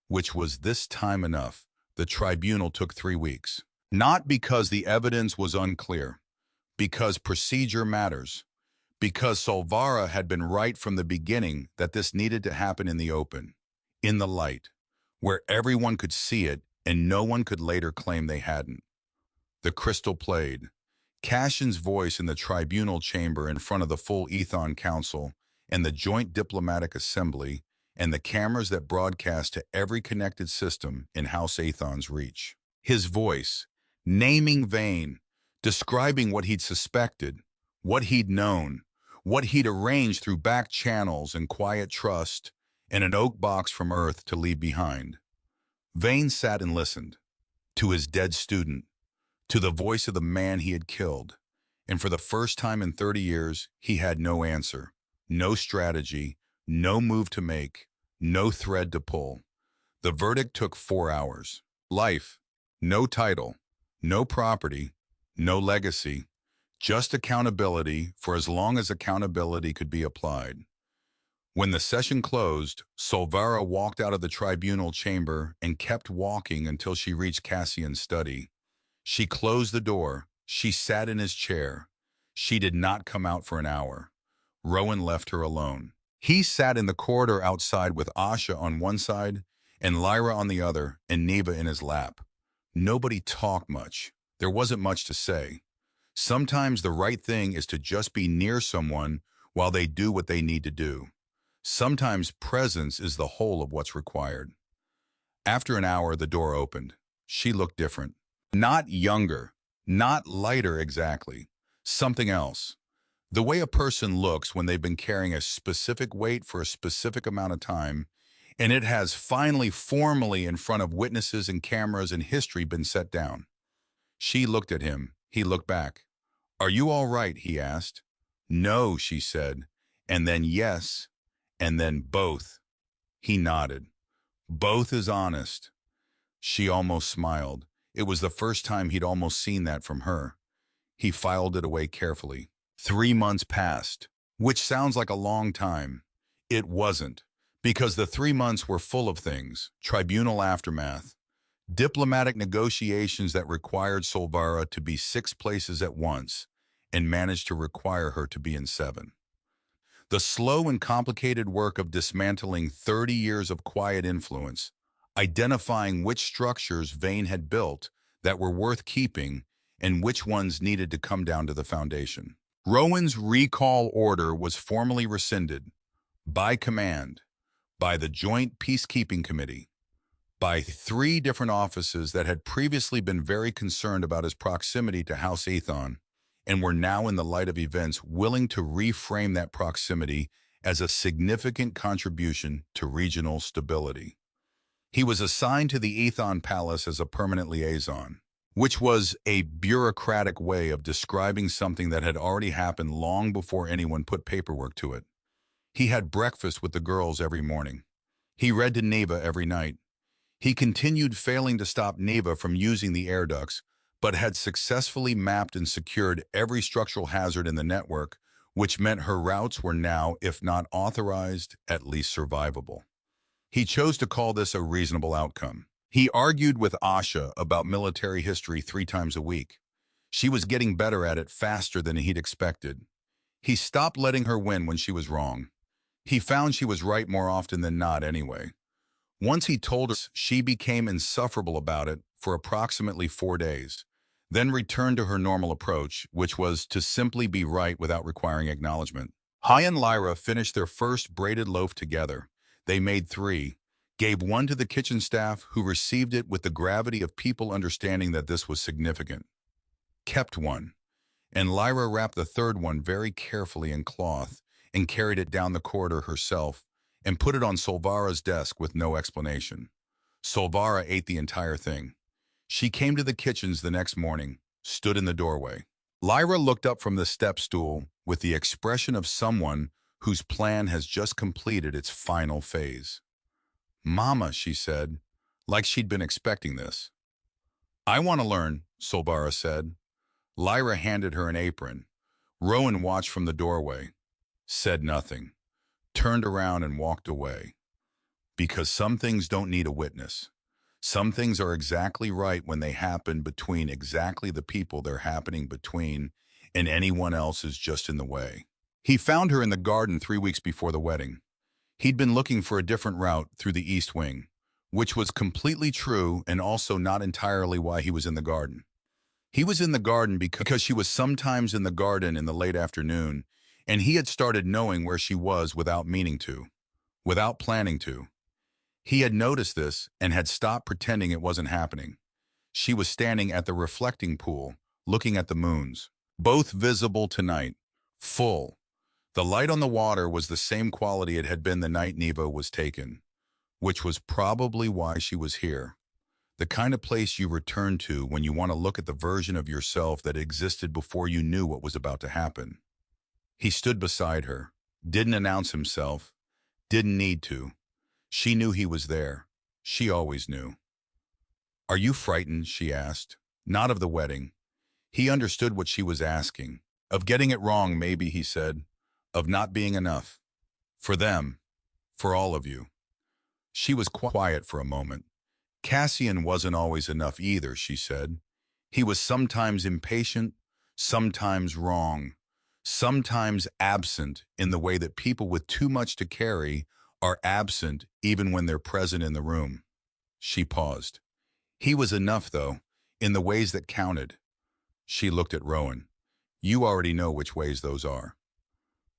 S1: which was this time enough. The tribunal took 3 weeks. Not because the evidence was unclear, because procedure matters, because Solvara had been right from the beginning that this needed to happen in the open, in the light, where everyone could see it and no one could later claim they hadn't. The crystal played. Cashin's voice in the tribunal chamber in front of the full Ethon Council and the Joint Diplomatic Assembly and the cameras that broadcast to every connected system in House Athon's reach. His voice, naming Vane, describing what he'd suspected, what he'd known, what he'd arranged through back channels and quiet trust and an oak box from Earth to leave behind. Vane sat and listened to his dead student, to the voice of the man he had killed, and for the first time in 30 years, he had no answer, no strategy, no move to make, no thread to pull. The verdict took 4 hours. Life, no title, no property, no legacy, just accountability for as long as accountability could be applied. When the session closed, Solvara walked out of the tribunal chamber and kept walking until she reached Cassian's study. She closed the door. She sat in his chair. She did not come out for an hour. Rowan left her alone. He sat in the corridor outside with Asha on one side and Lyra on the other and Neva in his lap. Nobody talked much. There wasn't much to say. Sometimes the right thing is to just be near someone while they do what they need to do. Sometimes presence is the whole of what's required. After an hour, the door opened. She looked different. Not younger, not lighter exactly, something else. The way a person looks when they've been carrying a specific weight for a specific amount of time, and it has finally formally in front of witnesses and cameras and history been set down. She looked at him. He looked back. Are you all right? He asked. No, she said, and then yes, and then both. He nodded. Both is honest. She almost smiled. It was the first time he'd almost seen that from her. He filed it away carefully. 3 months passed, which sounds like a long time. It wasn't, because the 3 months were full of things. Tribunal aftermath, Diplomatic negotiations that required Solvara to be 6 places at once and managed to require her to be in 7. The slow and complicated work of dismantling 30 years of quiet influence, identifying which structures Vane had built that were worth keeping and which ones needed to come down to the foundation. Rowan's recall order was formally rescinded by command by the Joint Peacekeeping Committee, by 3 different offices that had previously been very concerned about his proximity to House Aethon and were now in the light of events willing to reframe that proximity as a significant contribution to regional stability. He was assigned to the Aethon Palace as a permanent liaison, which was a bureaucratic way of describing something that had already happened long before anyone put paperwork to it. He had breakfast with the girls every morning. He read to Neva every night. He continued failing to stop Neva from using the air ducts, but had successfully mapped and secured every structural hazard in the network, which meant her routes were now, if not authorized, at least survivable. He chose to call this a reasonable outcome. He argued with Asha about military history 3 times a week. She was getting better at it faster than he'd expected. He stopped letting her win when she was wrong. He found she was right more often than not anyway. Once he told her, she became insufferable about it for approximately 4 days, then returned to her normal approach, which was to simply be right without requiring acknowledgement. Hai and Lyra finished their first braided loaf together. They made 3, gave 1 to the kitchen staff, who received it with the gravity of people understanding that this was significant, kept 1, and Lyra wrapped the 3rd one very carefully in cloth and carried it down the corridor herself and put it on Solvara's desk with no explanation. Solvara ate the entire thing. She came to the kitchens the next morning, stood in the doorway. Lyra looked up from the step stool with the expression of someone whose plan has just completed its final phase. "Mama," she said, like she'd been expecting this. "I want to learn," Solvara said. Lyra handed her an apron. Rowan watched from the doorway, said nothing, turned around and walked away. Because some things don't need a witness. Some things are exactly right when they happen between exactly the people they're happening between, and anyone else is just in the way. He found her in the garden 3 weeks before the wedding. He'd been looking for a different route through the East Wing, which was completely true and also not entirely why he was in the garden. He was in the garden because she was sometimes in the garden in the late afternoon, and he had started knowing where she was without meaning to, without planning to. He had noticed this and had stopped pretending it wasn't happening. She was standing at the reflecting pool, looking at the moons, both visible tonight, full. The light on the water was the same quality it had been the night Neva was taken, which was probably why she was here. The kind of place you return to when you want to look at the version of yourself that existed before you knew what was about to happen. He stood beside her, didn't announce himself, didn't need to. She knew he was there. She always knew. "Are you frightened?" she asked. Not of the wedding. He understood what she was asking. Of getting it wrong, maybe, he said. Of not being enough. For them. For all of you. She was quiet for a moment. Cassian wasn't always enough either, she said. He was sometimes impatient, sometimes wrong, sometimes absent in the way that people with too much to carry are absent even when they're present in the room. She paused. He was enough, though, in the ways that counted. She looked at Rowan. "You already know which ways those are."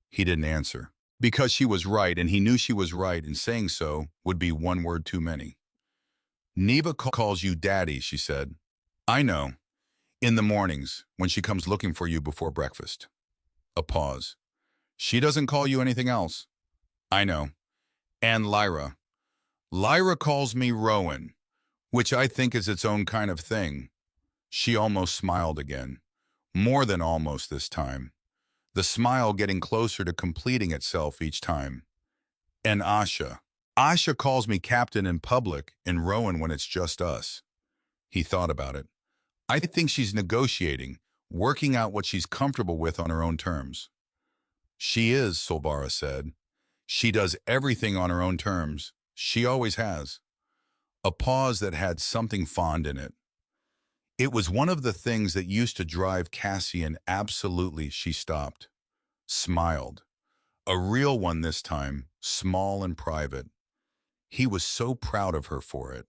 S1: He didn't answer. Because she was right, and he knew she was right, and saying so would be one word too many. "Neva calls you Daddy," she said. "I know. In the mornings, when she comes looking for you before breakfast." A pause. "She doesn't call you anything else." "I know. And Lyra. Lyra calls me Rowan, which I think is its own kind of thing." She almost smiled again. More than almost this time. The smile getting closer to completing itself each time. "And Asha. Asha calls me Captain in public and Rowan when it's just us." He thought about it. "I think she's negotiating, working out what she's comfortable with on her own terms." "She is," Solvara said. "She does everything on her own terms. She always has." a pause that had something fond in it. It was one of the things that used to drive Cassian absolutely. She stopped, smiled. A real one this time, small and private. He was so proud of her for it.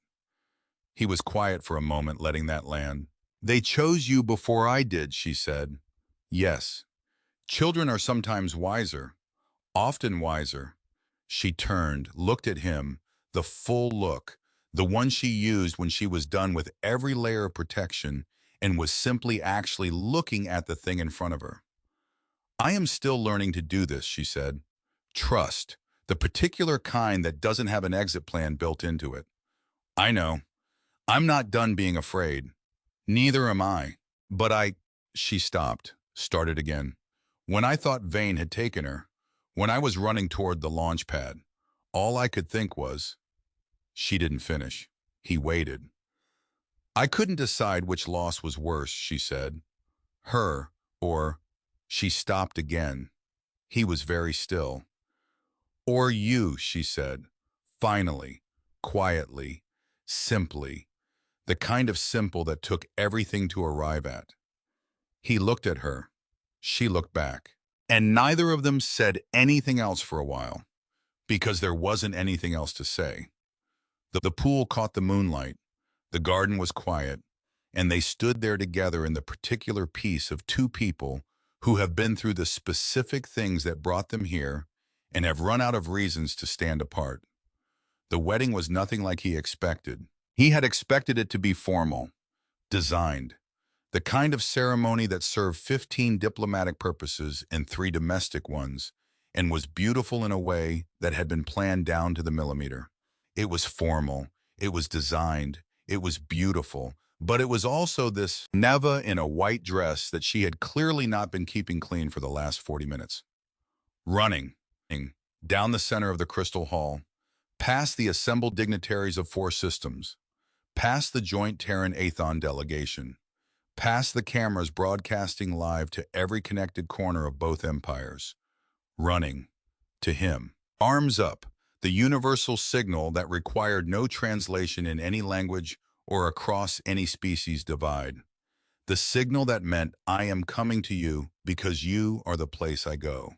S1: He was quiet for a moment, letting that land. They chose you before I did, she said. Yes. Children are sometimes wiser, often wiser. She turned, looked at him, the full look, the one she used when she was done with every layer of protection and was simply actually looking at the thing in front of her. I am still learning to do this, she said. Trust, the particular kind that doesn't have an exit plan built into it. I know. I'm not done being afraid. Neither am I. But she stopped, started again. When I thought Vane had taken her, when I was running toward the launch pad, all I could think was, she didn't finish. He waited. I couldn't decide which loss was worse, she said. Her, or she stopped again. He was very still. Or you, she said. Finally, quietly, simply, the kind of simple that took everything to arrive at. He looked at her. She looked back. And neither of them said anything else for a while, because there wasn't anything else to say. The pool caught the moonlight. The garden was quiet, and they stood there together in the particular peace of two people who have been through the specific things that brought them here and have run out of reasons to stand apart. The wedding was nothing like he expected. He had expected it to be formal, designed, the kind of ceremony that served 15 diplomatic purposes and 3 domestic ones, and was beautiful in a way that had been planned down to the millimeter. It was formal, it was designed, it was beautiful, but it was also this Neva in a white dress that she had clearly not been keeping clean for the last 40 minutes. Running down the center of the Crystal Hall, past the assembled dignitaries of 4 systems, past the joint Terran Athon delegation, past the cameras broadcasting live to every connected corner of both empires. Running to him. Arms up, the universal signal that required no translation in any language or across any species divide. The signal that meant, I am coming to you because you are the place I go.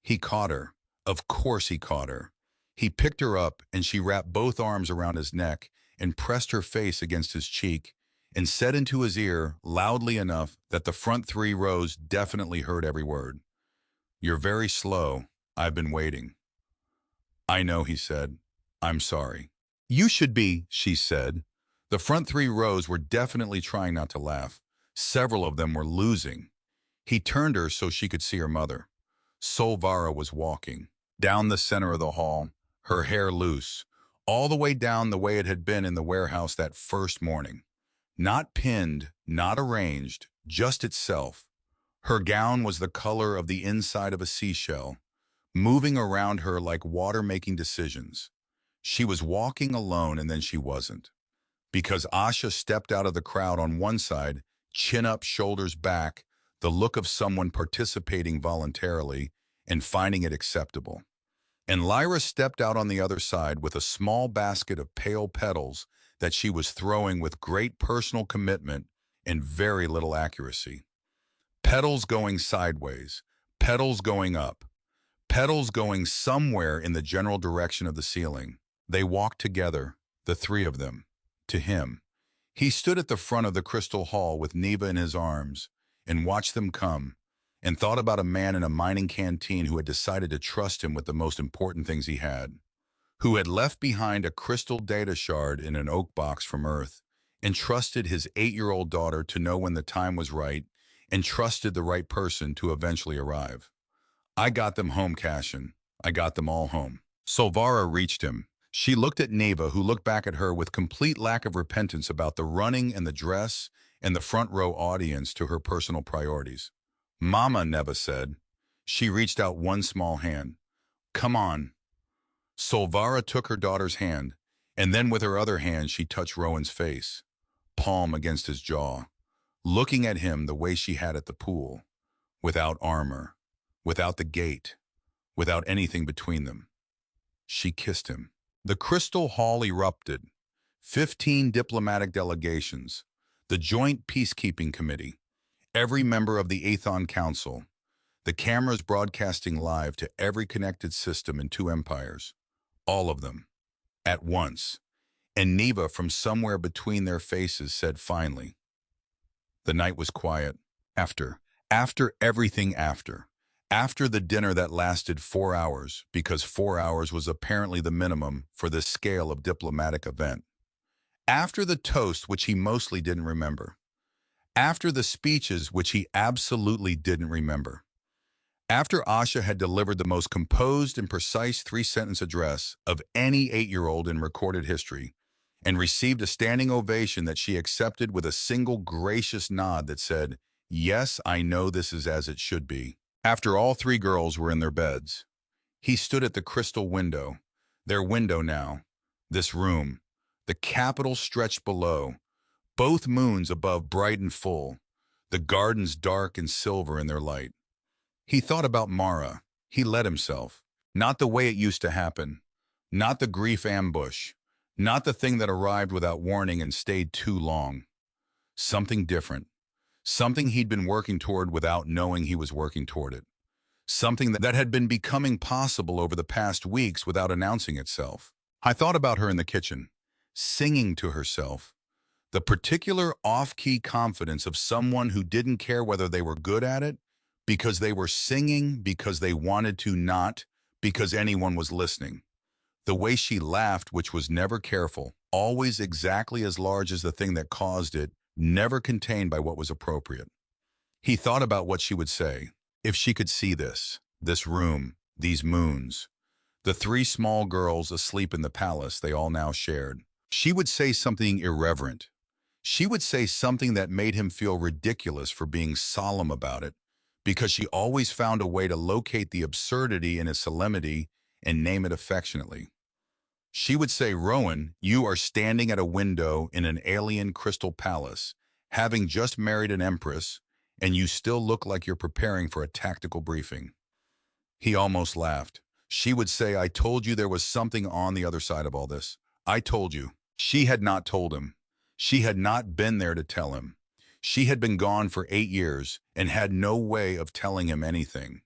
S1: He caught her. Of course he caught her. He picked her up and she wrapped both arms around his neck and pressed her face against his cheek and said into his ear loudly enough that the front 3 rows definitely heard every word. You're very slow. I've been waiting. I know, he said. I'm sorry. You should be, she said. The front 3 rows were definitely trying not to laugh. Several of them were losing. He turned her so she could see her mother. Solvara was walking down the center of the hall, her hair loose, all the way down the way it had been in the warehouse that first morning. Not pinned, not arranged, just itself. Her gown was the color of the inside of a seashell, moving around her like water making decisions. She was walking alone and then she wasn't. Because Asha stepped out of the crowd on one side, chin up, shoulders back, the look of someone participating voluntarily and finding it acceptable. And Lyra stepped out on the other side with a small basket of pale petals that she was throwing with great personal commitment and very little accuracy. Petals going sideways, petals going up, petals going somewhere in the general direction of the ceiling. They walked together, the 3 of them, to him. He stood at the front of the Crystal Hall with Neva in his arms and watched them come, and thought about a man in a mining canteen who had decided to trust him with the most important things he had, who had left behind a crystal data shard in an oak box from Earth, and trusted his 8-year-old daughter to know when the time was right, and trusted the right person to eventually arrive. I got them home, Cassian. I got them all home. Solvara reached him. She looked at Neva, who looked back at her with complete lack of repentance about the running and the dress and the front row audience to her personal priorities. Mama, Neva said. She reached out one small hand. Come on. Solvara took her daughter's hand, and then with her other hand she touched Rowan's face, palm against his jaw, looking at him the way she had at the pool, without armor, without the gate, without anything between them. She kissed him. The Crystal Hall erupted. 15 diplomatic delegations, the Joint Peacekeeping Committee, every member of the Aethon Council, the cameras broadcasting live to every connected system in two empires, all of them, at once. And Neva, from somewhere between their faces, said finally. The night was quiet. After, after everything after the dinner that lasted 4 hours, because 4 hours was apparently the minimum for this scale of diplomatic event. After the toast, which he mostly didn't remember. After the speeches, which he absolutely didn't remember. After Asha had delivered the most composed and precise 3-sentence address of any 8-year-old in recorded history, and received a standing ovation that she accepted with a single gracious nod that said, "Yes, I know this is as it should be." After all 3 girls were in their beds, he stood at the crystal window, their window now, this room, the capital stretched below, both moons above bright and full, the gardens dark and silver in their light. He thought about Mara. He let himself. Not the way it used to happen. Not the grief ambush. Not the thing that arrived without warning and stayed too long. Something different. Something he'd been working toward without knowing he was working toward it. Something that had been becoming possible over the past weeks without announcing itself. I thought about her in the kitchen, singing to herself. The particular off-key confidence of someone who didn't care whether they were good at it, because they were singing, because they wanted to, not because anyone was listening. The way she laughed, which was never careful, always exactly as large as the thing that caused it, never contained by what was appropriate. He thought about what she would say, if she could see this room, these moons, the 3 small girls asleep in the palace they all now shared. She would say something irreverent. She would say something that made him feel ridiculous for being solemn about it, because she always found a way to locate the absurdity in its solemnity and name it affectionately. She would say, "Rowan, you are standing at a window in an alien crystal palace, having just married an empress, and you still look like you're preparing for a tactical briefing." He almost laughed. She would say, "I told you there was something on the other side of all this. I told you." She had not told him. She had not been there to tell him. She had been gone for 8 years and had no way of telling him anything.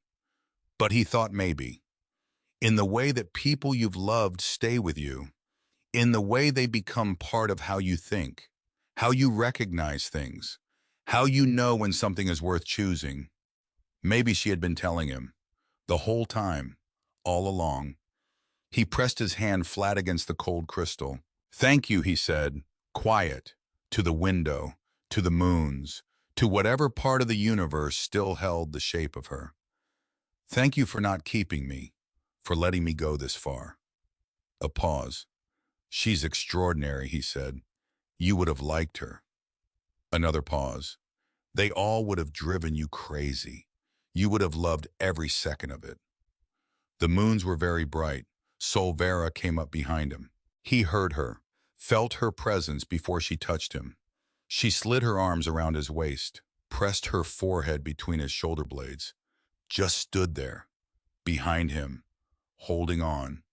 S1: But he thought maybe. In the way that people you've loved stay with you, in the way they become part of how you think, how you recognize things, how you know when something is worth choosing. Maybe she had been telling him, the whole time, all along. He pressed his hand flat against the cold crystal. "Thank you," he said, quiet, to the window, to the moons, to whatever part of the universe still held the shape of her. "Thank you for not keeping me, for letting me go this far." A pause. "She's extraordinary," he said. "You would have liked her." Another pause. "They all would have driven you crazy. You would have loved every second of it." The moons were very bright. Solvara came up behind him. He heard her, felt her presence before she touched him. She slid her arms around his waist, pressed her forehead between his shoulder blades, just stood there, behind him, holding on.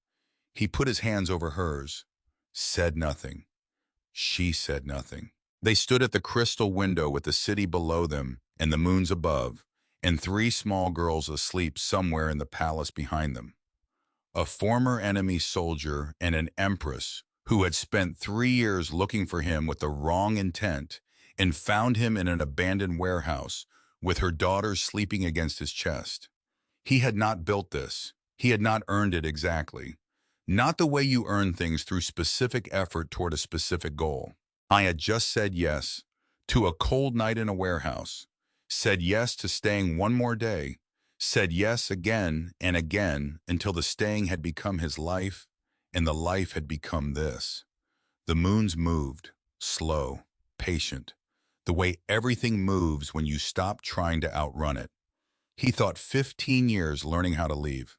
S1: He put his hands over hers, said nothing. She said nothing. They stood at the crystal window with the city below them and the moons above, and 3 small girls asleep somewhere in the palace behind them. A former enemy soldier and an empress who had spent 3 years looking for him with the wrong intent and found him in an abandoned warehouse with her daughters sleeping against his chest. He had not built this. He had not earned it exactly. Not the way you earn things through specific effort toward a specific goal. I had just said yes to a cold night in a warehouse, said yes to staying one more day, said yes again and again until the staying had become his life and the life had become this. The moons moved, slow, patient, the way everything moves when you stop trying to outrun it. He thought 15 years learning how to leave.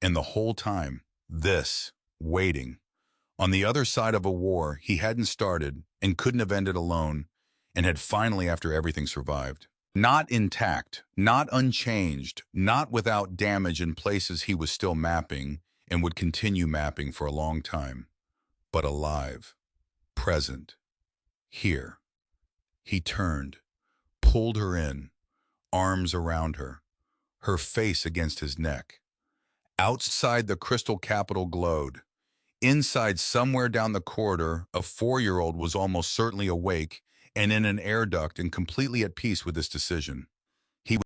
S1: And the whole time, this, waiting. On the other side of a war he hadn't started and couldn't have ended alone, and had finally, after everything, survived. Not intact, not unchanged, not without damage in places he was still mapping and would continue mapping for a long time, but alive. present, here. He turned, pulled her in, arms around her face against his neck. Outside, the crystal capital glowed. Inside, somewhere down the corridor, a 4-year-old was almost certainly awake and in an air duct and completely at peace with this decision.